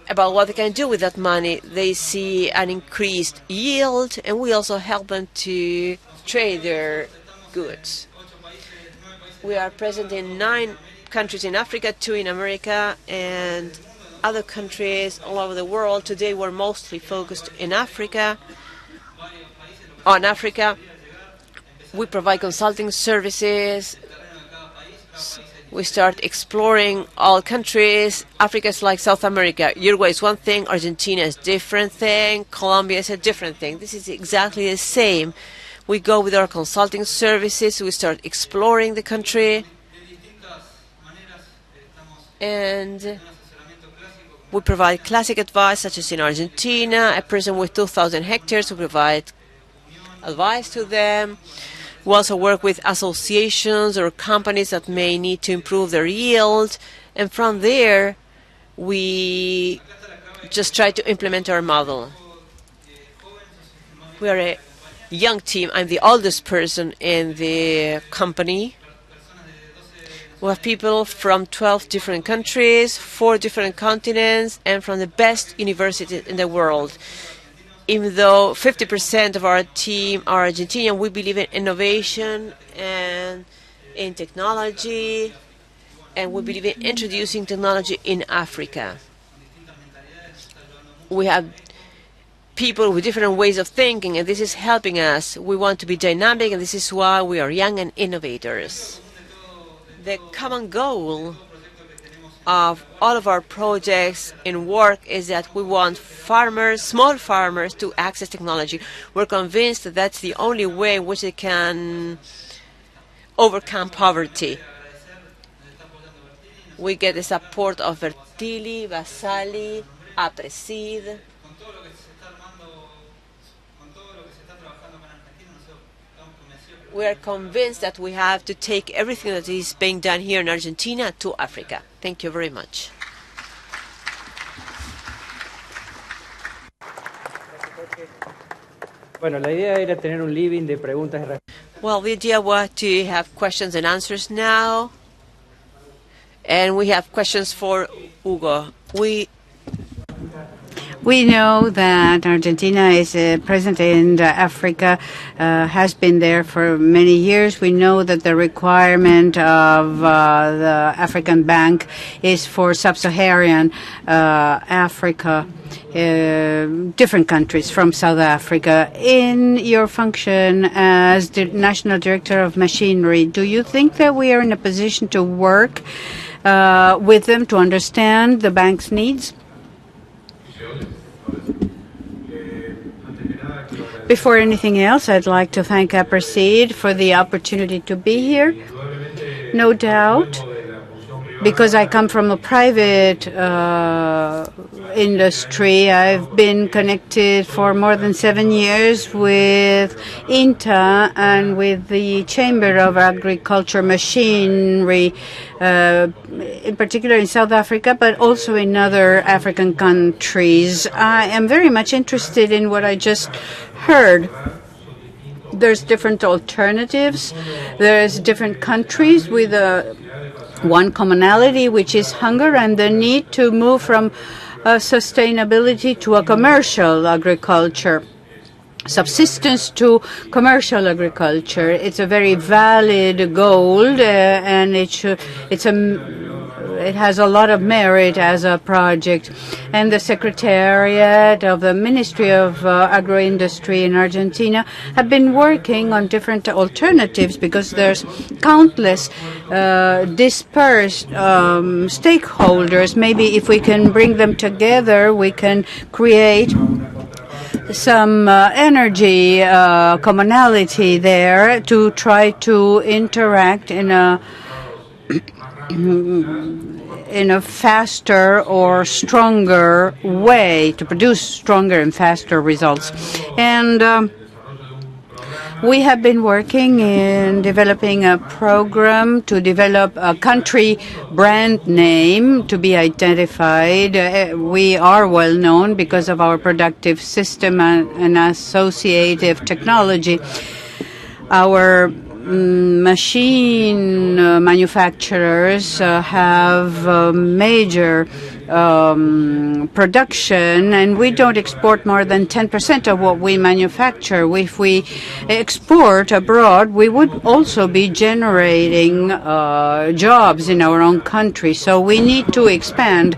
about what they can do with that money. They see an increased yield, and we also help them to trade their goods. We are present in 9 countries in Africa, 2 in America, and other countries all over the world. Today we're mostly focused in Africa. On Africa, we provide consulting services. We start exploring all countries. Africa is like South America. Uruguay is one thing, Argentina is a different thing, Colombia is a different thing. This is exactly the same. We go with our consulting services, we start exploring the country, and we provide classic advice, such as in Argentina, a person with 2,000 hectares, we provide advice to them. We also work with associations or companies that may need to improve their yield, and from there we just try to implement our model. We are a young team. I'm the oldest person in the company. We have people from 12 different countries, 4 different continents, and from the best universities in the world. Even though 50% of our team are Argentinian, we believe in innovation and in technology, and we believe in introducing technology in Africa. We have people with different ways of thinking, and this is helping us. We want to be dynamic, and this is why we are young and innovators. The common goal of all of our projects and work is that we want farmers, small farmers, to access technology. We're convinced that that's the only way in which they can overcome poverty. We get the support of Verzotti, Vassalli, Aapresid. We are convinced that we have to take everything that is being done here in Argentina to Africa. Thank you very much. Bueno, la idea era tener un living de preguntas y respuestas. Well, the idea was to have questions and answers now. And we have questions for Hugo. We know that Argentina is present in Africa, has been there for many years. We know that the requirement of the African Bank is for sub-Saharan Africa, different countries from South Africa. In your function as the National Director of Machinery, do you think that we are in a position to work with them to understand the bank's needs? Before anything else, I'd like to thank Aapresid for the opportunity to be here. No doubt, because I come from a private industry, I've been connected for more than 7 years with INTA and with the Chamber of Agriculture Machinery, in particular in South Africa, but also in other African countries. I am very much interested in what I just heard. There's different alternatives. There's different countries with one commonality, which is hunger and the need to move from sustainability to a commercial agriculture, subsistence to commercial agriculture. It's a very valid goal, and it has a lot of merit as a project. And the Secretariat of the Ministry of Agroindustry in Argentina have been working on different alternatives because there's countless dispersed stakeholders. Maybe if we can bring them together, we can create some energy commonality there to try to interact in a faster or stronger way to produce stronger and faster results. And we have been working in developing a program to develop a country brand name to be identified. We are well known because of our productive system and associative technology. Our machine manufacturers have major production, and we don't export more than 10% of what we manufacture. If we export abroad, we would also be generating jobs in our own country. So we need to expand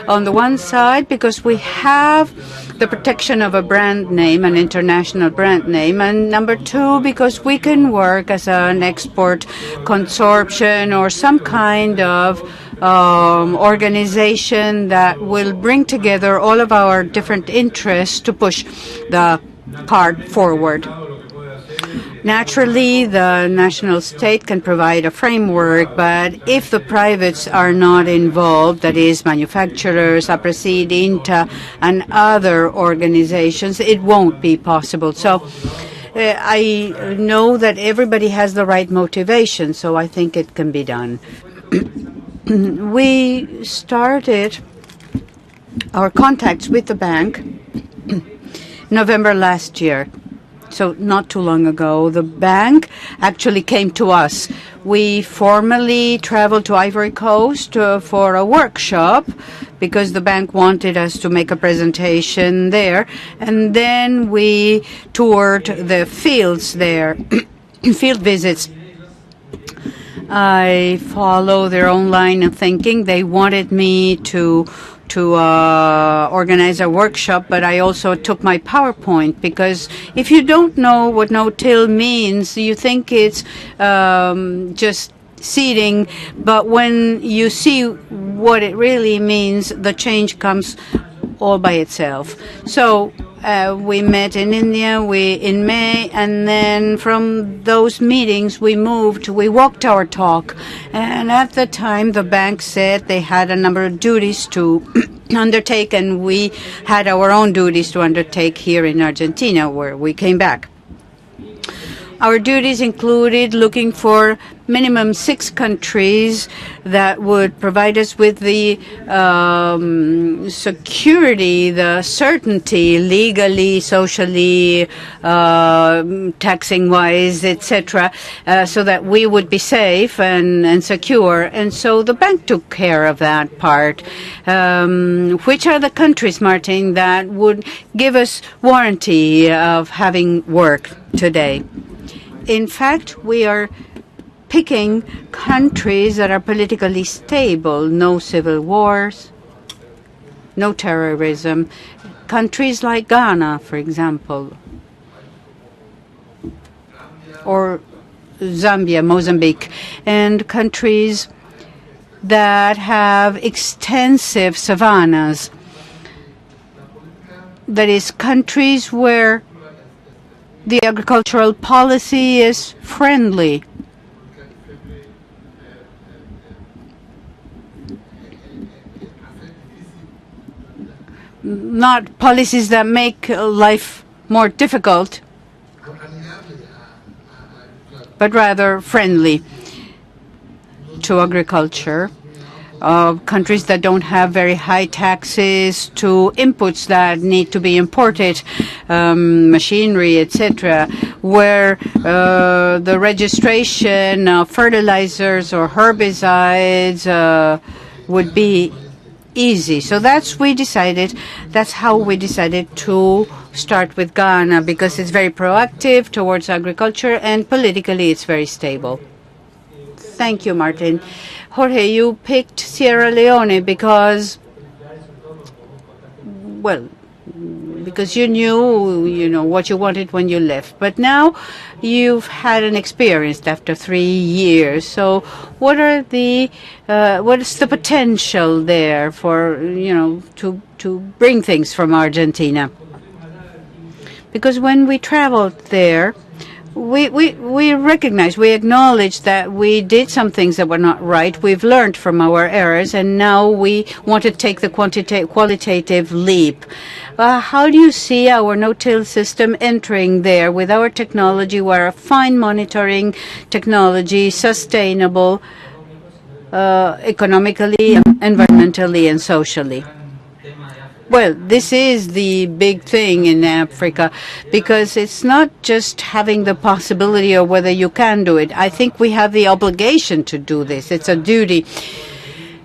on the one side because we have the protection of a brand name, an international brand name, and number two, because we can work as an export consortium or some kind of organization that will bring together all of our different interests to push the cart forward. Naturally, the national state can provide a framework, but if the privates are not involved, that is, manufacturers, Aapresid, INTA, and other organizations, it won't be possible. So I know that everybody has the right motivation, so I think it can be done. We started our contacts with the bank November last year. So not too long ago, the bank actually came to us. We formally traveled to Ivory Coast for a workshop because the bank wanted us to make a presentation there. And then we toured the fields there, field visits. I follow their own line of thinking. They wanted me to organize a workshop, but I also took my PowerPoint because if you don't know what no-till means, you think it's just seating, but when you see what it really means, the change comes all by itself. So we met in India in May, and then from those meetings we walked our talk. And at the time, the bank said they had a number of duties to undertake, and we had our own duties to undertake here in Argentina, where we came back. Our duties included looking for minimum 6 countries that would provide us with the security, the certainty, legally, socially, taxing-wise, etc., so that we would be safe and secure. And so the bank took care of that part. Which are the countries, Martin, that would give us warranty of having work today? In fact, we are picking countries that are politically stable, no civil wars, no terrorism. Countries like Ghana, for example, or Zambia, Mozambique, and countries that have extensive savannas. That is, countries where the agricultural policy is friendly. Not policies that make life more difficult, but rather friendly to agriculture. Countries that don't have very high taxes to inputs that need to be imported, machinery, etc., where the registration of fertilizers or herbicides would be easy. So that's how we decided to start with Ghana, because it's very proactive towards agriculture and politically it's very stable. Thank you, Martin. Jorge, you picked Sierra Leone because you knew, what you wanted when you left. But now you've had an experience after 3 years. So what is the potential there for, to bring things from Argentina? Because when we traveled there, we recognize, we acknowledge that we did some things that were not right. We've learned from our errors, and now we want to take the qualitative leap. How do you see our no-till system entering there with our technology, where a fine monitoring technology, sustainable, economically, environmentally, and socially? Well, this is the big thing in Africa, because it's not just having the possibility or whether you can do it. I think we have the obligation to do this. It's a duty.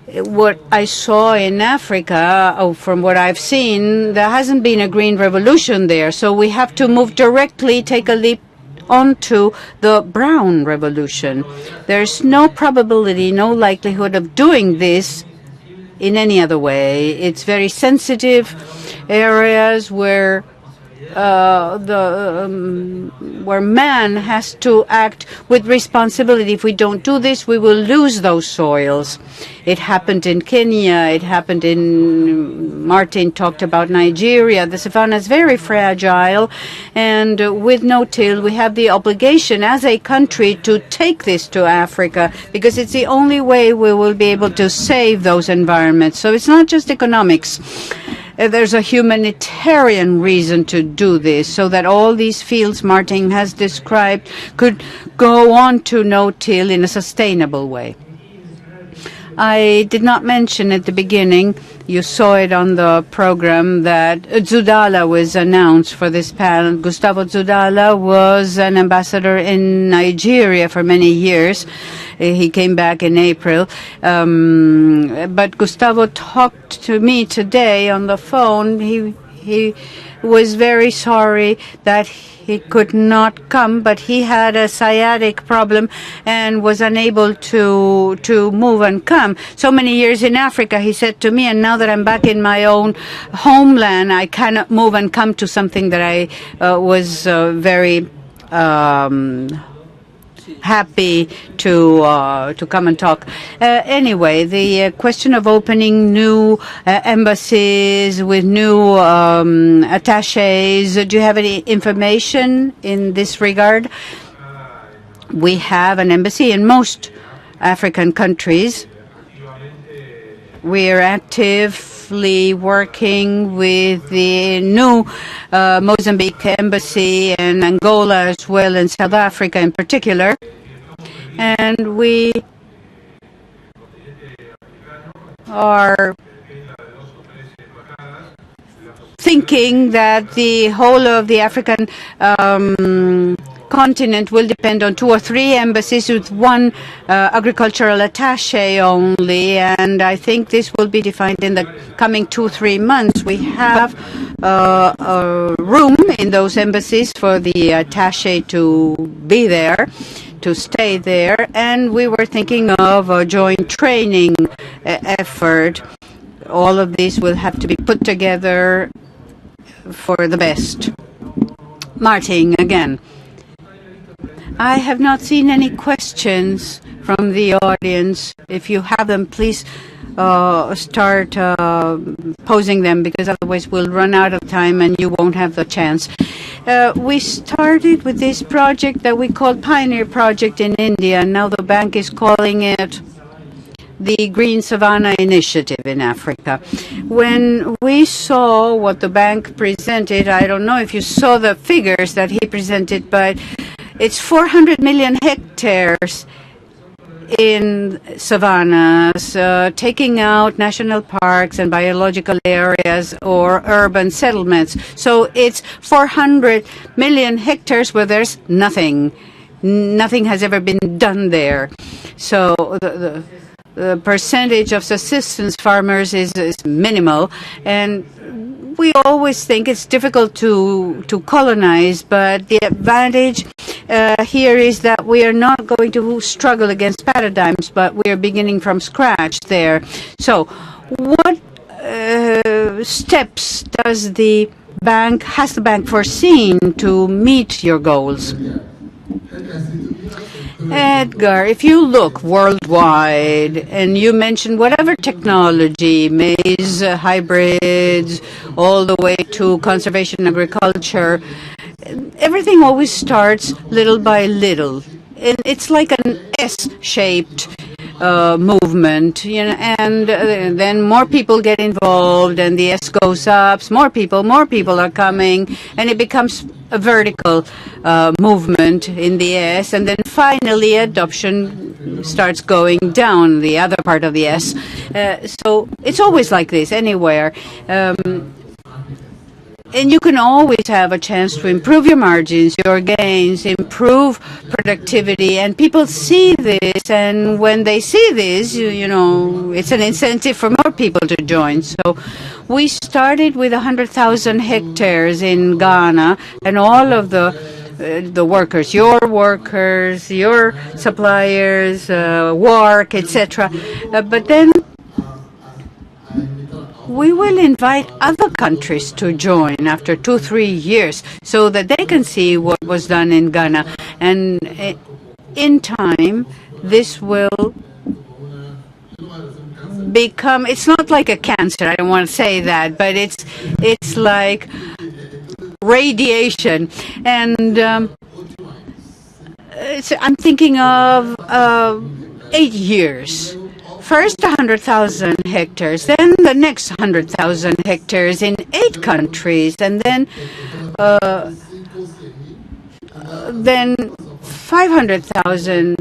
What I saw in Africa, from what I've seen, there hasn't been a green revolution there. So we have to move directly, take a leap onto the brown revolution. There's no probability, no likelihood of doing this in any other way. It's very sensitive areas where where man has to act with responsibility. If we don't do this, we will lose those soils. It happened in Kenya. It happened in, Martin talked about Nigeria. The Savannah is very fragile, and with no-till, we have the obligation as a country to take this to Africa, because it's the only way we will be able to save those environments. So it's not just economics. There's a humanitarian reason to do this, so that all these fields Martin has described could go on to no-till in a sustainable way. I did not mention at the beginning, you saw it on the program, that Zudala was announced for this panel. Gustavo Zudala was an ambassador in Nigeria for many years. He came back in April. But Gustavo talked to me today on the phone. He was very sorry that he could not come, but he had a sciatic problem and was unable to move and come. So many years in Africa, he said to me, and now that I'm back in my own homeland, I cannot move and come to something that I was very happy to come and talk. Anyway, the question of opening new embassies with new attaches. Do you have any information in this regard? We have an embassy in most African countries. We are actively working with the new Mozambique embassy and Angola as well, and South Africa in particular. And we are thinking that the whole of the African continent will depend on 2 or 3 embassies with 1 agricultural attaché only, and I think this will be defined in the coming 2-3 months. We have a room in those embassies for the attaché to be there, to stay there, and we were thinking of a joint training effort. All of this will have to be put together for the best. Martin, again. I have not seen any questions from the audience. If you have them, please start posing them, because otherwise we'll run out of time and you won't have the chance. We started with this project that we called Pioneer Project in India, and now the bank is calling it the Green Savannah Initiative in Africa. When we saw what the bank presented, I don't know if you saw the figures that he presented, but it's 400 million hectares in savannas, taking out national parks and biological areas or urban settlements. So it's 400 million hectares where there's nothing. Nothing has ever been done there. So the percentage of subsistence farmers is minimal, and we always think it's difficult to colonize, but the advantage here is that we are not going to struggle against paradigms, but we are beginning from scratch there. So what steps has the bank foreseen to meet your goals? Edgar, if you look worldwide, and you mentioned whatever technology, maize, hybrids, all the way to conservation agriculture, everything always starts little by little. And it's like an S-shaped movement, you know, and then more people get involved, and the S goes up. More people are coming, and it becomes a vertical movement in the S, and then finally adoption starts going down the other part of the S. So it's always like this anywhere. And you can always have a chance to improve your margins, your gains, improve productivity, and people see this, and when they see this, you know, it's an incentive for more people to join. So we started with 100,000 hectares in Ghana, and all of the workers, your suppliers, work, etc. But then we will invite other countries to join after 2-3 years so that they can see what was done in Ghana. And in time, this will become, it's not like a cancer, I don't want to say that, but it's like radiation. And I'm thinking of 8 years. First 100,000 hectares, then the next 100,000 hectares in 8 countries, and then 500,000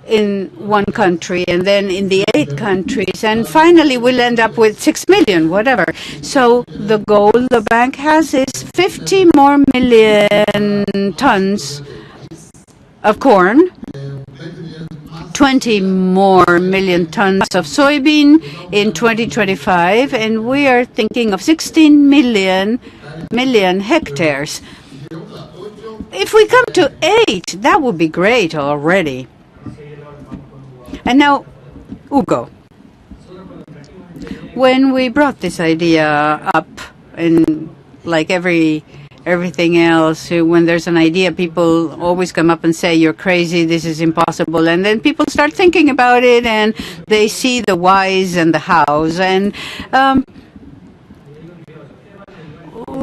in 1 country, and then in the 8 countries, and finally we'll end up with 6 million, whatever. So the goal the bank has is 50 more million tons of corn, 20 more million tons of soybean in 2025, and we are thinking of 16 million hectares. If we come to 8, that would be great already. And now, Hugo, when we brought this idea up, and like every everything else. When there's an idea, people always come up and say, you're crazy, this is impossible. And then people start thinking about it, and they see the whys and the hows. And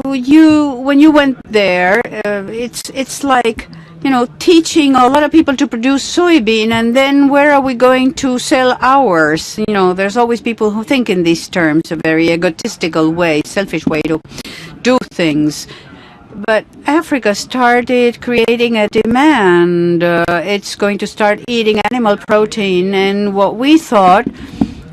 when you went there, it's like, teaching a lot of people to produce soybean, and then where are we going to sell ours? There's always people who think in these terms, a very egotistical way, selfish way to do things. But Africa started creating a demand. It's going to start eating animal protein, and what we thought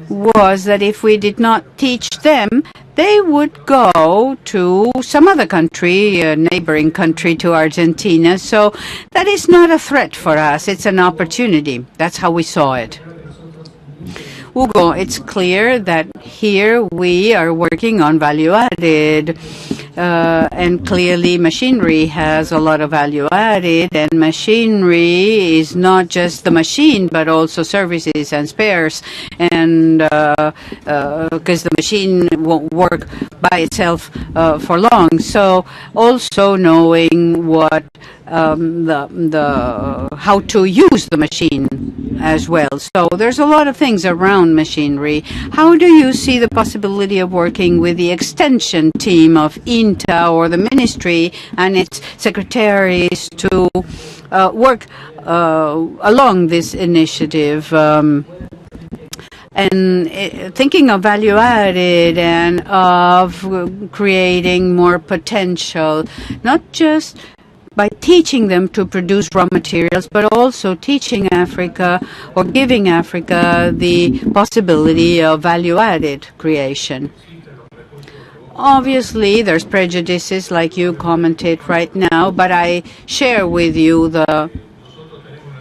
was that if we did not teach them, they would go to some other country, a neighboring country to Argentina. So that is not a threat for us. It's an opportunity. That's how we saw it. Hugo, it's clear that here we are working on value added. And clearly machinery has a lot of value added, and machinery is not just the machine but also services and spares, and because the machine won't work by itself for long. So also knowing what how to use the machine as well. So there's a lot of things around machinery. How do you see the possibility of working with the extension team of INTA or the ministry and its secretaries to work along this initiative? And thinking of value added and of creating more potential, not just by teaching them to produce raw materials, but also teaching Africa or giving Africa the possibility of value-added creation. Obviously, there's prejudices like you commented right now, but I share with you the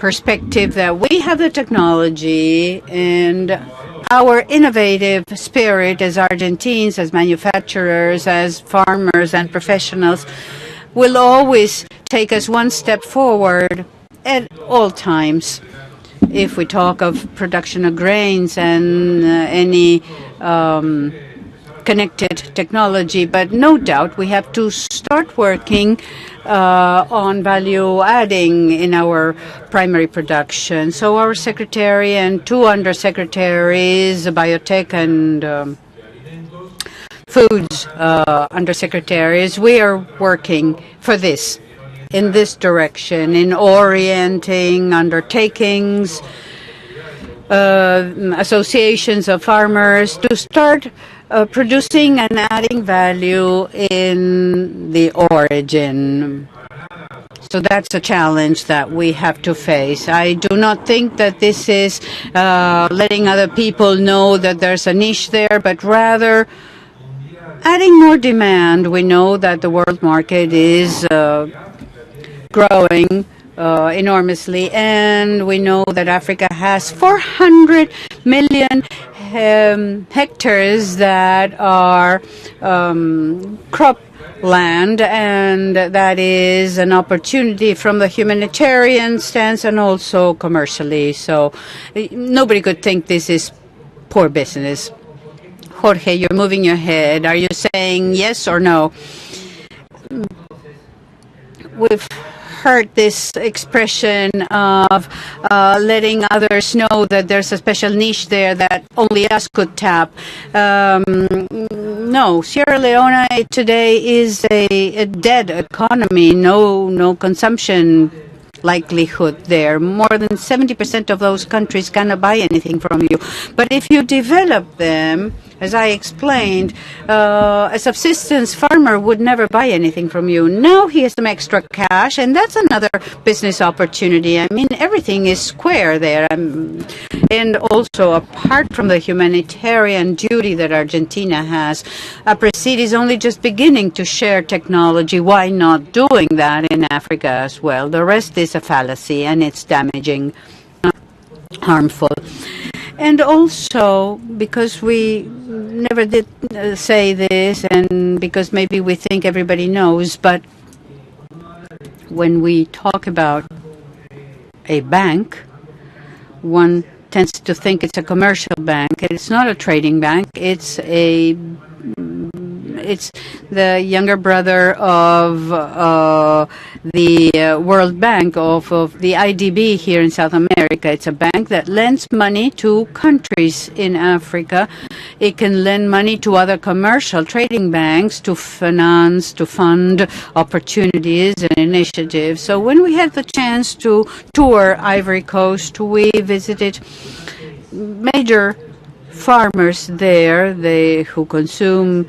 perspective that we have the technology and our innovative spirit as Argentines, as manufacturers, as farmers and professionals will always take us one step forward at all times. If we talk of production of grains and any connected technology, but no doubt we have to start working on value adding in our primary production. So our secretary and two undersecretaries, biotech and foods undersecretaries, we are working for this, in this direction, in orienting undertakings, associations of farmers to start producing and adding value in the origin. So that's a challenge that we have to face. I do not think that this is letting other people know that there's a niche there, but rather adding more demand. We know that the world market is growing enormously, and we know that Africa has 400 million hectares that are crop land, and that is an opportunity from the humanitarian stance and also commercially. So nobody could think this is poor business. Jorge, you're moving your head. Are you saying yes or no? We've heard this expression of letting others know that there's a special niche there that only us could tap. No, Sierra Leone today is a dead economy, no consumption likelihood there. More than 70% of those countries cannot buy anything from you. But if you develop them, as I explained, a subsistence farmer would never buy anything from you. Now he has some extra cash, and that's another business opportunity. I mean, everything is square there. And also, apart from the humanitarian duty that Argentina has, Aapresid is only just beginning to share technology. Why not doing that in Africa as well? The rest is a fallacy, and it's damaging, harmful. And also, because we never did say this, and because maybe we think everybody knows, but when we talk about a bank, one tends to think it's a commercial bank. It's not a trading bank. It's It's the younger brother of the World Bank, of the IDB here in South America. It's a bank that lends money to countries in Africa. It can lend money to other commercial trading banks to finance, to fund opportunities and initiatives. So when we had the chance to tour Ivory Coast, we visited major farmers there, who consume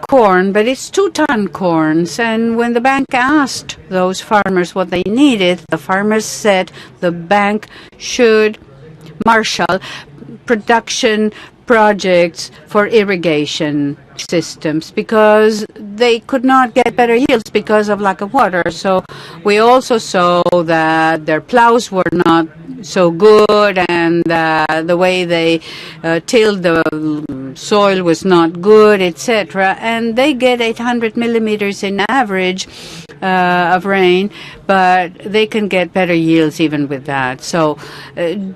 corn, but it's 2-ton corns. And when the bank asked those farmers what they needed, the farmers said the bank should marshal production projects for irrigation systems because they could not get better yields because of lack of water. So we also saw that their plows were not so good, and the way they tilled the soil was not good, etc. And they get 800 millimeters in average of rain, but they can get better yields even with that. So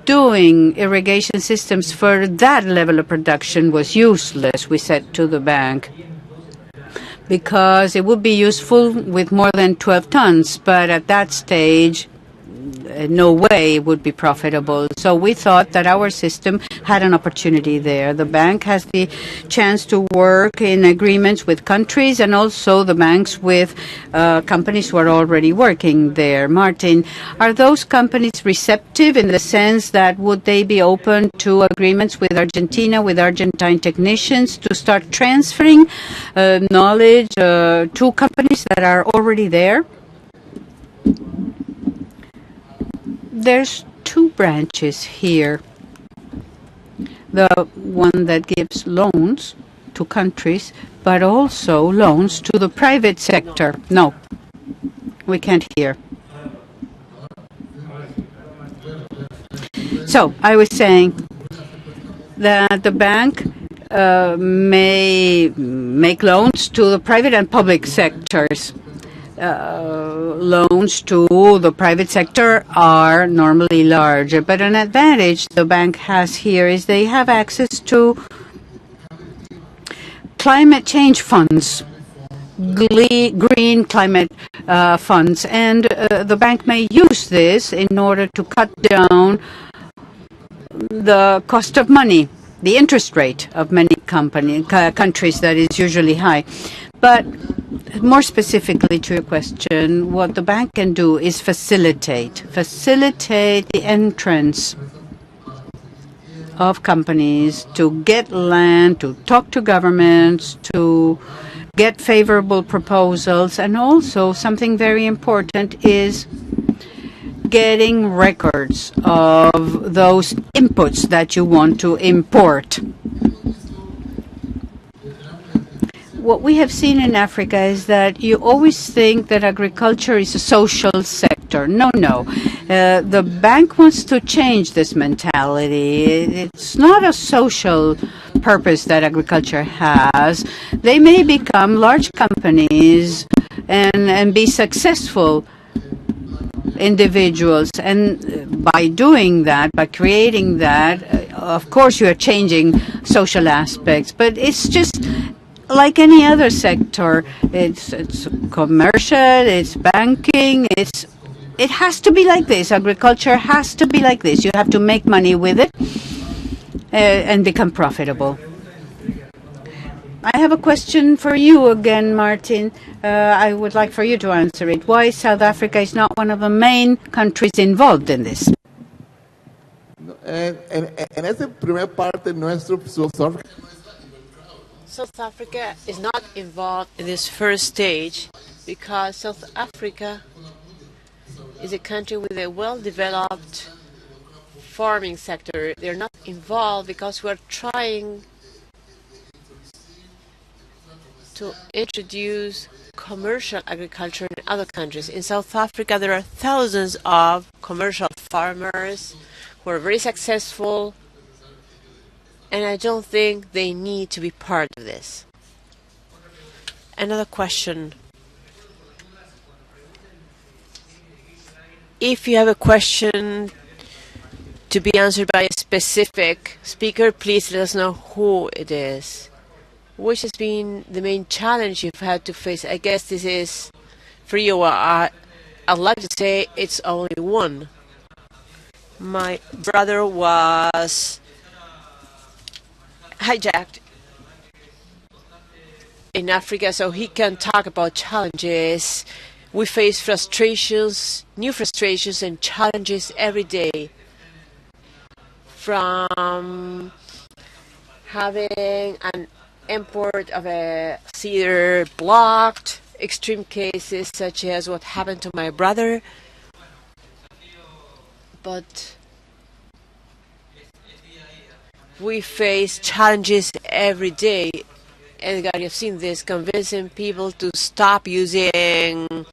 doing irrigation systems for that level of production was useless, we said to the bank, because it would be useful with more than 12 tons, but at that stage no way it would be profitable. So we thought that our system had an opportunity there. The bank has the chance to work in agreements with countries and also the banks with companies who are already working there. Martin, are those companies receptive in the sense that would they be open to agreements with Argentina, with Argentine technicians to start transferring knowledge to companies that are already there? There's two branches here. The one that gives loans to countries, but also loans to the private sector. No, we can't hear. So I was saying that the bank may make loans to the private and public sectors. Loans to the private sector are normally larger, but an advantage the bank has here is they have access to climate change funds, green climate funds, and the bank may use this in order to cut down the cost of money, the interest rate of many countries that is usually high. But more specifically to your question, what the bank can do is facilitate the entrance of companies to get land, to talk to governments, to get favorable proposals, and also something very important is getting records of those inputs that you want to import. What we have seen in Africa is that you always think that agriculture is a social sector. No. The bank wants to change this mentality. It's not a social purpose that agriculture has. They may become large companies and be successful individuals. And by doing that, by creating that, of course you are changing social aspects. But it's just like any other sector. It's commercial, it's banking, it has to be like this. Agriculture has to be like this. You have to make money with it and become profitable. I have a question for you again, Martin. I would like for you to answer it. Why South Africa is not one of the main countries involved in this? En esa primera parte nuestro South Africa is not involved in this first stage because South Africa is a country with a well-developed farming sector. They're not involved because we're trying to introduce commercial agriculture in other countries. In South Africa, there are thousands of commercial farmers who are very successful, and I don't think they need to be part of this. Another question. If you have a question to be answered by a specific speaker, please let us know who it is. Which has been the main challenge you've had to face? I guess this is, for you, I'd like to say it's only one. My brother was hijacked in Africa, so he can talk about challenges. We face frustrations, new frustrations and challenges every day. From having an import of a cedar blocked, extreme cases such as what happened to my brother. But we face challenges every day. Edgar, you've seen this, convincing people to stop using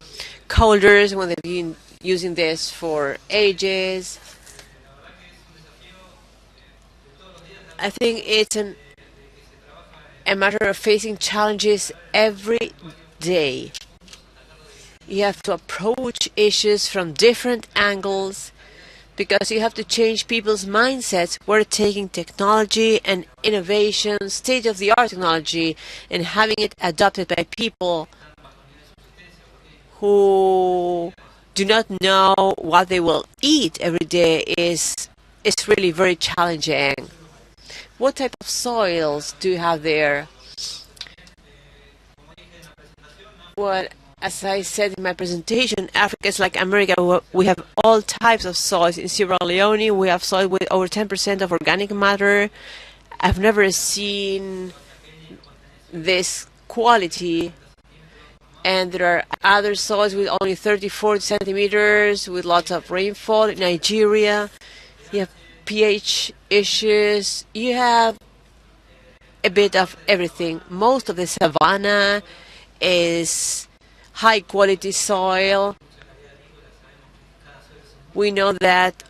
colders when they've been using this for ages. I think it's a matter of facing challenges every day. You have to approach issues from different angles because you have to change people's mindsets. We're taking technology and innovation, state-of-the-art technology, and having it adopted by people who do not know what they will eat every day is really very challenging. What type of soils do you have there? Well, as I said in my presentation, Africa is like America. We have all types of soils. In Sierra Leone, we have soil with over 10% of organic matter. I've never seen this quality. And there are other soils with only 30-40 centimeters, with lots of rainfall. In Nigeria, you have pH issues. You have a bit of everything. Most of the Savannah is high quality soil. We know that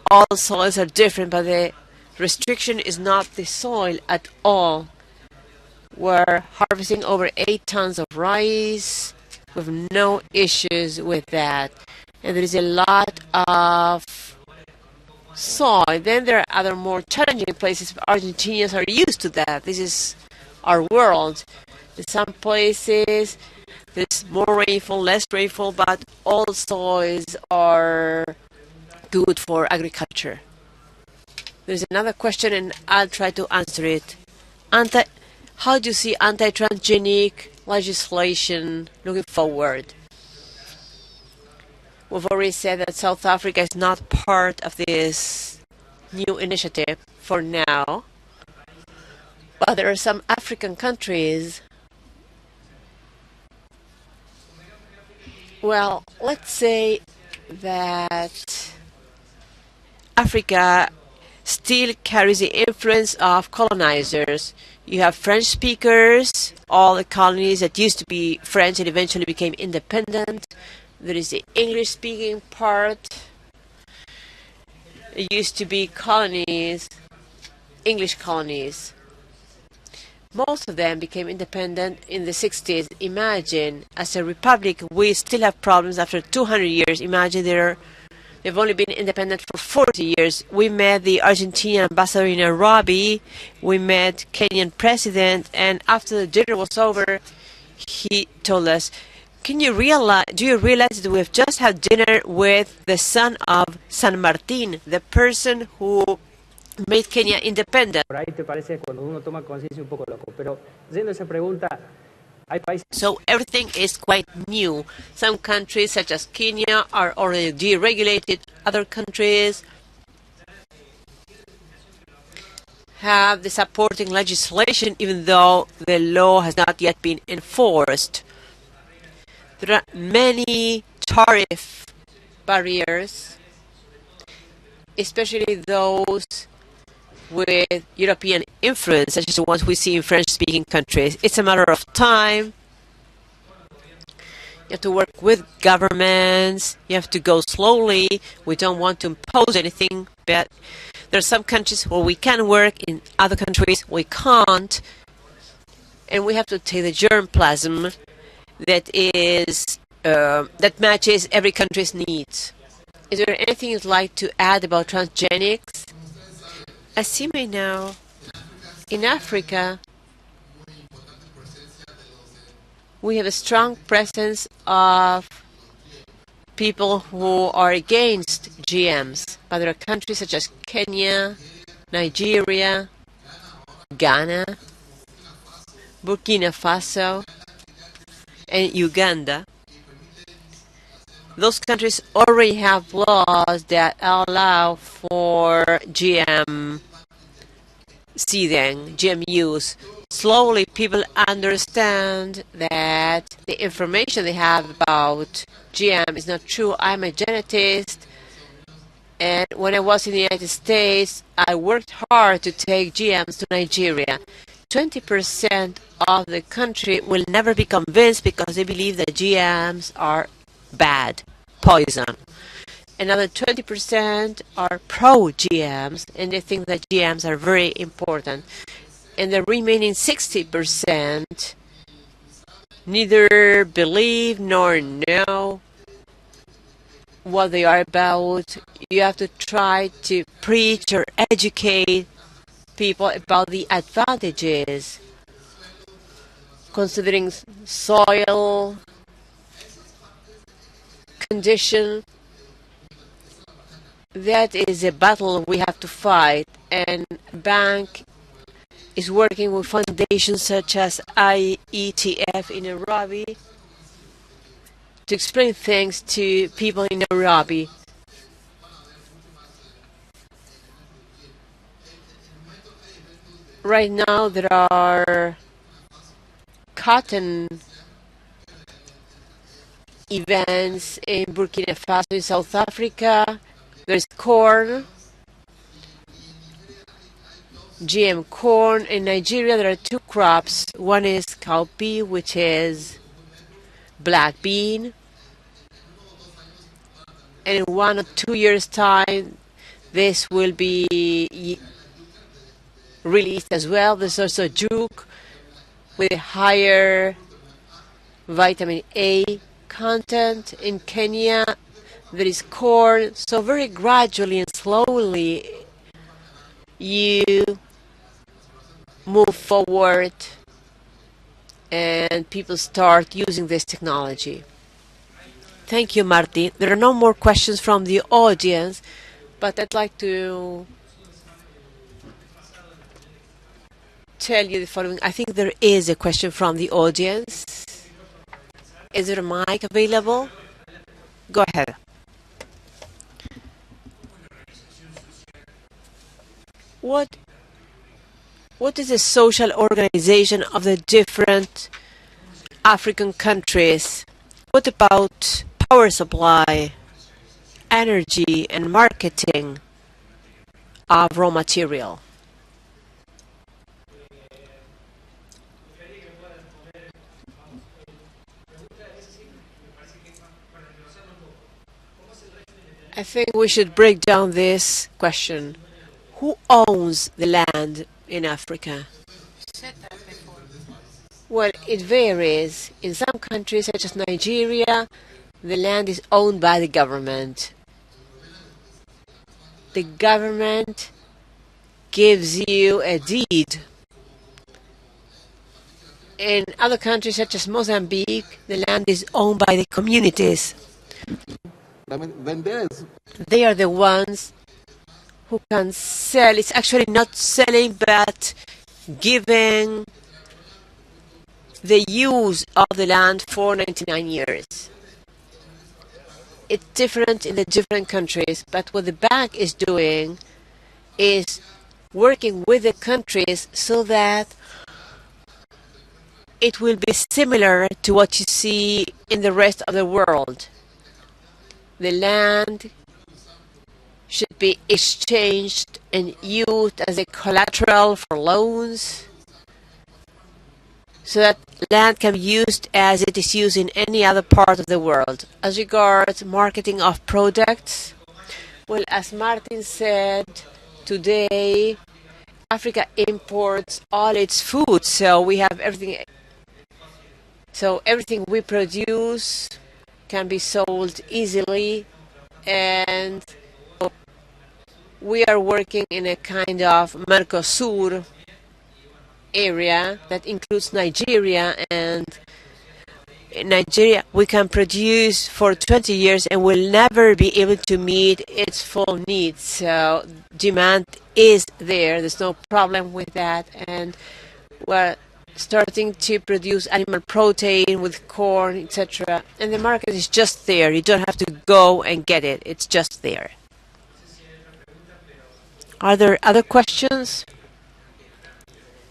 all soils are different, but the restriction is not the soil at all. We're harvesting over 8 tons of rice with no issues with that. And there is a lot of soil. Then there are other more challenging places. Argentinians are used to that. This is our world. In some places there's more rainfall, less rainfall, but all soils are good for agriculture. There's another question and I'll try to answer it. How do you see anti-transgenic legislation looking forward? We've already said that South Africa is not part of this new initiative for now, but there are some African countries. Well, let's say that Africa still carries the influence of colonizers. You have French speakers, all the colonies that used to be French and eventually became independent. There is the English-speaking part. It used to be colonies, English colonies. Most of them became independent in the 60s. Imagine, as a republic, we still have problems after 200 years. Imagine they've only been independent for 40 years. We met the Argentinian ambassador in Nairobi. We met Kenyan president, and after the dinner was over, he told us, do you realize that we've just had dinner with the son of San Martin, the person who made Kenya independent? Por ahí te parece cuando uno toma conciencia un poco loco, pero yendo a esa pregunta, hay países. So everything is quite new. Some countries, such as Kenya, are already deregulated. Other countries have the supporting legislation, even though the law has not yet been enforced. There are many tariff barriers, especially those with European influence, such as the ones we see in French-speaking countries. It's a matter of time. You have to work with governments. You have to go slowly. We don't want to impose anything, but there are some countries where we can work, in other countries we can't. And we have to take the germplasm that matches every country's needs. Is there anything you'd like to add about transgenics? As you may know, in Africa, we have a strong presence of people who are against GMs, but there are countries such as Kenya, Nigeria, Ghana, Burkina Faso, and Uganda. Those countries already have laws that allow for GM seeding, GM use. Slowly people understand that the information they have about GM is not true. I'm a genetist, and when I was in the United States, I worked hard to take GMs to Nigeria. 20% of the country will never be convinced because they believe that GMs are bad, poison. Another 20% are pro-GMs, and they think that GMs are very important. And the remaining 60% neither believe nor know what they are about. You have to try to preach or educate people about the advantages, considering soil condition. That is a battle we have to fight, and bank is working with foundations such as IETF in Nairobi to explain things to people in Nairobi. Right now there are cotton events in Burkina Faso, in South Africa. There's corn, GM corn. In Nigeria there are two crops. One is cowpea, which is black bean, and in 1 or 2 years time this will be released as well. There's also juke with a higher vitamin A content. In Kenya there is corn. So very gradually and slowly you move forward and people start using this technology. Thank you, Marty. There are no more questions from the audience, but I'd like to tell you the following. I think there is a question from the audience. Is there a mic available? Go ahead. What is the social organization of the different African countries? What about power supply, energy, and marketing of raw material? I think we should break down this question. Who owns the land in Africa? Well, it varies. In some countries, such as Nigeria, the land is owned by the government. The government gives you a deed. In other countries, such as Mozambique, the land is owned by the communities. They are the ones who can sell. It's actually not selling, but giving the use of the land for 99 years. It's different in the different countries, but what the bank is doing is working with the countries so that it will be similar to what you see in the rest of the world. The land should be exchanged and used as a collateral for loans, so that land can be used as it is used in any other part of the world. As regards marketing of products, well, as Martin said, today Africa imports all its food, so we have everything. So everything we produce can be sold easily, and we are working in a kind of Mercosur area that includes Nigeria and in Nigeria, we can produce for 20 years and will never be able to meet its full needs. So demand is there. There's no problem with that. And we're starting to produce animal protein with corn, etc. And the market is just there. You don't have to go and get it. It's just there. Are there other questions?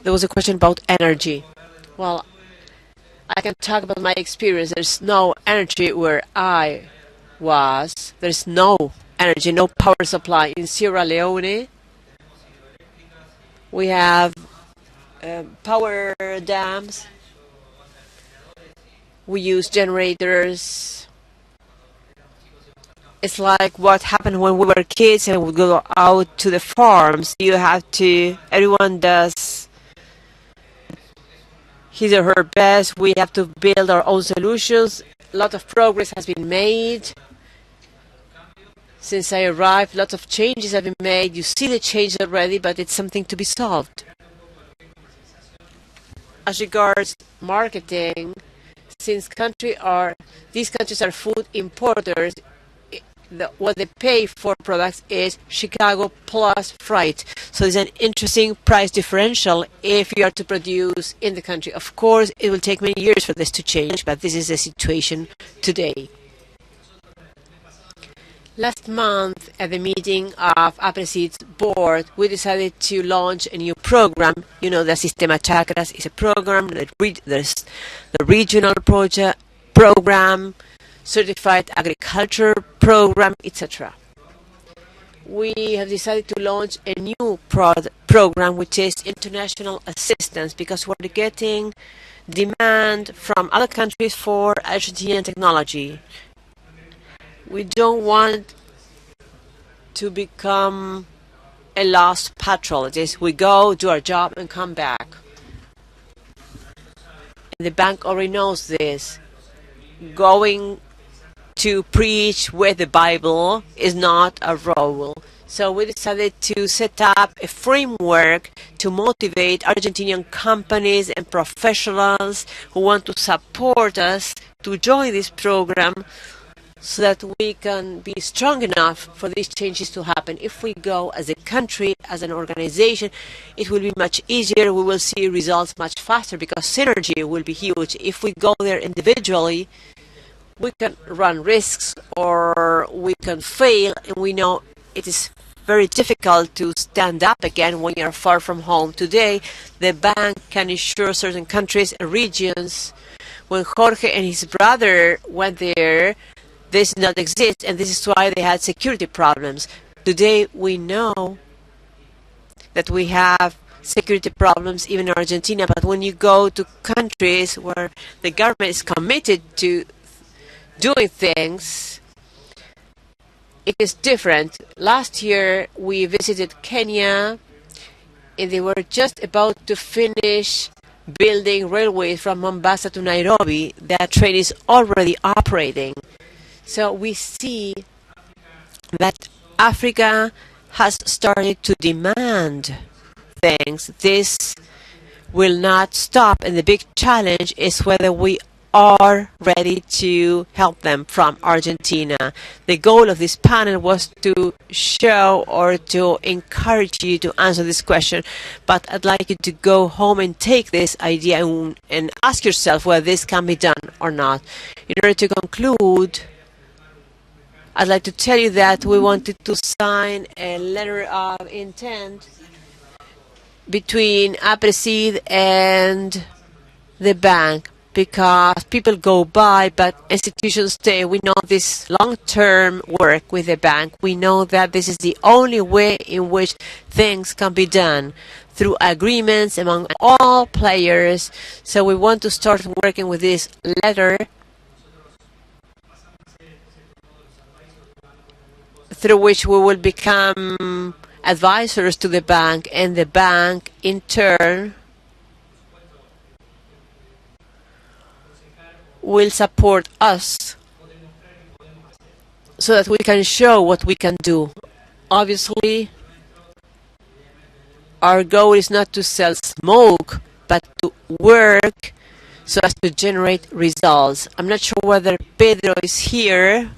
There was a question about energy. Well, I can talk about my experience. There's no energy where I was. There's no energy, no power supply. In Sierra Leone, we have power dams. We use generators. It's like what happened when we were kids and we go out to the farms. You have to, everyone does his or her best. We have to build our own solutions. A lot of progress has been made. Since I arrived, lots of changes have been made. You see the change already, but it's something to be solved. As regards marketing, since these countries are food importers, what they pay for products is Chicago plus freight. So there's an interesting price differential if you are to produce in the country. Of course, it will take many years for this to change, but this is the situation today. Last month, at the meeting of Aapresid's board, we decided to launch a new program. You know, the Sistema Chakras is a program. There's the regional program, certified agriculture program, etc. We have decided to launch a new program, which is international assistance, because we're getting demand from other countries for Argentinian technology. We don't want to become a lost patrol. It is we go, do our job, and come back. And the bank already knows this. Going to preach with the Bible is not a role. So we decided to set up a framework to motivate Argentinian companies and professionals who want to support us to join this program, so that we can be strong enough for these changes to happen. If we go as a country, as an organization, it will be much easier. We will see results much faster because synergy will be huge. If we go there individually, we can run risks or we can fail, and we know it is very difficult to stand up again when you are far from home. Today, the bank can assure certain countries and regions. When Jorge and his brother went there, this did not exist, and this is why they had security problems. Today, we know that we have security problems even in Argentina, but when you go to countries where the government is committed to doing things, it is different. Last year, we visited Kenya, and they were just about to finish building railways from Mombasa to Nairobi. That train is already operating. So we see that Africa has started to demand things. This will not stop, and the big challenge is whether we are ready to help them from Argentina. The goal of this panel was to show or to encourage you to answer this question, but I'd like you to go home and take this idea and ask yourself whether this can be done or not. In order to conclude, I'd like to tell you that we wanted to sign a letter of intent between Aapresid and the bank, because people go by, but institutions stay. We know this long-term work with the bank. We know that this is the only way in which things can be done, through agreements among all players. So we want to start working with this letter, through which we will become advisors to the bank, and the bank in turn will support us so that we can show what we can do. Obviously, our goal is not to sell smoke, but to work so as to generate results. I'm not sure whether Pedro is here,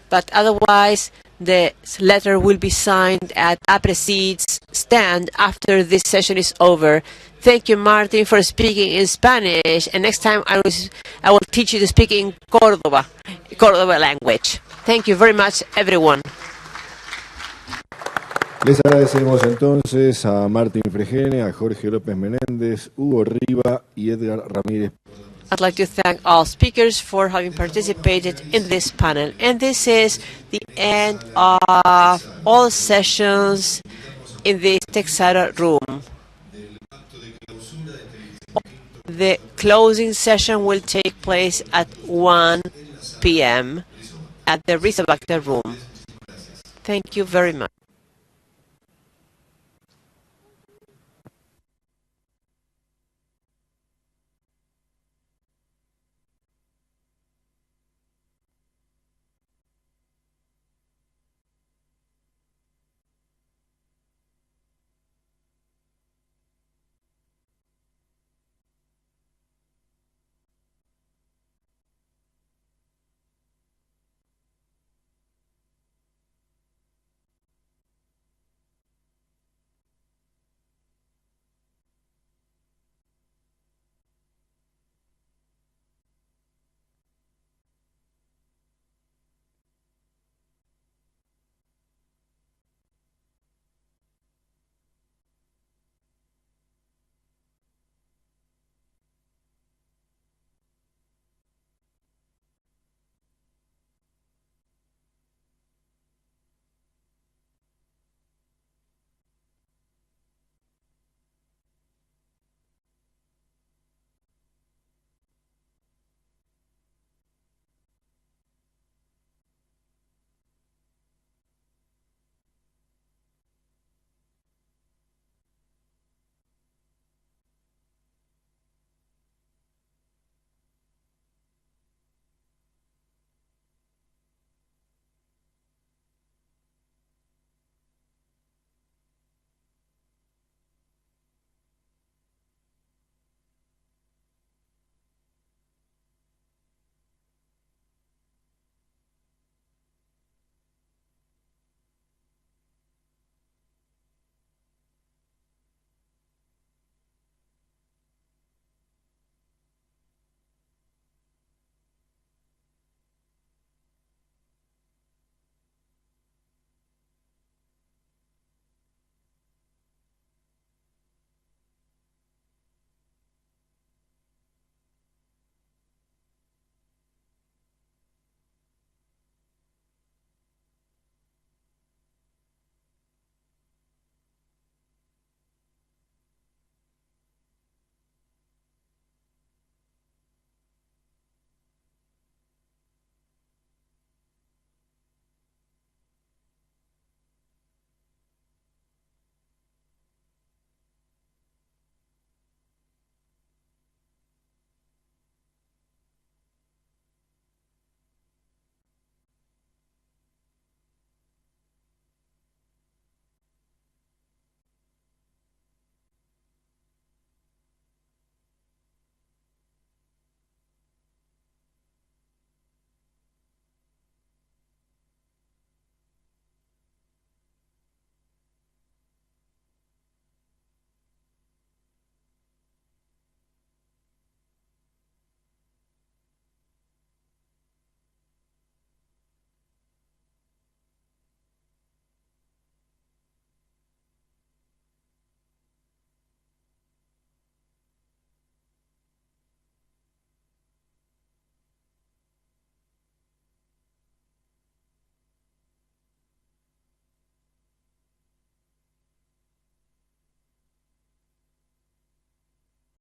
but otherwise the letter will be signed at Aapresid's stand after this session is over. Thank you, Martin, for speaking in Spanish, and next time I will teach you to speak in Córdoba language. Thank you very much, everyone. Les agradecemos entonces a Martín Frejene, a Jorge López Menéndez, Hugo Riva y Edgar Ramírez. I'd like to thank all speakers for having participated in this panel. And this is the end of all sessions in this Texara room. The closing session will take place at 1 p.m. at the Rizabacter room. Thank you very much.